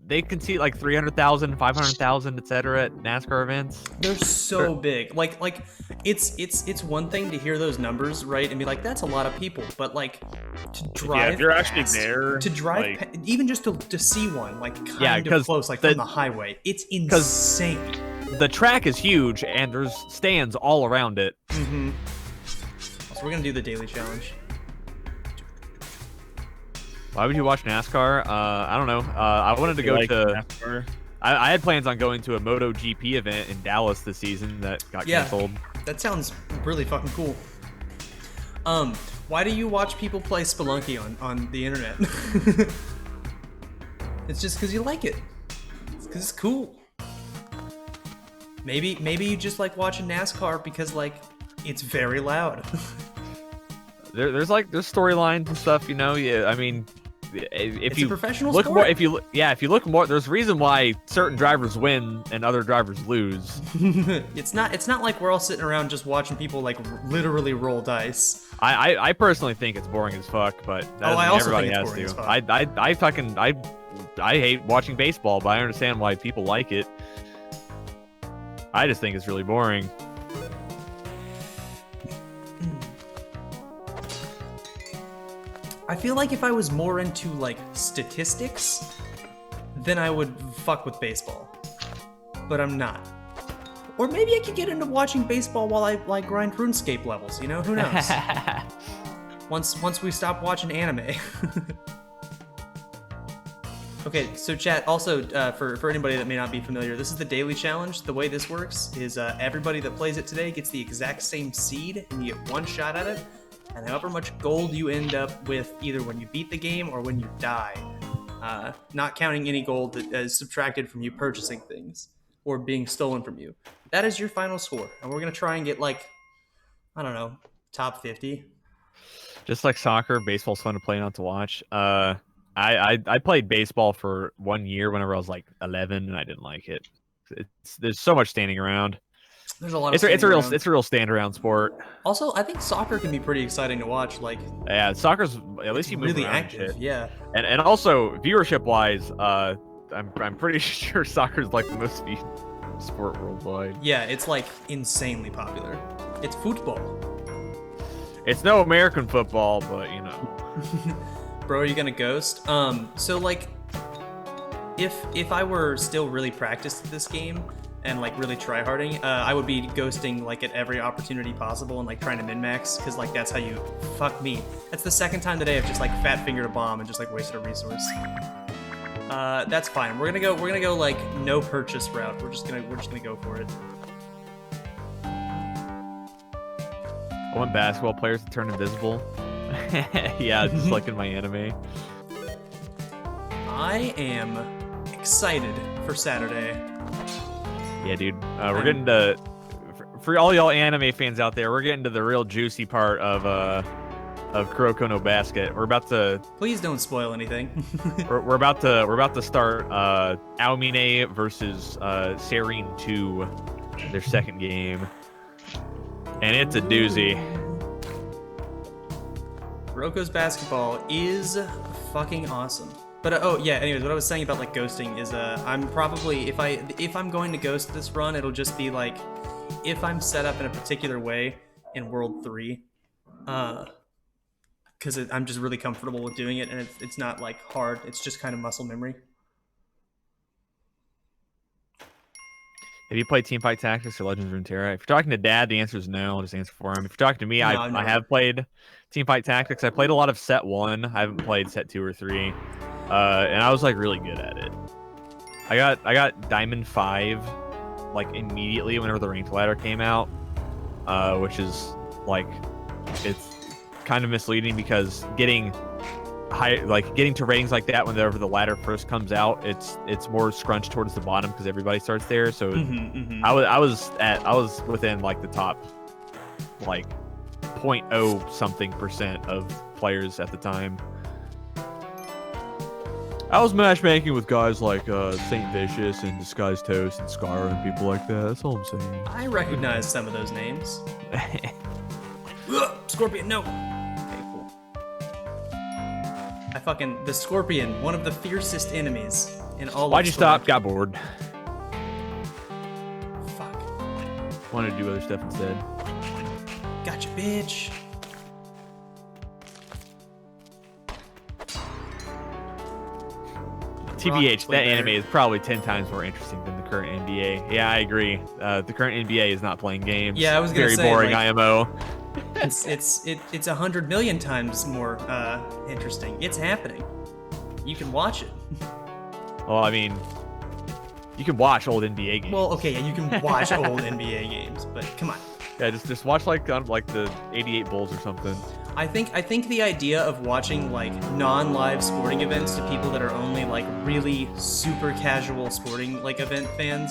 They can see like 300,000, 500,000, etc. at NASCAR events. They're so big. Like it's one thing to hear those numbers, right, and be like, that's a lot of people. But like to drive, Yeah, if you're actually there, to drive, like, even just to see one, like kind of close, like from the highway, it's insane. The track is huge, and there's stands all around it. Mm-hmm. So we're gonna do the daily challenge. Why would you watch NASCAR? I don't know. I wanted to go to. NASCAR? I had plans on going to a MotoGP event in Dallas this season that got canceled. That sounds really fucking cool. Why do you watch people play Spelunky on the internet? It's just because you like it. It's because it's cool. Maybe you just like watching NASCAR because like it's very loud. There's storylines and stuff, you know. Yeah, I mean, if you a professional look sport. more, if you look more, there's a reason why certain drivers win and other drivers lose. It's not like we're all sitting around just watching people like literally roll dice. I personally think it's boring as fuck, but I also everybody think it's has boring to. as fuck. I hate watching baseball, but I understand why people like it. I just think it's really boring. I feel like if I was more into like statistics, then I would fuck with baseball. But I'm not. Or maybe I could get into watching baseball while I like grind RuneScape levels, you know? Who knows? Once we stop watching anime. Okay, so chat, also for anybody that may not be familiar, this is the daily challenge. The way this works is everybody that plays it today gets the exact same seed, and you get one shot at it. And however much gold you end up with, either when you beat the game or when you die, not counting any gold that is subtracted from you purchasing things or being stolen from you. That is your final score, and we're gonna try and get like, I don't know, top 50. Just like soccer, baseball's fun to play, not to watch. I played baseball for 1 year whenever I was like 11, and I didn't like it. There's so much standing around. There's a lot of it's a real stand around sport. Also, I think soccer can be pretty exciting to watch. Like, yeah, soccer's at least you move really around active. and shit. Yeah, and also viewership wise, I'm pretty sure soccer's like the most viewed sport worldwide. Yeah, it's like insanely popular. It's football. It's no American football, but you know. Bro, are you gonna ghost? So like, if I were still really practiced at this game and like really tryharding, I would be ghosting like at every opportunity possible and like trying to min-max, because like that's how you fuck me. That's the second time today I've just like fat fingered a bomb and just like wasted a resource. That's fine. We're gonna go like no purchase route. We're just gonna go for it. I want basketball players to turn invisible. Yeah, just like in my anime. I am excited for Saturday. Yeah, dude. We're getting to, for all y'all anime fans out there, we're getting to the real juicy part of Kuroko no Basket. We're about to. Please don't spoil anything. we're about to start Aomine versus Serene 2, their second game, and it's a doozy. Kuroko's basketball is fucking awesome. But oh yeah, anyways, what I was saying about like ghosting is I'm probably if I'm going to ghost this run, it'll just be like if I'm set up in a particular way in World 3, because I'm just really comfortable with doing it, and it's not like hard. It's just kind of muscle memory. Have you played Teamfight Tactics or Legends of Runeterra? If you're talking to Dad, the answer is no. I'll just answer for him. If you're talking to me, I have played Teamfight Tactics. I played a lot of Set 1. I haven't played Set 2 or 3. And I was like really good at it. I got Diamond 5 like immediately whenever the ranked ladder came out, which is like it's kind of misleading because getting to ratings like that whenever the ladder first comes out, it's more scrunched towards the bottom because everybody starts there. So I was within like the top like 0.0 something % of players at the time. I was matchmaking with guys like Saint Vicious and Disguised Toast and Scar and people like that. That's all I'm saying. I recognize some of those names. Scorpion, no. Okay, cool. The Scorpion, one of the fiercest enemies in all. Why'd you stop? Got bored. Fuck. Wanted to do other stuff instead. Gotcha, bitch. TBH, that anime is probably 10 times more interesting than the current NBA. Yeah, I agree. The current NBA is not playing games. Yeah, I was gonna very say, boring like, IMO. It's 100 million times more interesting. It's happening. You can watch it. Well, I mean, you can watch old NBA games. Well, okay, yeah, you can watch old NBA games, but come on. Yeah, just watch like the '88 Bulls or something. I think the idea of watching like non-live sporting events to people that are only like really super casual sporting like event fans,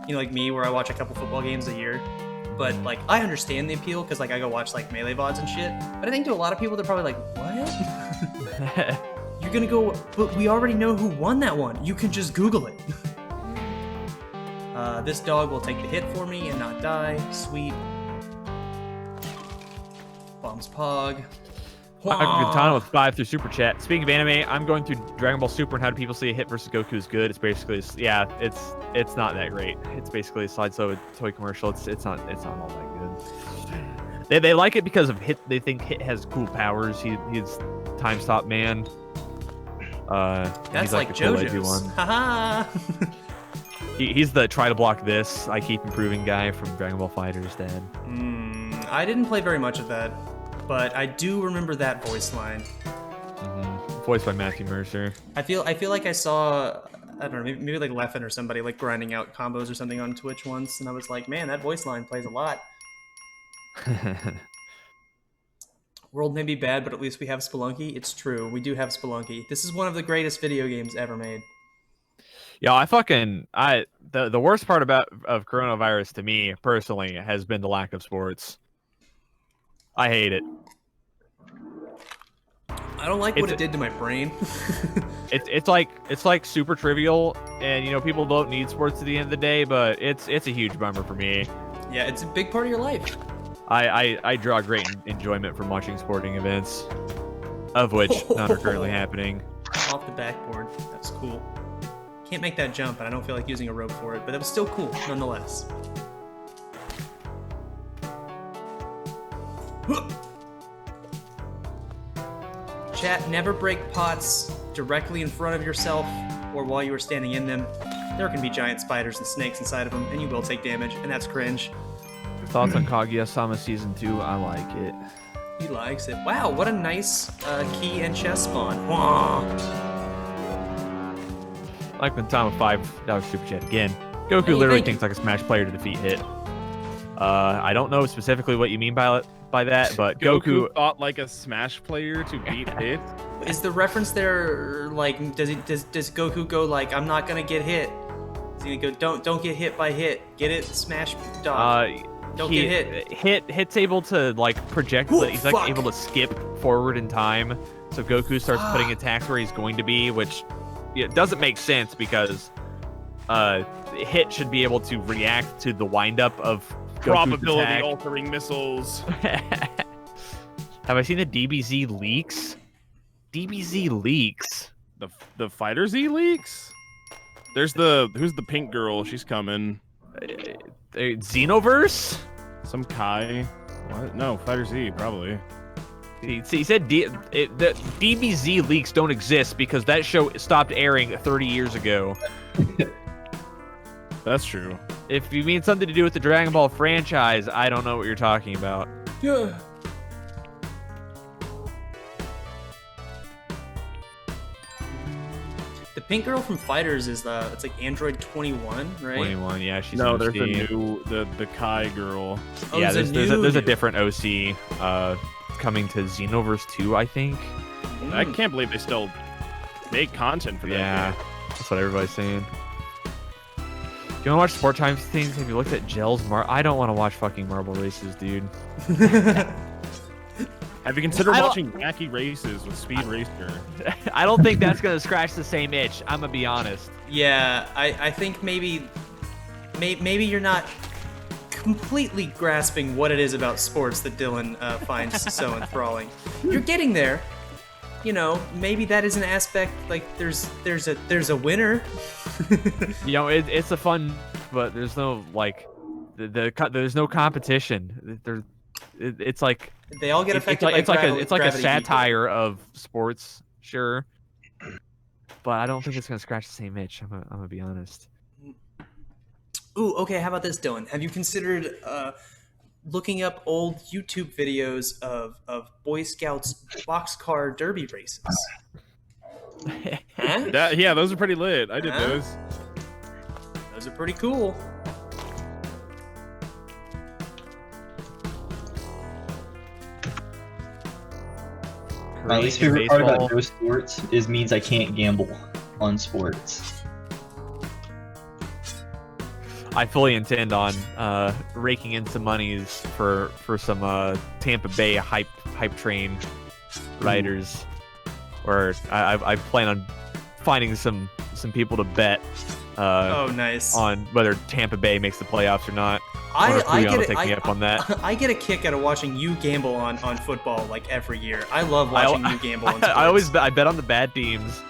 you know, like me, where I watch a couple football games a year, but like I understand the appeal because like I go watch like Melee VODs and shit. But I think to a lot of people they're probably like, what? You're gonna go? But we already know who won that one. You can just Google it. This dog will take the hit for me and not die. Sweet. Bombs Pog. Katana with 5 through Super Chat. Speaking of anime, I'm going through Dragon Ball Super and how do people say a hit versus Goku is good. It's basically, yeah, it's not that great. It's basically a slideshow toy commercial. It's not all that good. They like it because of Hit. They think Hit has cool powers. He's time stop man. That's he's like the cool edgy JoJo's. one. Haha. He's the try to block this, I keep improving guy from Dragon Ball FighterZ, Dad. I didn't play very much of that, but I do remember that voice line. Voiced by Matthew Mercer. I feel like I saw, I don't know, maybe like Leffen or somebody like grinding out combos or something on Twitch once, and I was like, man, that voice line plays a lot. World may be bad, but at least we have Spelunky. It's true, we do have Spelunky. This is one of the greatest video games ever made. Yeah, the worst part of coronavirus to me personally has been the lack of sports. I hate it. I don't like what it did to my brain. it's like super trivial, and you know people don't need sports at the end of the day, but it's a huge bummer for me. Yeah, it's a big part of your life. I draw great enjoyment from watching sporting events, of which none are currently happening. Off the backboard, that's cool. Can't make that jump, and I don't feel like using a rope for it, but that was still cool, nonetheless. Chat, never break pots directly in front of yourself or while you are standing in them. There can be giant spiders and snakes inside of them, and you will take damage, and that's cringe. Thoughts on Kaguya-sama Season 2? I like it. He likes it. Wow, what a nice key and chest spawn. Wah. Like when Tom with $5 super chat again. Goku Hey, literally thank thinks like a Smash player to defeat Hit. I don't know specifically what you mean by that, but Goku thought like a Smash player to beat Hit. Is the reference there like does Goku go like I'm not gonna get hit? Is he gonna go don't get hit by Hit? Get it? Smash dog. Don't get hit. Hit's able to like project. Ooh, he's like fuck. able to skip forward in time. So Goku starts putting attacks where he's going to be, which doesn't make sense because Hit should be able to react to the windup of Probability attack. altering missiles. Have I seen the DBZ leaks? DBZ leaks. The Fighter Z leaks? Who's the pink girl? She's coming. Xenoverse? Some Kai. What? No, Fighter Z, probably. He said the DBZ leaks don't exist because that show stopped airing 30 years ago. That's true. If you mean something to do with the Dragon Ball franchise, I don't know what you're talking about. Yeah. The pink girl from Fighters is it's like Android 21, right? 21, yeah, she's No, an there's OC. a new the Kai girl. Oh, Yeah, there's a new. different OC coming to Xenoverse 2, I think. I can't believe they still make content for that. Yeah, game. that's what everybody's saying. Do you want to watch Sport Times things? Have you looked at Gels I don't want to watch fucking marble races, dude. Have you considered I don't- watching wacky races with Speed Racer? I don't think that's gonna scratch the same itch. I'm gonna be honest. Yeah, I think maybe you're not completely grasping what it is about sports that Dylan finds so enthralling. You're getting there. You know, maybe that is an aspect. Like there's a winner. You know, it's a fun, but there's no like, there's no competition. It's like They all get affected by it's like a gravity satire of sports, sure. But I don't think it's gonna scratch the same itch. I'm gonna be honest. Ooh, okay. How about this, Dylan? Have you considered looking up old YouTube videos of Boy Scouts boxcar derby races? Huh? Yeah, those are pretty lit. I did Huh? those. Those are pretty cool. My least favorite part about no sports means I can't gamble on sports. I fully intend on raking in some monies for some Tampa Bay hype train riders, or I plan on finding some people to bet Oh, nice. on whether Tampa Bay makes the playoffs or not. I get get take me up on that. I get a kick out of watching you gamble on football like every year. I love watching you gamble on sports. I always bet on the bad teams.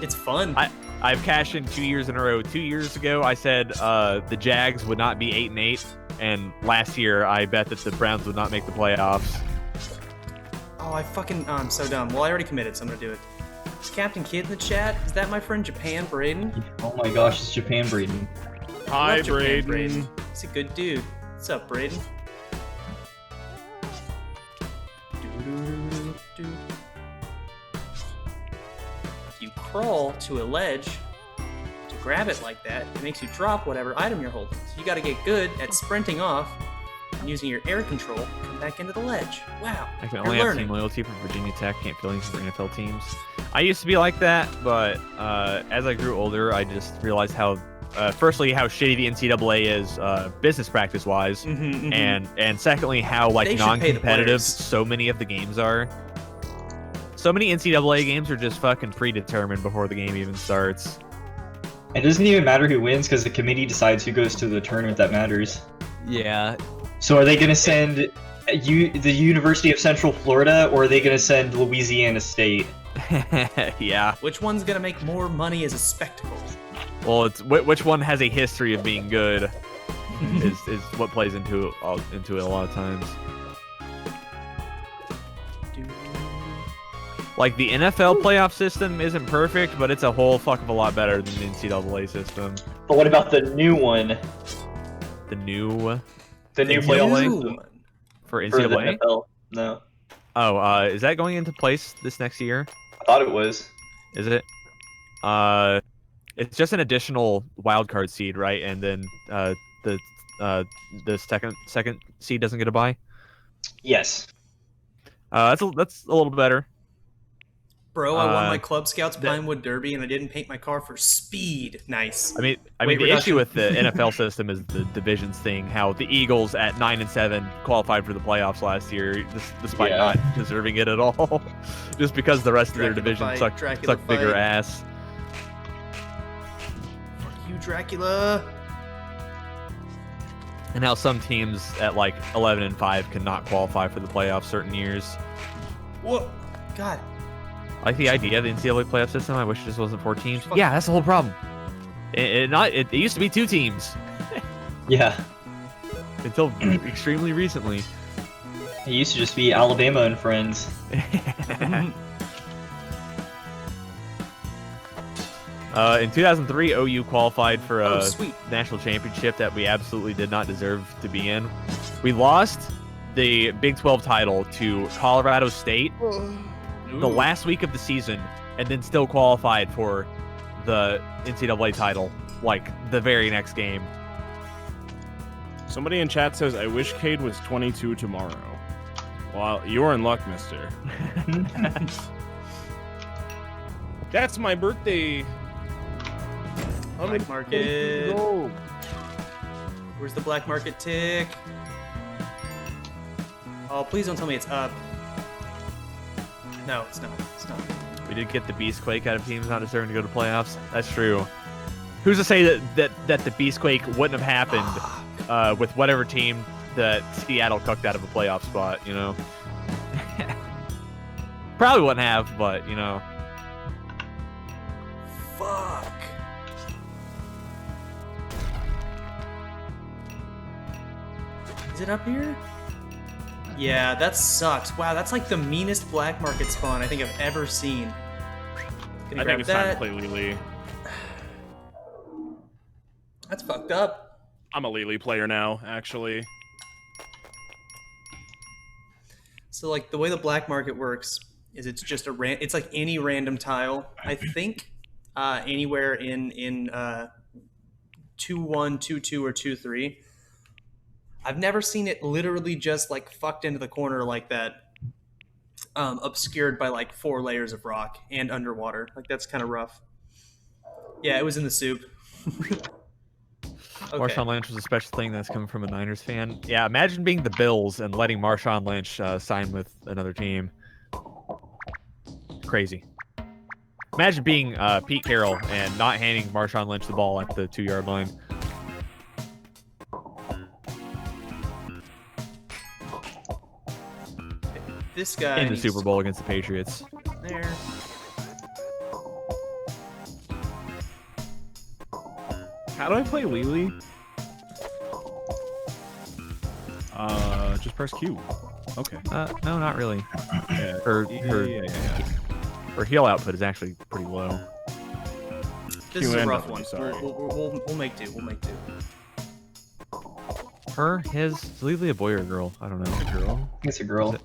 It's fun. I've cashed in 2 years in a row. 2 years ago, I said the Jags would not be 8-8, and last year I bet that the Browns would not make the playoffs. Oh, I'm so dumb. Well, I already committed, so I'm gonna do it. Is Captain Kid in the chat? Is that my friend Japan Braden? Oh my gosh, it's Japan breeding. Hi, Love Japan Braden. He's a good dude. What's up, Braden? Doo-doo-doo-doo. If you crawl to a ledge to grab it like that, it makes you drop whatever item you're holding. So you gotta get good at sprinting off and using your air control to come back into the ledge. Wow. I can you're only have learning. team loyalty for Virginia Tech. Can't feel anything for NFL teams. I used to be like that, but as I grew older, I just realized how, firstly, how shitty the NCAA is business practice wise, and secondly, how They like should pay the non-competitive players. so many of the games are. So many NCAA games are just fucking predetermined before the game even starts. It doesn't even matter who wins because the committee decides who goes to the tournament that matters. Yeah. So are they going to send the University of Central Florida, or are they going to send Louisiana State? Yeah. Which one's gonna make more money as a spectacle? Well, it's which one has a history of being good is what plays into it a lot of times. Like the NFL playoff system isn't perfect, but it's a whole fuck of a lot better than the NCAA system. But what about the new one? The new The new NCAA? playoff Ooh. system for for the NCAA. NFL? No, Oh, is that going into place this next year? I thought it was. Is it? It's just an additional wildcard seed, right? And then the second seed doesn't get a bye. Yes. That's a little better. Bro, I won my Club Scouts Pinewood Derby, and I didn't paint my car for speed. Nice. I mean, Weight the reduction. issue with the NFL system is the divisions thing. How the Eagles at 9-7 qualified for the playoffs last year, despite not deserving it at all, just because the rest of their division sucked bigger ass. Fuck you, Dracula. And how some teams at like 11-5 cannot qualify for the playoffs certain years. Whoa, God. I like the idea of the NCAA playoff system. I wish it just wasn't 4 teams. Yeah, that's the whole problem. It used to be 2 teams. Yeah. Until extremely recently. It used to just be Alabama and friends. In 2003, OU qualified for a sweet. national championship that we absolutely did not deserve to be in. We lost the Big 12 title to Colorado State the last week of the season, and then still qualified for the NCAA title, like, the very next game. Somebody in chat says, I wish Cade was 22 tomorrow. Well, you're in luck, mister. That's my birthday. Black market. Where's the black market tick? Oh, please don't tell me it's up. No, it's not. It's not. We did get the Beastquake out of teams not deserving to go to playoffs. That's true. Who's to say that the Beastquake wouldn't have happened with whatever team that Seattle cucked out of a playoff spot, you know? Probably wouldn't have, but, you know. Fuck. Is it up here? Yeah, that sucks. Wow, that's like the meanest black market spawn I think I've ever seen. I think it's time to play Lily. That's fucked up. I'm a Lily player now, actually. So like the way the black market works is it's just it's like any random tile. I think anywhere in 2-1, 2-2, or 2-3. I've never seen it literally just like fucked into the corner like that, obscured by like 4 layers of rock and underwater. Like that's kind of rough. Yeah, it was in the soup. Okay. Marshawn Lynch was a special thing that's coming from a Niners fan. Yeah, imagine being the Bills and letting Marshawn Lynch sign with another team. Crazy. Imagine being Pete Carroll and not handing Marshawn Lynch the ball at the 2-yard line. This guy in the Super Bowl against the Patriots. There. How do I play Lily? Just press Q. Okay. No, not really. Yeah. Her heal output is actually pretty low. This is a rough Q&A, one. sorry. We'll make do. We'll make do. Is Lily a boy or a girl? I don't know. A girl. It's a girl.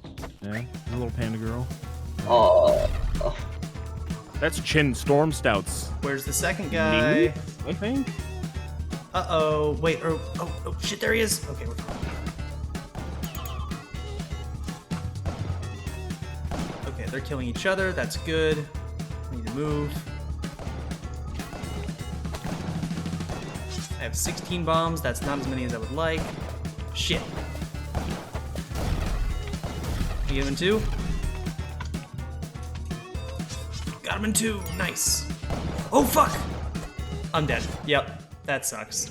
Yeah, a little panda girl. Oh. That's Chin Storm Stouts. Where's the second guy? I think. Uh-oh. Wait. Oh, shit, there he is. Okay, we're fine. Okay, they're killing each other. That's good. I need to move. I have 16 bombs. That's not as many as I would like. Shit. You get him in 2? Got him in 2. Nice. Oh, fuck! I'm dead. Yep. That sucks.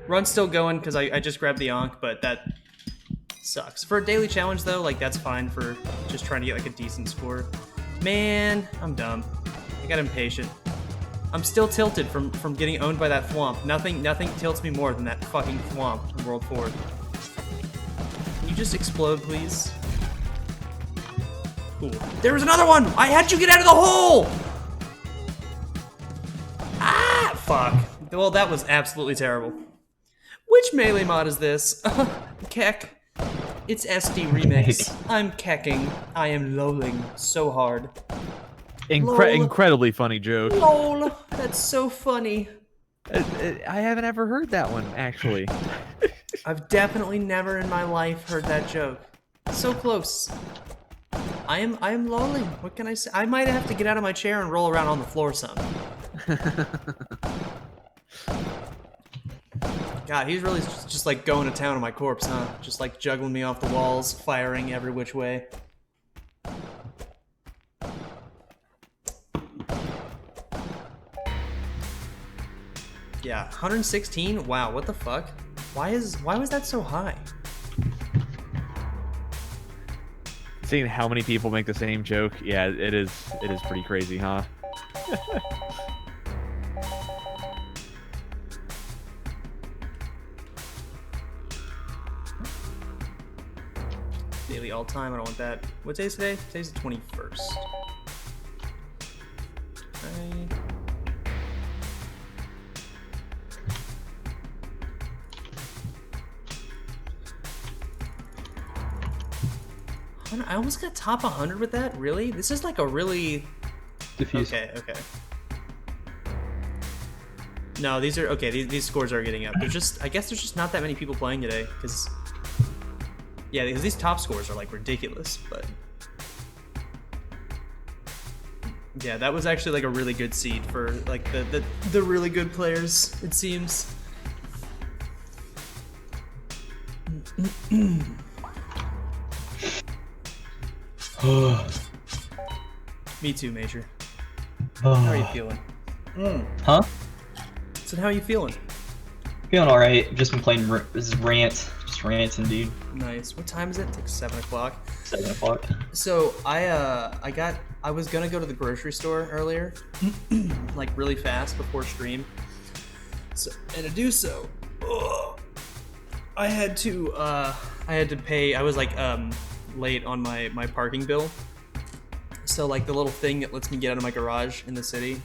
Run's still going because I just grabbed the Ankh, but that sucks. For a daily challenge, though, like, that's fine for just trying to get, like, a decent score. Man, I'm dumb. I got impatient. I'm still tilted from getting owned by that Thwomp. Nothing tilts me more than that fucking Thwomp in World 4. Can you just explode, please? Cool. There was another one! I had you get out of the hole! Ah! Fuck. Well, that was absolutely terrible. Which melee mod is this? Keck. It's SD Remix. I'm kecking. I am lolling so hard. Lol. Incredibly funny joke. Lol, that's so funny. I haven't ever heard that one, actually. I've definitely never in my life heard that joke. So close. I am lolling. What can I say? I might have to get out of my chair and roll around on the floor some. God, he's really just like going to town on my corpse, huh? Just like juggling me off the walls, firing every which way. Yeah, 116? Wow, what the fuck? Why was that so high? Seeing how many people make the same joke, yeah, it is pretty crazy, huh? Daily all time, I don't want that. What day is today? Today's the 21st. Okay. I almost got top 100 with that? Really? This is like a really... Diffuse. Okay. No, these are... Okay, these scores are getting up. There's just... I guess there's just not that many people playing today, because... Yeah, because these top scores are, like, ridiculous, but... Yeah, that was actually, like, a really good seed for, like, the really good players, it seems. Me too, Major. How are you feeling? Huh? So how are you feeling? Feeling alright. Just been playing this is rant. Just ranting, dude. Nice. What time is it? It's like 7 o'clock. 7 o'clock. So I was gonna go to the grocery store earlier, like really fast before stream. So and to do so, I had to pay. I was like late on my parking bill. So like the little thing that lets me get out of my garage in the city,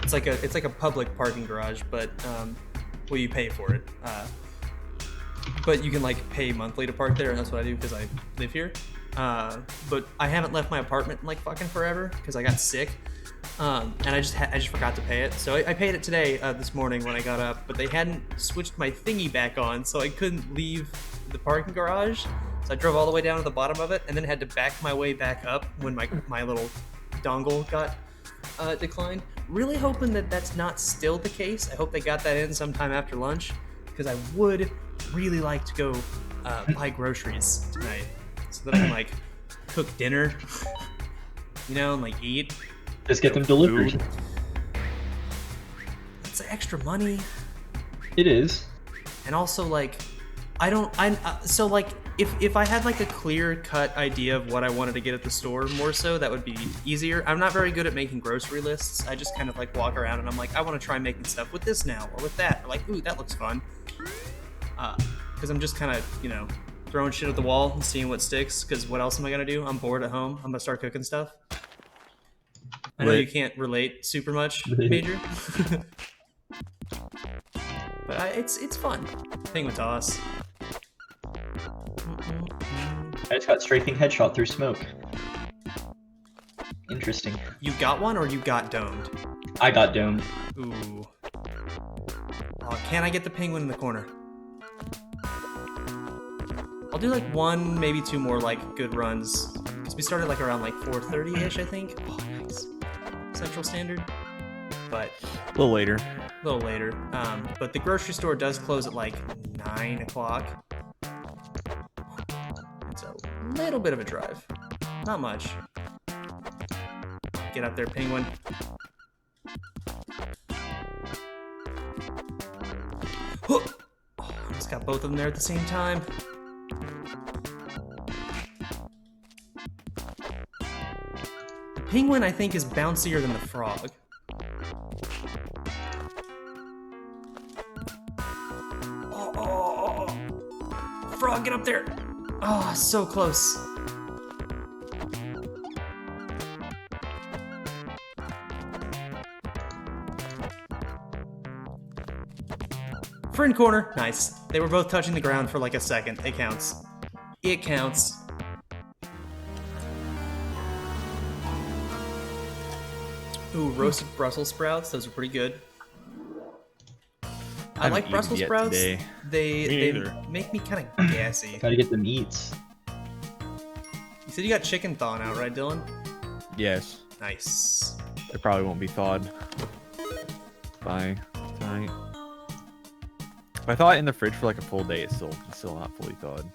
it's like a public parking garage, but well, you pay for it. But you can like pay monthly to park there, and that's what I do because I live here. But I haven't left my apartment in like fucking forever because I got sick, and I just forgot to pay it. So I paid it today, this morning when I got up, but they hadn't switched my thingy back on, so I couldn't leave the parking garage. So I drove all the way down to the bottom of it, and then had to back my way back up when my little dongle got declined. Really hoping that that's not still the case. I hope they got that in sometime after lunch, because I would really like to go buy groceries tonight so that I can like cook dinner, you know, and like eat. Just get them delivered. Food. It's extra money. It is. And also like, so like if I had like a clear-cut idea of what I wanted to get at the store more so, that would be easier. I'm not very good at making grocery lists. I just kind of like walk around and I'm like, I want to try making stuff with this now or with that. Or like, ooh, that looks fun. Because I'm just kind of, you know, throwing shit at the wall and seeing what sticks, because what else am I going to do? I'm bored at home. I'm going to start cooking stuff. I know you can't relate super much, Major. But it's fun. Thing with toss. I just got strafing headshot through smoke. Interesting. You got one or you got domed? I got domed. Ooh. Oh, can I get the penguin in the corner? I'll do like one, maybe two more like good runs. Because we started like around like 4:30-ish, I think. Oh, nice. Central Standard. But A little later. a little later. But the grocery store does close at like 9 o'clock. It's a little bit of a drive. Not much. Get up there, penguin. Oh, just got both of them there at the same time. The penguin, I think, is bouncier than the frog. Oh. Frog, get up there! Oh, so close. Friend corner. Nice. They were both touching the ground for like a second. It counts. It counts. Ooh, roasted Brussels sprouts. Those are pretty good. I haven't like eaten Brussels yet sprouts. today. They neither. make me kind of gassy. Gotta get the meats. You said you got chicken thawing out, right, Dylan? Yes. Nice. It probably won't be thawed by tonight. If I thaw it in the fridge for like a full day, it's still not fully thawed.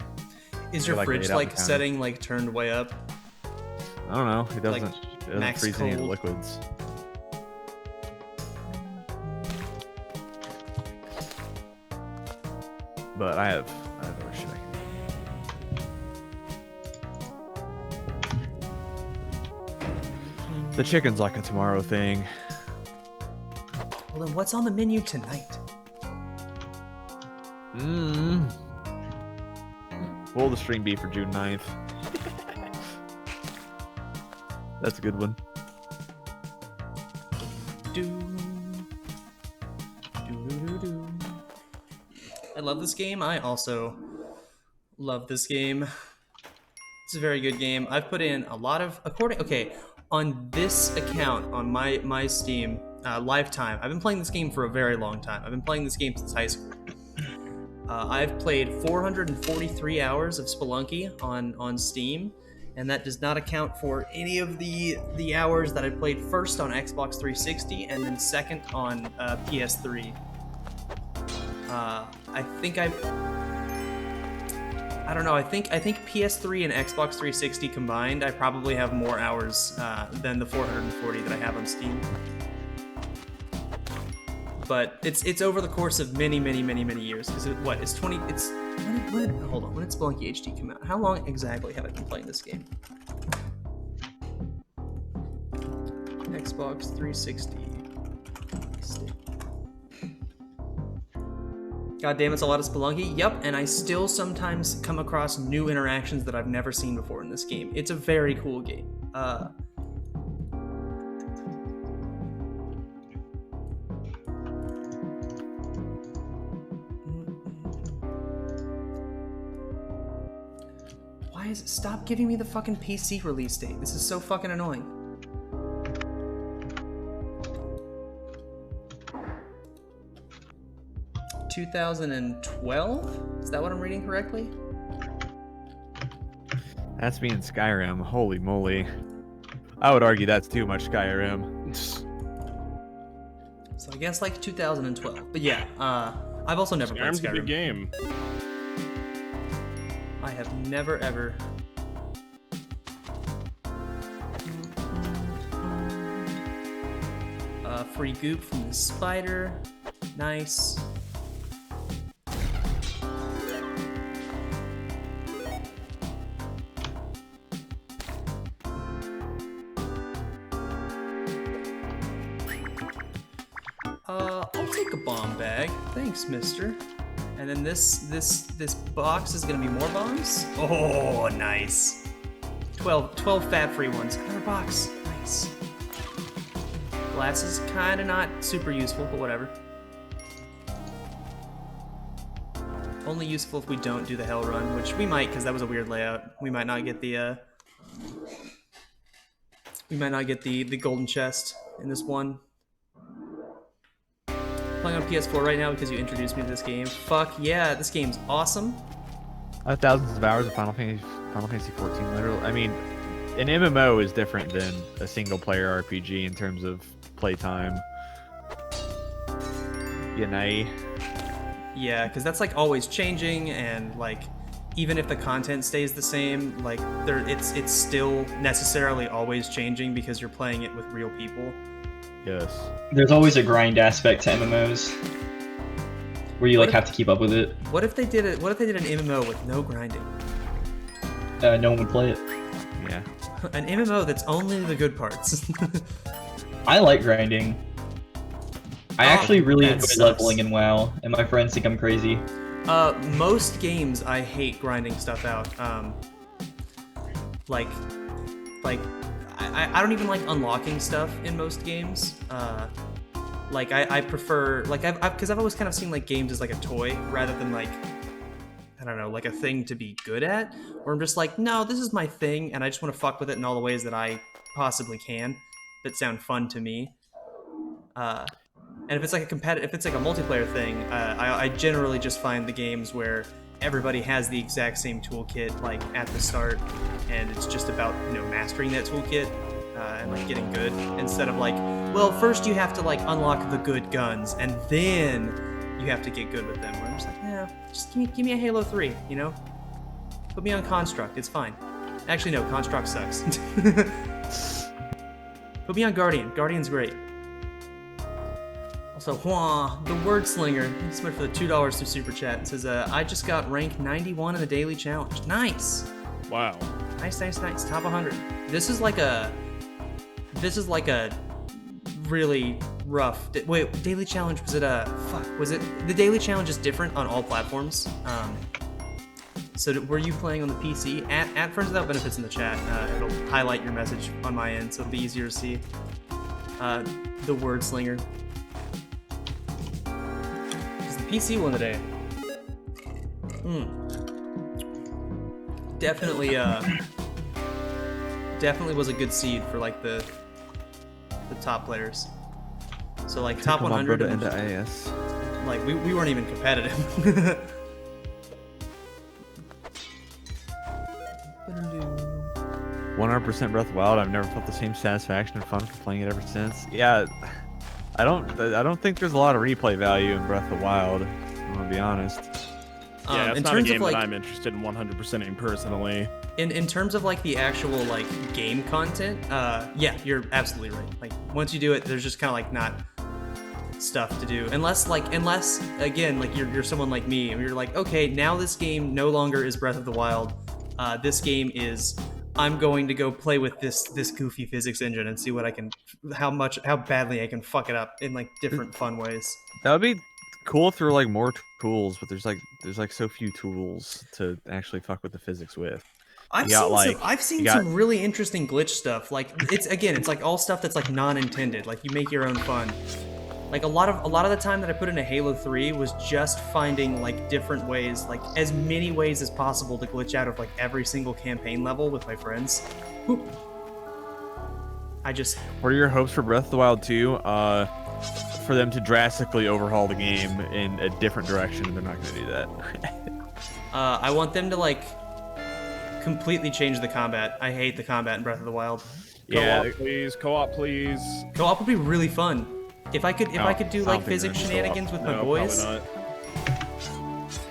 Is your Like, fridge laid out on like the counter. setting like turned way up? I don't know. It doesn't. Like, It doesn't max freeze any of the cold? liquids. But I have other shit I can do. The chicken's like a tomorrow thing. Well, then what's on the menu tonight? Will the stream be for June 9th? That's a good one. I love this game. I also love this game. It's a very good game. I've put in a lot of on this account on my Steam lifetime. I've been playing this game for a very long time. I've been playing this game since high school. I've played 443 hours of Spelunky on Steam, and that does not account for any of the hours that I played first on Xbox 360 and then second on PS3. I think I don't know. I think PS3 and Xbox 360 combined, I probably have more hours than the 440 that I have on Steam. But it's over the course of many years. Because when did Spelunky HD come out? How long exactly have I been playing this game? Xbox 360. God damn, it's a lot of Spelunky. Yep, and I still sometimes come across new interactions that I've never seen before in this game. It's a very cool game. Why is it? Stop giving me the fucking PC release date. This is so fucking annoying. $2012? Is that what I'm reading correctly? That's me in Skyrim. Holy moly. I would argue that's too much Skyrim. So I guess like 2012. But yeah, I've also never played Skyrim's a good Skyrim. game. I have never ever. Free goop from the spider. Nice. I'll take a bomb bag. Thanks, mister. And then this box is gonna be more bombs. Oh, nice. 12 fat-free ones. Another box. Nice. Glass is kinda not super useful, but whatever. Only useful if we don't do the hell run, which we might, because that was a weird layout. We might not get the golden chest in this one. Playing on PS4 right now because you introduced me to this game. Fuck yeah, this game's awesome. I have thousands of hours of Final Fantasy 14, literally. I mean, an MMO is different than a single-player RPG in terms of playtime. You know? Yeah, because that's like always changing, and like even if the content stays the same, like it's still necessarily always changing because you're playing it with real people. Yes. There's always a grind aspect to MMOs, where you like have to keep up with it. What if they did it? What if they did an MMO with no grinding? No one would play it. Yeah. An MMO that's only the good parts. I like grinding. I actually really that enjoy sucks. leveling in WoW, and my friends think I'm crazy. Most games I hate grinding stuff out. Like I don't even like unlocking stuff in most games. Like I prefer like because I've always kind of seen like games as like a toy rather than like I don't know like a thing to be good at. Where I'm just like no, this is my thing, and I just want to fuck with it in all the ways that I possibly can. that sound fun to me. And if it's like if it's like a multiplayer thing, I generally just find the games where everybody has the exact same toolkit like at the start, and it's just about mastering that toolkit and like getting good, instead of like, well, first you have to like unlock the good guns and then you have to get good with them. Where I'm just like, yeah, just give me a Halo 3, Put me on Construct, it's fine. Actually, no, Construct sucks. Put me on Guardian. Guardian's great. Also, the Word Slinger, he submitted for the $2 through Super Chat. It says, I just got rank 91 in the daily challenge. Nice. Wow. Nice. Top 100. This is like a really rough. Wait, daily challenge, was it the daily challenge is different on all platforms? So were you playing on the PC? At Friends Without Benefits in the chat. It'll highlight your message on my end, so it'll be easier to see. The Word Slinger. It's the PC one today. Definitely was a good seed for like the top players. So like top 100 into AS. Like we weren't even competitive. 100% Breath of the Wild. I've never felt the same satisfaction and fun for playing it ever since. Yeah, I don't think there's a lot of replay value in Breath of the Wild. I'm gonna be honest. Yeah, it's in not a terms game of like, that I'm interested in 100%ing personally. In terms of like the actual like game content, yeah, you're absolutely right. Like once you do it, there's just kind of like not stuff to do, unless again, like you're someone like me and you're like, okay, now this game no longer is Breath of the Wild. This game is, I'm going to go play with this goofy physics engine and see what I can, how badly I can fuck it up in like different fun ways. That would be cool if there were like more tools, but there's like so few tools to actually fuck with the physics with. I've seen some really interesting glitch stuff. Like it's like all stuff that's like non-intended. Like you make your own fun. Like a lot of the time that I put into Halo 3 was just finding like different ways, like as many ways as possible to glitch out of like every single campaign level with my friends. Whoop. What are your hopes for Breath of the Wild 2? For them to drastically overhaul the game in a different direction, and they're not going to do that. I want them to like completely change the combat. I hate the combat in Breath of the Wild. Co-op, please. Co-op, please. Co-op would be really fun. If I could do like physics shenanigans with my boys. Probably not.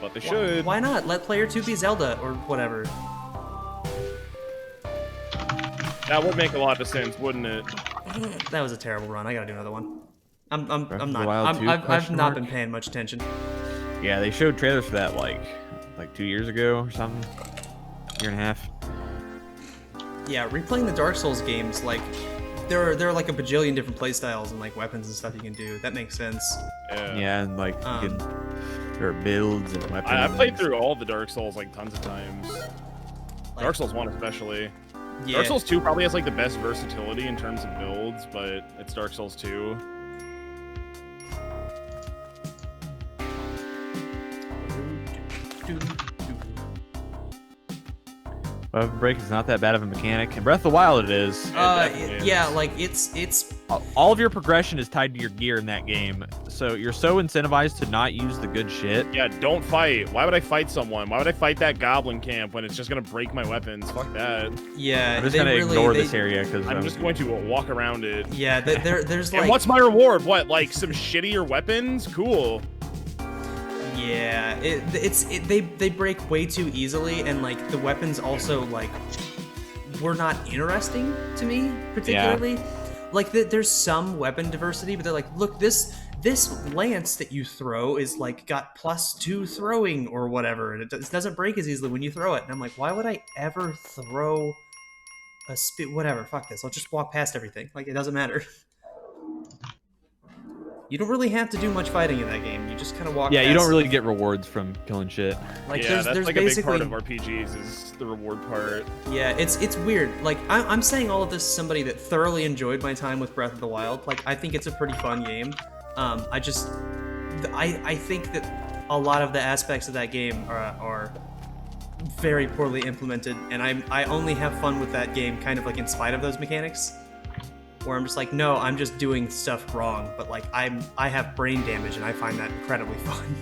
But they should. Why not? Let player 2 be Zelda or whatever. That would make a lot of sense, wouldn't it? That was a terrible run. I gotta do another one. I've not been paying much attention. Yeah, they showed trailers for that like 2 years ago or something. Year and a half. Yeah, replaying the Dark Souls games, like there are like a bajillion different playstyles and like weapons and stuff you can do. That makes sense. Yeah, and like there are builds and weapons. I played through all the Dark Souls like tons of times. Dark Souls 1 especially. Yeah. Dark Souls 2 probably has like the best versatility in terms of builds, but it's Dark Souls 2. Weapon break is not that bad of a mechanic. In Breath of the Wild, it is. Yeah, like it's all of your progression is tied to your gear in that game, so you're so incentivized to not use the good shit. Yeah, don't fight. Why would I fight someone? Why would I fight that goblin camp when it's just gonna break my weapons? Fuck that. Yeah, I'm just gonna ignore this area because I'm just going to walk around it. Yeah, there's like. And what's my reward? What, like some shittier weapons? Cool. Yeah, they break way too easily, and like the weapons also like were not interesting to me particularly. Yeah. Like there's some weapon diversity, but they're like, look, this lance that you throw is like got +2 throwing or whatever, and it doesn't break as easily when you throw it. And I'm like, why would I ever throw a whatever? Fuck this. I'll just walk past everything. Like it doesn't matter. You don't really have to do much fighting in that game. You just kind of walk. Yeah, you don't really get rewards from killing shit. Like yeah, there's like basically a big part of RPGs is the reward part. Yeah, it's weird. Like I'm saying all of this as somebody that thoroughly enjoyed my time with Breath of the Wild. Like I think it's a pretty fun game. I think that a lot of the aspects of that game are very poorly implemented, and I only have fun with that game kind of like in spite of those mechanics. where I'm just like, no, I'm just doing stuff wrong, but like I have brain damage and I find that incredibly fun.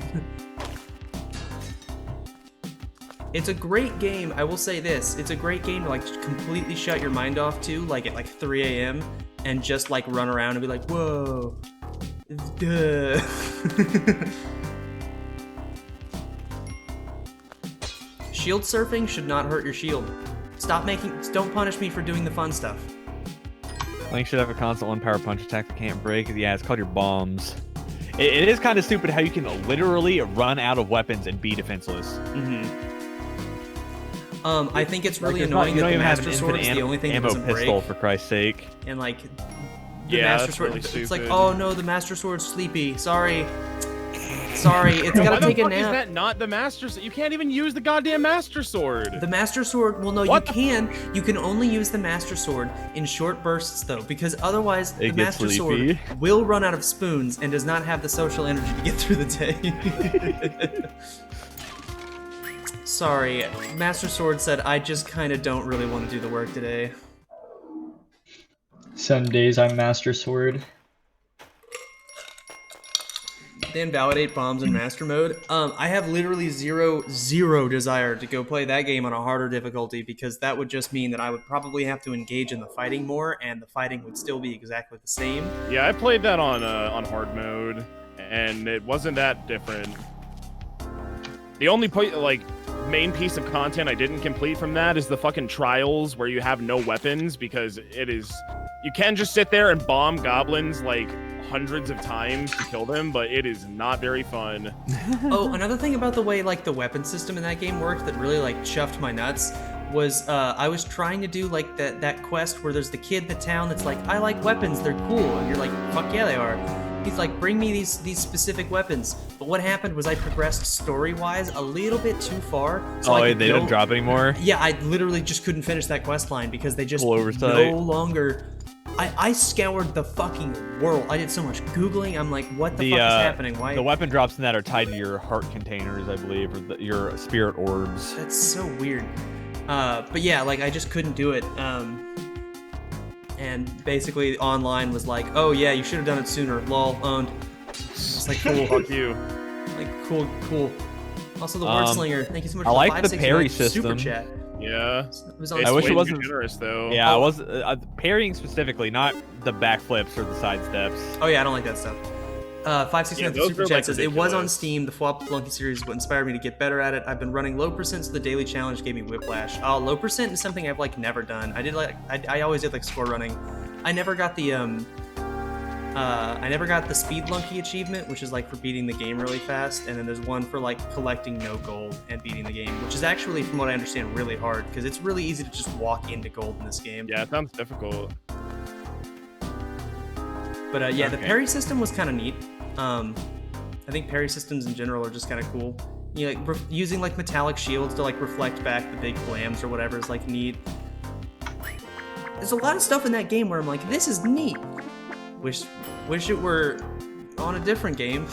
It's a great game, I will say this, it's a great game to like completely shut your mind off to, like at like 3 a.m. and just like run around and be like, whoa, duh. Shield surfing should not hurt your shield. Don't punish me for doing the fun stuff. Link should have a constant 1 power punch attack that can't break. Yeah, it's called your bombs. It is kind of stupid how you can literally run out of weapons and be defenseless. I think it's really annoying that the Master Sword is the only thing that doesn't pistol, break. for Christ's sake. And like, the Master Sword, it's like, oh no, the Master Sword's sleepy. Sorry, it's gotta take a nap. Is that not the Master Sword? You can't even use the goddamn Master Sword. The Master Sword, well no, you can. You can only use the Master Sword in short bursts though, because otherwise the Master Sword will run out of spoons and does not have the social energy to get through the day. Sorry, Master Sword said, I just kind of don't really want to do the work today. Some days I'm Master Sword. They invalidate bombs in Master Mode. I have literally zero desire to go play that game on a harder difficulty, because that would just mean that I would probably have to engage in the fighting more, and the fighting would still be exactly the same. Yeah, I played that on hard mode, and it wasn't that different. The only main piece of content I didn't complete from that is the fucking trials where you have no weapons, because you can just sit there and bomb goblins like hundreds of times to kill them, but it is not very fun. Oh, another thing about the way like the weapon system in that game worked that really like chuffed my nuts was I was trying to do like that quest where there's the kid in the town that's like, I like weapons, they're cool, and you're like, fuck yeah they are. He's like, bring me these specific weapons. But what happened was I progressed story-wise a little bit too far. So they didn't drop anymore? Yeah, I literally just couldn't finish that quest line because they just no longer... I scoured the fucking world. I did so much Googling. I'm like, what the fuck is happening? Why? The weapon drops in that are tied to your heart containers, I believe, or your spirit orbs. That's so weird. But yeah, like, I just couldn't do it. And basically online was like, oh yeah, you should have done it sooner. Lol, owned. It's like, cool. Fuck you. Like, cool. Also, the Word Slinger. Thank you so much I for like the 569 parry system. Super chat. Yeah. I wish it wasn't generous though. Yeah, I was parrying specifically, not the backflips or the side steps. Oh yeah, I don't like that stuff. 569 Super Chat says, it was on ridiculous. Steam. The Spelunky series is what inspired me to get better at it. I've been running low percent, so the daily challenge gave me whiplash. Oh, low percent is something I've like never done. I always did like score running. I never got the Spelunky achievement, which is like for beating the game really fast, and then there's one for like collecting no gold and beating the game, which is actually, from what I understand, really hard because it's really easy to just walk into gold in this game. Yeah, it sounds difficult. But yeah, the parry system was kind of neat. I think parry systems in general are just kind of cool. You know, like using like metallic shields to like reflect back the big blams or whatever is like neat. There's a lot of stuff in that game where I'm like, this is neat. Wish it were on a different game.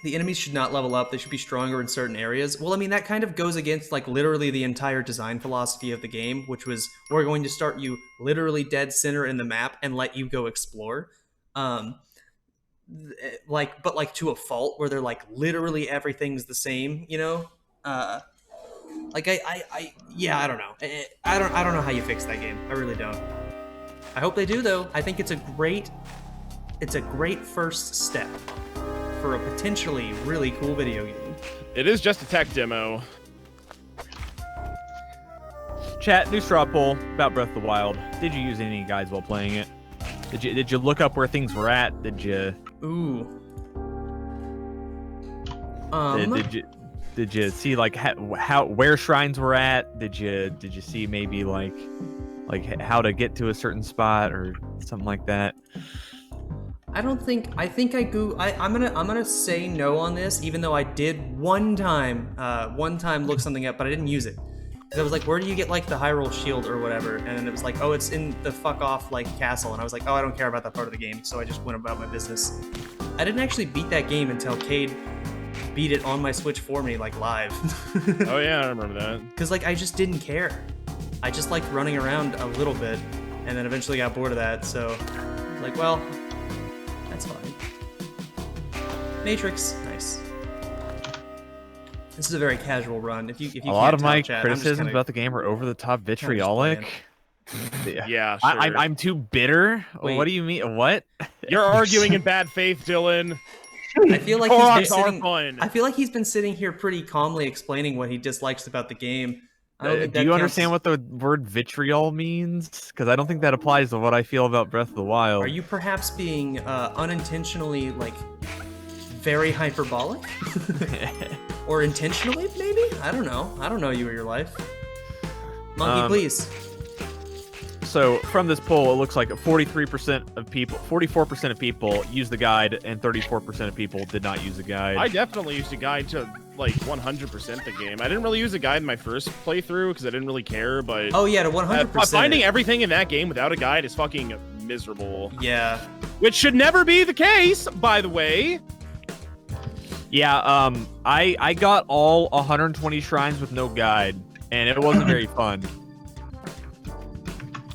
The enemies should not level up. They should be stronger in certain areas. Well, I mean, that kind of goes against, like, literally the entire design philosophy of the game, which was, we're going to start you literally dead center in the map and let you go explore. But to a fault, where they're, like, literally everything's the same, you know? I don't know. I don't know how you fix that game. I really don't. I hope they do, though. I think it's a great first step for a potentially really cool video game. It is just a tech demo. Chat, new straw poll about Breath of the Wild. Did you use any guides while playing it? Did you look up where things were at? Did you? Ooh. Did you see like where shrines were at? Did you see maybe like how to get to a certain spot or something like that? I'm gonna say no on this, even though I did one time look something up, but I didn't use it. Because I was like, where do you get like the Hyrule Shield or whatever? And then it was like, oh, it's in the fuck off like castle. And I was like, oh, I don't care about that part of the game, so I just went about my business. I didn't actually beat that game until Cade beat it on my Switch for me, like live. Oh yeah, I remember that. Because like I just didn't care. I just liked running around a little bit, and then eventually got bored of that. So I was like, well, that's fine. Matrix, nice. This is a very casual run. If you A lot of my chat, criticisms about the game are over the top vitriolic. Yeah, sure. I'm too bitter. Wait. What do you mean? What? You're arguing in bad faith, Dylan. I feel like Koroks he's been are sitting. fun. I feel like he's been sitting here pretty calmly explaining what he dislikes about the game. I don't think Do that you counts. understand what the word vitriol means? Because I don't think that applies to what I feel about Breath of the Wild. Are you perhaps being unintentionally like very hyperbolic, or intentionally maybe? I don't know. I don't know you or your life. Monkey, please. So from this poll, it looks like 43% of people, 44% of people used the guide, and 34% of people did not use the guide. I definitely used a guide to like 100% the game. I didn't really use a guide in my first playthrough because I didn't really care, but Oh yeah, to 100%. finding everything in that game without a guide is fucking miserable. Yeah. Which should never be the case, by the way. Yeah, I got all 120 shrines with no guide, and it wasn't very fun.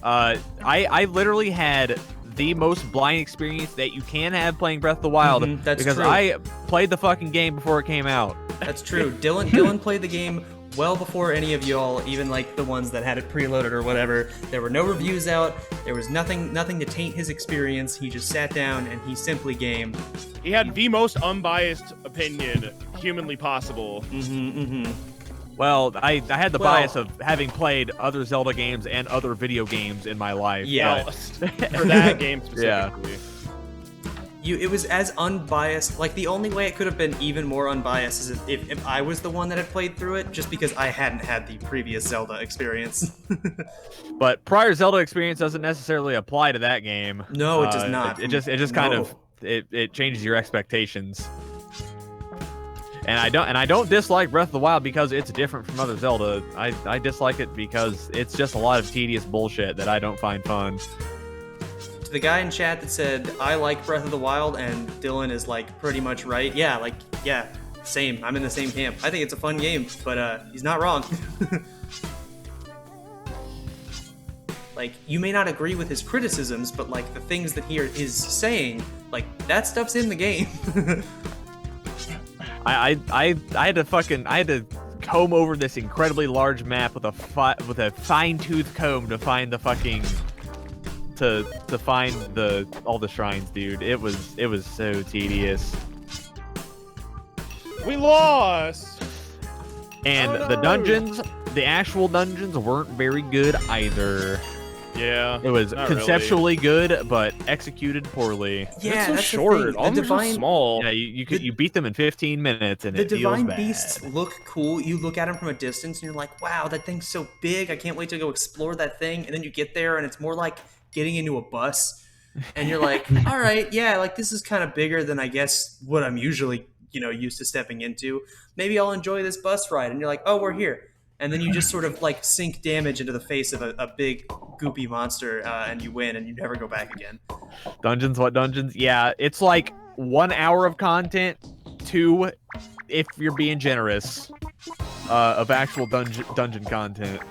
I literally had the most blind experience that you can have playing Breath of the Wild that's because true. I played the fucking game before it came out. That's true. Dylan played the game well before any of y'all, even like the ones that had it preloaded or whatever. There were no reviews out. There was nothing to taint his experience. He just sat down and he simply gamed. He had the most unbiased opinion humanly possible. Well, I had the bias of having played other Zelda games and other video games in my life. Yeah. Well, for that game specifically. It was as unbiased. Like the only way it could have been even more unbiased is if I was the one that had played through it, just because I hadn't had the previous Zelda experience. But prior Zelda experience doesn't necessarily apply to that game. No, it does not. It just kind of it changes your expectations. And I don't dislike Breath of the Wild because it's different from other Zelda. I dislike it because it's just a lot of tedious bullshit that I don't find fun. To the guy in chat that said I like Breath of the Wild and Dylan is like pretty much right. Yeah, same. I'm in the same camp. I think it's a fun game, but he's not wrong. Like you may not agree with his criticisms, but like the things that he is saying, like that stuff's in the game. I had to comb over this incredibly large map with a fine-tooth comb to find the fucking to find all the shrines, dude. It was so tedious. We lost. And the dungeons, the actual dungeons weren't very good either. Yeah. It was not conceptually good, but executed poorly. Yeah, it's so that's short. the thing. All The them are so small. Yeah, you beat them in 15 minutes, and The it feels divine bad. beasts look cool. You look at them from a distance and you're like, wow, that thing's so big. I can't wait to go explore that thing. And then you get there and it's more like getting into a bus. And you're like, all right, yeah, like this is kind of bigger than I guess what I'm usually, used to stepping into. Maybe I'll enjoy this bus ride. And you're like, oh, we're here. And then you just sort of like sink damage into the face of a big goopy monster and you win and you never go back again. Dungeons? What dungeons? Yeah, it's like 1 hour of content, 2, if you're being generous, of actual dungeon content.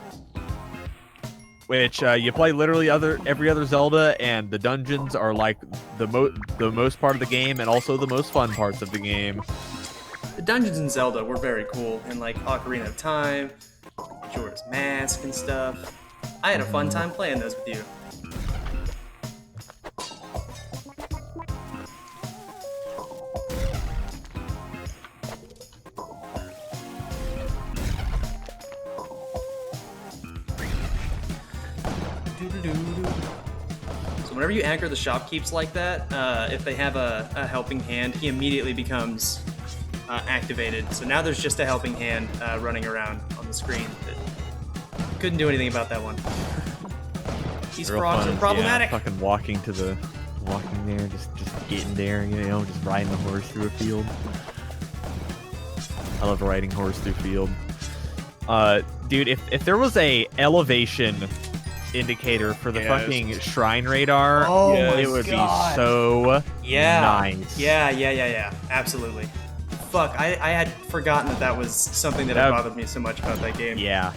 Which you play literally every other Zelda, and the dungeons are like the most part of the game, and also the most fun parts of the game. The dungeons in Zelda were very cool, and like Ocarina of Time, Majora's Mask and stuff. I had a fun time playing those with you. So whenever you anchor the shopkeeps like that, if they have a helping hand, he immediately becomes activated. So now there's just a helping hand running around on the screen. Couldn't do anything about that one. These Real frogs fun. are problematic. Yeah, fucking walking there, just getting there, just riding the horse through a field. I love riding horse through field. Dude, if there was a elevation indicator for the fucking shrine radar, Oh my it would God. be so nice. Yeah. Absolutely. fuck. I had forgotten that was something that had bothered me so much about that game. Yeah.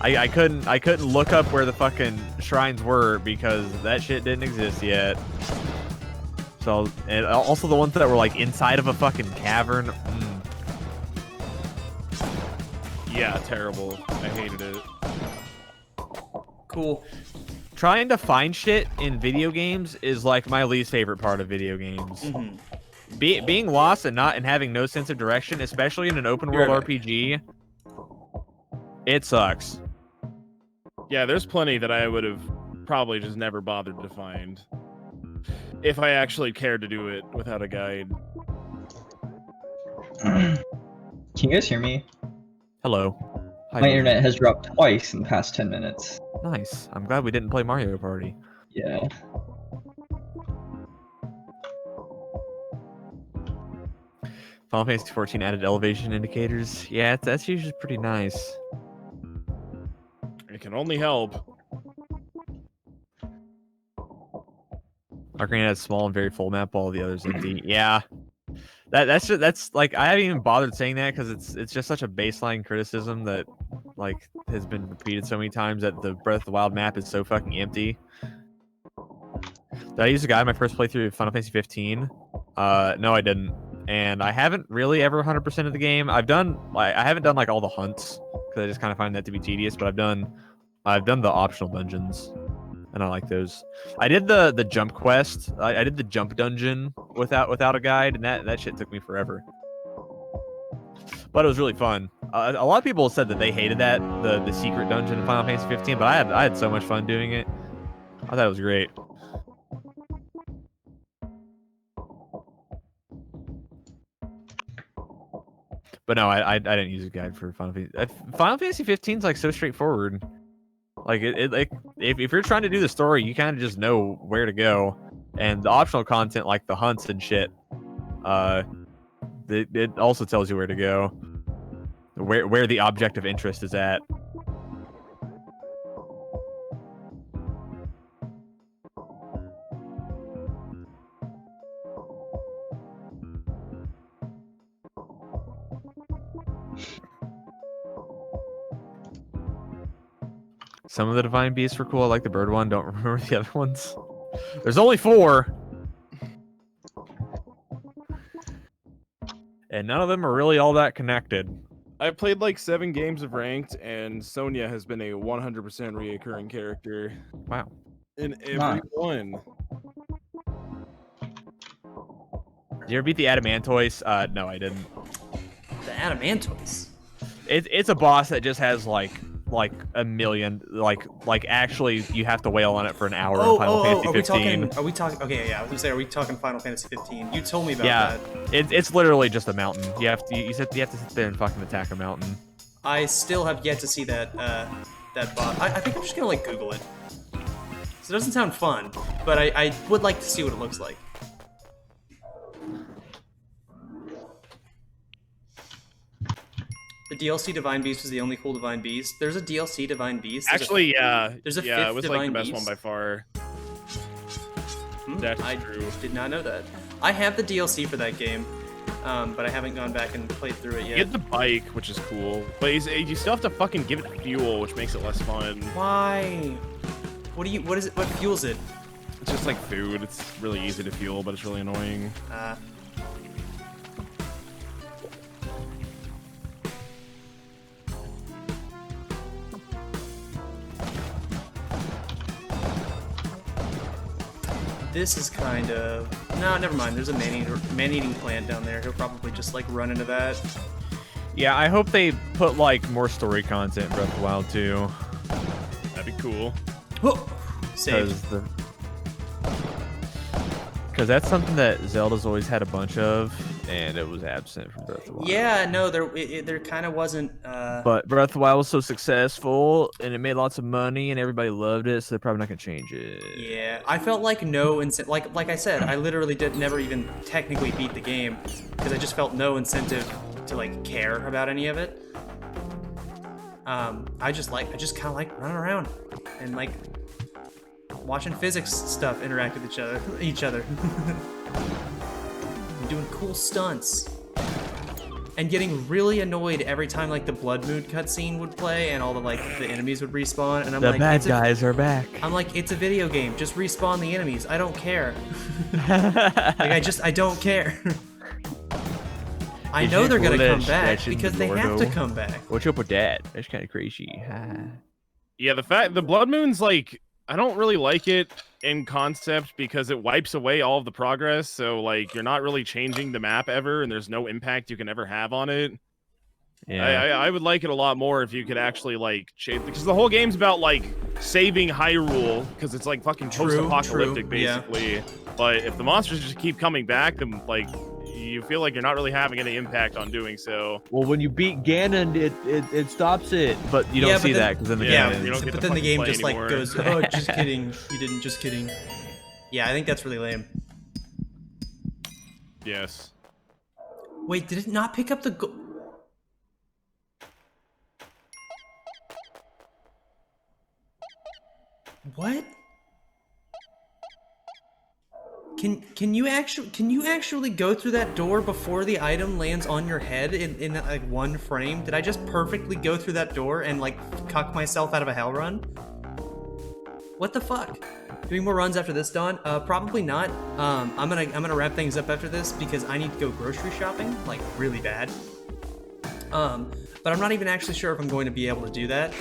I couldn't look up where the fucking shrines were because that shit didn't exist yet. So, and also the ones that were like inside of a fucking cavern. Yeah, terrible. I hated it. Cool. Trying to find shit in video games is like my least favorite part of video games. Being lost and having no sense of direction, especially in an open world RPG, it sucks. Yeah, there's plenty that I would have probably just never bothered to find if I actually cared to do it without a guide. Can you guys hear me? Hello. Hi, My dude. internet has dropped twice in the past 10 minutes. Nice. I'm glad we didn't play Mario Party. Yeah. Final Fantasy 14 added elevation indicators. Yeah, that's usually pretty nice. It can only help. Ocarina has small and very full map, while the others empty. Yeah, that's like I haven't even bothered saying that because it's just such a baseline criticism that like has been repeated so many times that the Breath of the Wild map is so fucking empty. Did I use a guide in my first playthrough of Final Fantasy 15? No, I didn't, and I haven't really ever 100% of the game. I haven't done like all the hunts because I just kind of find that to be tedious, but I've done the optional dungeons. And I like those. I did the jump quest. I did the jump dungeon without a guide, and that shit took me forever. But it was really fun. A lot of people said that they hated the secret dungeon in Final Fantasy 15, but I had so much fun doing it. I thought it was great. But no, I didn't use a guide for Final Fantasy. Final Fantasy 15 is like so straightforward. Like if you're trying to do the story, you kind of just know where to go, and the optional content like the hunts and shit, it also tells you where to go, where the object of interest is at. Some of the divine beasts were cool. I like the bird one. Don't remember the other ones. There's only 4. And none of them are really all that connected. I played like 7 games of ranked, and Sonya has been a 100% reoccurring character. Wow. In every one. Did you ever beat the Adamantoise? No, I didn't. The Adamantoise. It's a boss that just has like a million, like actually you have to wail on it for an hour in Final Fantasy 15. Are we talking? Okay, yeah, I was gonna say, are we talking Final Fantasy 15? You told me about that. It's literally just a mountain. You have to sit there and fucking attack a mountain. I still have yet to see that boss. I think I'm just gonna like Google it. So it doesn't sound fun, but I would like to see what it looks like. The DLC Divine Beast was the only cool Divine Beast. There's a DLC Divine Beast. Actually, yeah. There's a yeah, it was like the Divine best Beast. one by far. That's true. Did not know that. I have the DLC for that game, but I haven't gone back and played through it yet. You get the bike, which is cool, but you still have to fucking give it fuel, which makes it less fun. Why? What is it? What fuels it? It's just like food. It's really easy to fuel, but it's really annoying. This is kind of... No, never mind. There's a man-eating plant down there. He'll probably just, like, run into that. Yeah, I hope they put, like, more story content in Breath of the Wild, too. That'd be cool. Oh, saved. Because that's something that Zelda's always had a bunch of, and it was absent from Breath of the Wild. Yeah, no, there kind of wasn't... But Breath of the Wild was so successful, and it made lots of money, and everybody loved it, so they're probably not going to change it. Yeah, I felt like no incentive... Like I said, I literally never even technically beat the game, because I just felt no incentive to, like, care about any of it. I just kind of like running around, and, like, watching physics stuff interact with each other. Doing cool stunts. and getting really annoyed every time like the Blood Moon cutscene would play and all the like the enemies would respawn, and I'm The like, bad guys are back. I'm like, it's a video game. Just respawn the enemies. I don't care. Like I don't care. I know they're gonna come back because they have to come back. What's up with that? That's kind of crazy. Yeah, the Blood Moon's like, I don't really like it in concept because it wipes away all of the progress. So like, you're not really changing the map ever, and there's no impact you can ever have on it. Yeah. I would like it a lot more if you could actually like change, because the whole game's about like saving Hyrule, because it's like fucking post-apocalyptic basically. Yeah. But if the monsters just keep coming back, then like you feel like you're not really having any impact on doing so. Well, when you beat Ganon, it stops it, but you don't see that because then the game. You don't get but to then the game just anymore. like goes, oh, just kidding. You didn't. Just kidding. Yeah, I think that's really lame. Yes. Wait, did it not pick up the? What? Can you actually go through that door before the item lands on your head in like one frame? Did I just perfectly go through that door and like cuck myself out of a hell run? What the fuck? Doing more runs after this, Dawn? Probably not. I'm gonna wrap things up after this because I need to go grocery shopping, like really bad. But I'm not even actually sure if I'm going to be able to do that.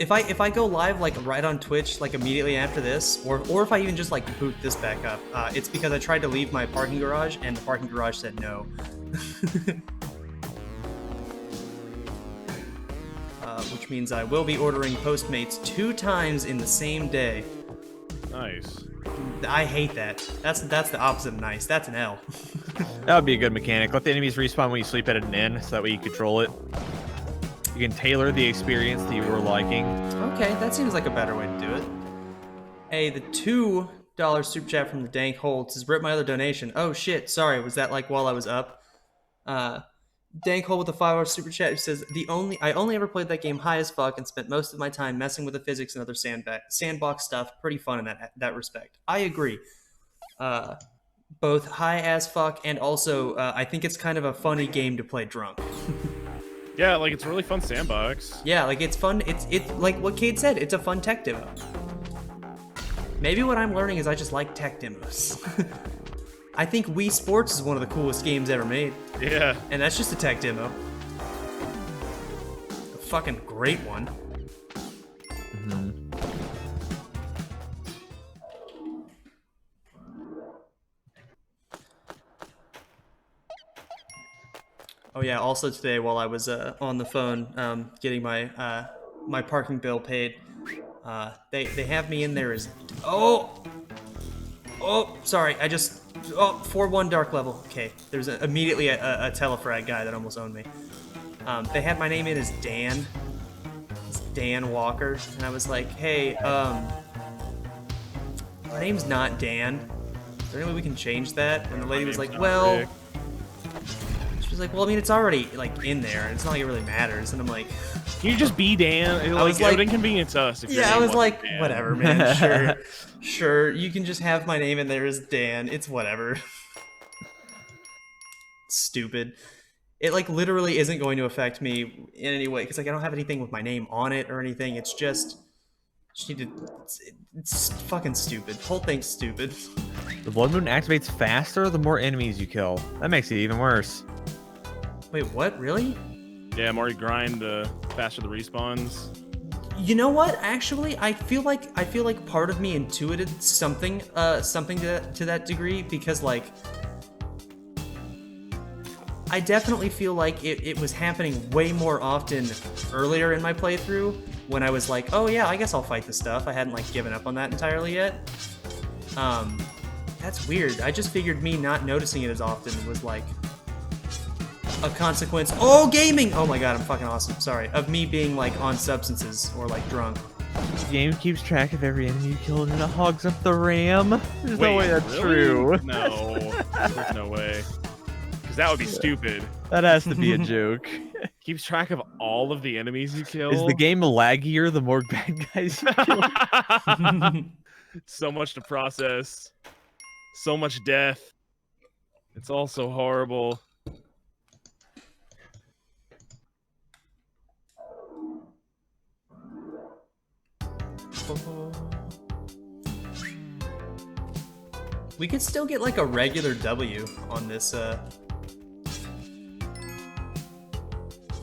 If I go live like right on Twitch like immediately after this, or if I even just like boot this back up, it's because I tried to leave my parking garage and the parking garage said no. Which means I will be ordering Postmates 2 times in the same day. Nice. I hate that. That's the opposite of nice. That's an L. That would be a good mechanic. Let the enemies respawn when you sleep at an inn, so that way you control it. You can tailor the experience that you were liking. Okay, that seems like a better way to do it. Hey, the $2 super chat from the Dank Hold says, rip my other donation. Oh shit, sorry, was that like while I was up? Dank Hold with a $5 super chat who says, I only ever played that game high as fuck and spent most of my time messing with the physics and other sandbox stuff. Pretty fun in that respect. I agree. Both high as fuck and also I think it's kind of a funny game to play drunk. Yeah, like it's a really fun sandbox. Yeah, like it's fun. It's like what Cade said. It's a fun tech demo. Maybe what I'm learning is I just like tech demos. I think Wii Sports is one of the coolest games ever made. Yeah. And that's just a tech demo. A fucking great one. Mm-hmm. Oh yeah, also today while I was on the phone getting my my parking bill paid, they have me in there as sorry, I just 4-1 dark level. Okay, there's immediately a telefrag guy that almost owned me. They had my name in as Dan. It's Dan Walker, and I was like, hey, my name's not Dan. Is there any way we can change that? And the lady was like, well. Rick. She was like, well, I mean, it's already like in there. It's not like it really matters. And I'm like, can you just be Dan? I was it would inconvenience us. If yeah, I was like, Dan. Whatever, man. Sure. You can just have my name in there as Dan. It's whatever. Stupid. It like literally isn't going to affect me in any way because like I don't have anything with my name on it or anything. It's just it's fucking stupid. The whole thing's stupid. The Blood Moon activates faster the more enemies you kill. That makes it even worse. Wait, what? Really? Yeah, more you grind, the faster the respawns. You know what? Actually, I feel like part of me intuited something to that degree because like I definitely feel like it was happening way more often earlier in my playthrough when I was like, oh yeah, I guess I'll fight this stuff. I hadn't like given up on that entirely yet. That's weird. I just figured me not noticing it as often was like a consequence. Oh, gaming! Oh my god, I'm fucking awesome. Sorry. Of me being like on substances or like drunk. The game keeps track of every enemy you kill and then it hogs up the RAM. There's no way that's really? true. No, there's no way. Because that would be stupid. That has to be a joke. Keeps track of all of the enemies you kill. Is the game laggier the more bad guys you kill? So much to process. So much death. It's all so horrible. We could still get like a regular W on this.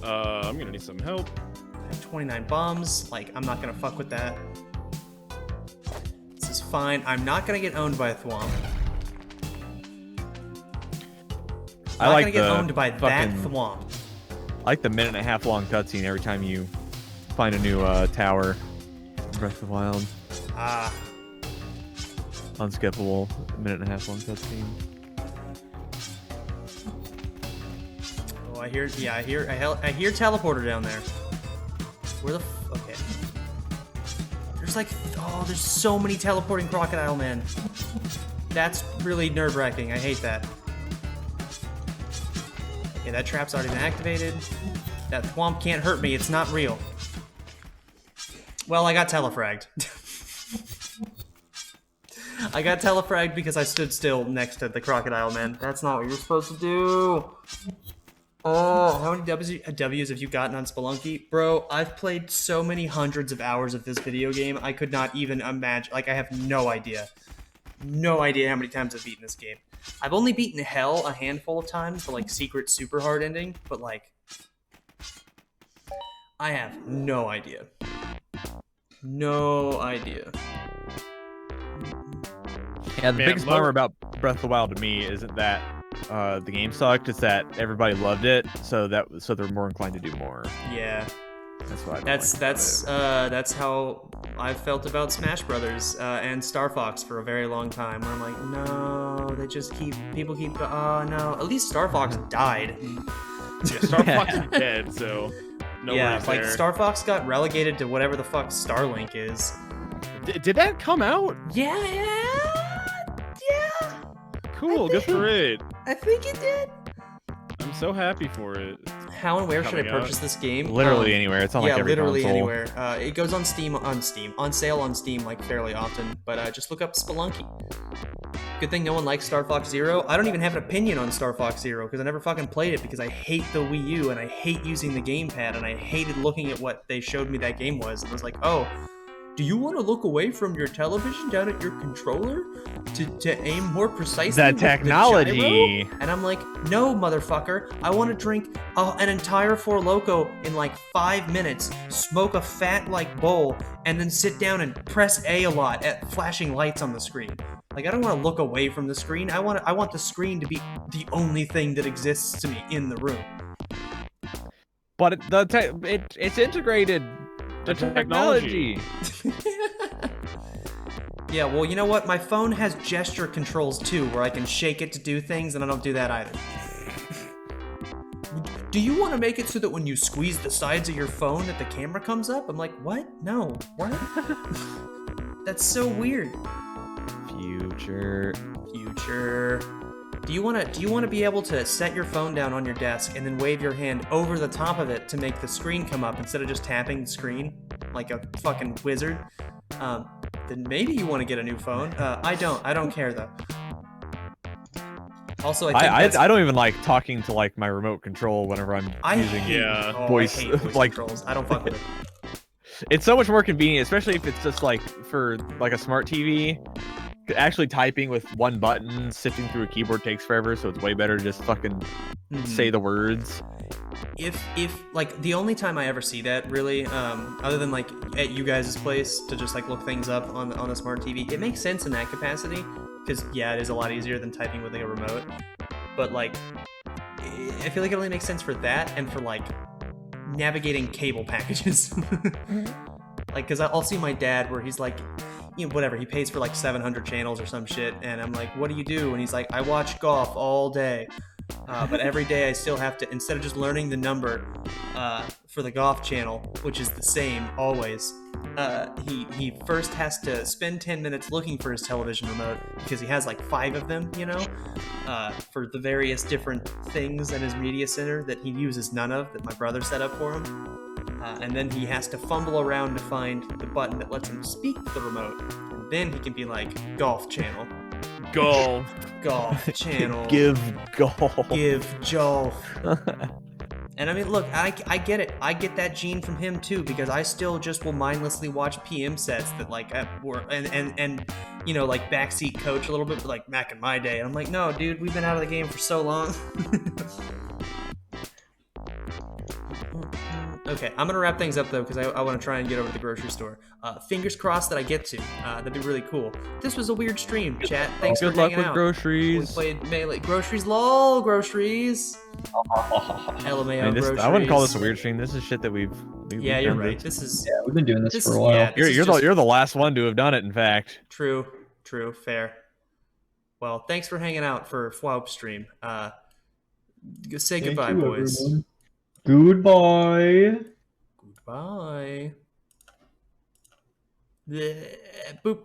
I'm gonna need some help. I have 29 bombs. Like, I'm not gonna fuck with that. This is fine. I'm not gonna get owned by a Thwomp. I'm not gonna get owned by that Thwomp. I like the 1.5 long cutscene every time you find a new tower. Breath of the Wild. Ah. Unskippable 1.5 long cutscene. Oh, I hear teleporter down there. Where the okay. There's like, oh, there's so many teleporting crocodile men. That's really nerve-wracking. I hate that. Okay, that trap's already been activated. That Thwomp can't hurt me. It's not real. Well, I got telefragged. I got telefragged because I stood still next to the crocodile man. That's not what you're supposed to do. Oh, how many W's have you gotten on Spelunky? Bro, I've played so many hundreds of hours of this video game, I could not even imagine. Like, I have no idea. No idea how many times I've beaten this game. I've only beaten Hell a handful of times, the, like, secret super hard ending, but, like, I have no idea. No idea. Yeah, the biggest bummer about Breath of the Wild to me isn't that the game sucked. It's that everybody loved it, so they're more inclined to do more. Yeah, that's why. That's how I've felt about Smash Brothers and Star Fox for a very long time. Where I'm like, no, people keep. Oh no, at least Star Fox died. Yeah, Star Fox is dead, so no worries like there. Star Fox got relegated to whatever the fuck Starlink is. Did that come out? Yeah. Cool, good for it. I think it did. I'm so happy for it. How and where should I purchase this game? Literally anywhere. It's on like every literally console. anywhere. It goes on on sale on Steam like fairly often. But just look up Spelunky. Good thing no one likes Star Fox Zero. I don't even have an opinion on Star Fox Zero because I never fucking played it because I hate the Wii U and I hate using the gamepad and I hated looking at what they showed me that game was. And I was like, oh, do you want to look away from your television down at your controller to aim more precisely? That with the technology. gyro? And I'm like, no, motherfucker. I want to drink an entire Four Loko in like 5 minutes, smoke a fat like bowl, and then sit down and press A lot at flashing lights on the screen. Like, I don't want to look away from the screen. I want the screen to be the only thing that exists to me in the room. But it's integrated. The technology. Yeah, well, you know what? My phone has gesture controls too, where I can shake it to do things, and I don't do that either. Do you want to make it so that when you squeeze the sides of your phone that the camera comes up? I'm like, what? No. What? That's so weird. Future. Do you want to be able to set your phone down on your desk and then wave your hand over the top of it to make the screen come up instead of just tapping the screen like a fucking wizard? Then maybe you want to get a new phone. I don't care though. Also, I don't even like talking to like my remote control whenever I'm using voice. I hate voice like controls. I don't fuck with it. It's so much more convenient, especially if it's just like for like a smart TV. Actually typing with one button, sifting through a keyboard takes forever, so it's way better to just fucking say the words. If like the only time I ever see that really, other than like at you guys' place to just like look things up on a smart TV, it makes sense in that capacity because yeah, it is a lot easier than typing with like a remote. But like, I feel like it only makes sense for that and for like navigating cable packages. Like, cause I'll see my dad where he's like, you know, whatever, he pays for like 700 channels or some shit, and I'm like, what do you do? And he's like, I watch golf all day. But every day I still have to, instead of just learning the number for the golf channel, which is the same always, he first has to spend 10 minutes looking for his television remote because he has like 5 of them, you know, for the various different things in his media center that he uses none of, that my brother set up for him. And then he has to fumble around to find the button that lets him speak the remote. And then he can be like, golf channel. Golf Channel. Give golf. Give golf. And I mean, look, I get it. I get that gene from him too, because I still just will mindlessly watch PM sets that like were and you know, like backseat coach a little bit, but like back in my day. And I'm like, no, dude, we've been out of the game for so long. Okay, I'm gonna wrap things up though, because I want to try and get over to the grocery store. Fingers crossed that I get to. That'd be really cool. This was a weird stream, chat. Thanks for hanging out. Good luck with groceries. We played Melee. Groceries, lol, groceries. LMAO groceries. I wouldn't call this a weird stream. This is shit that we've yeah, you're done right. This is we've been doing this for a while. Yeah, you're the last one to have done it. In fact. True, fair. Well, thanks for hanging out for FWOP stream. Say goodbye, boys. Everyone. Goodbye. Goodbye. Boop.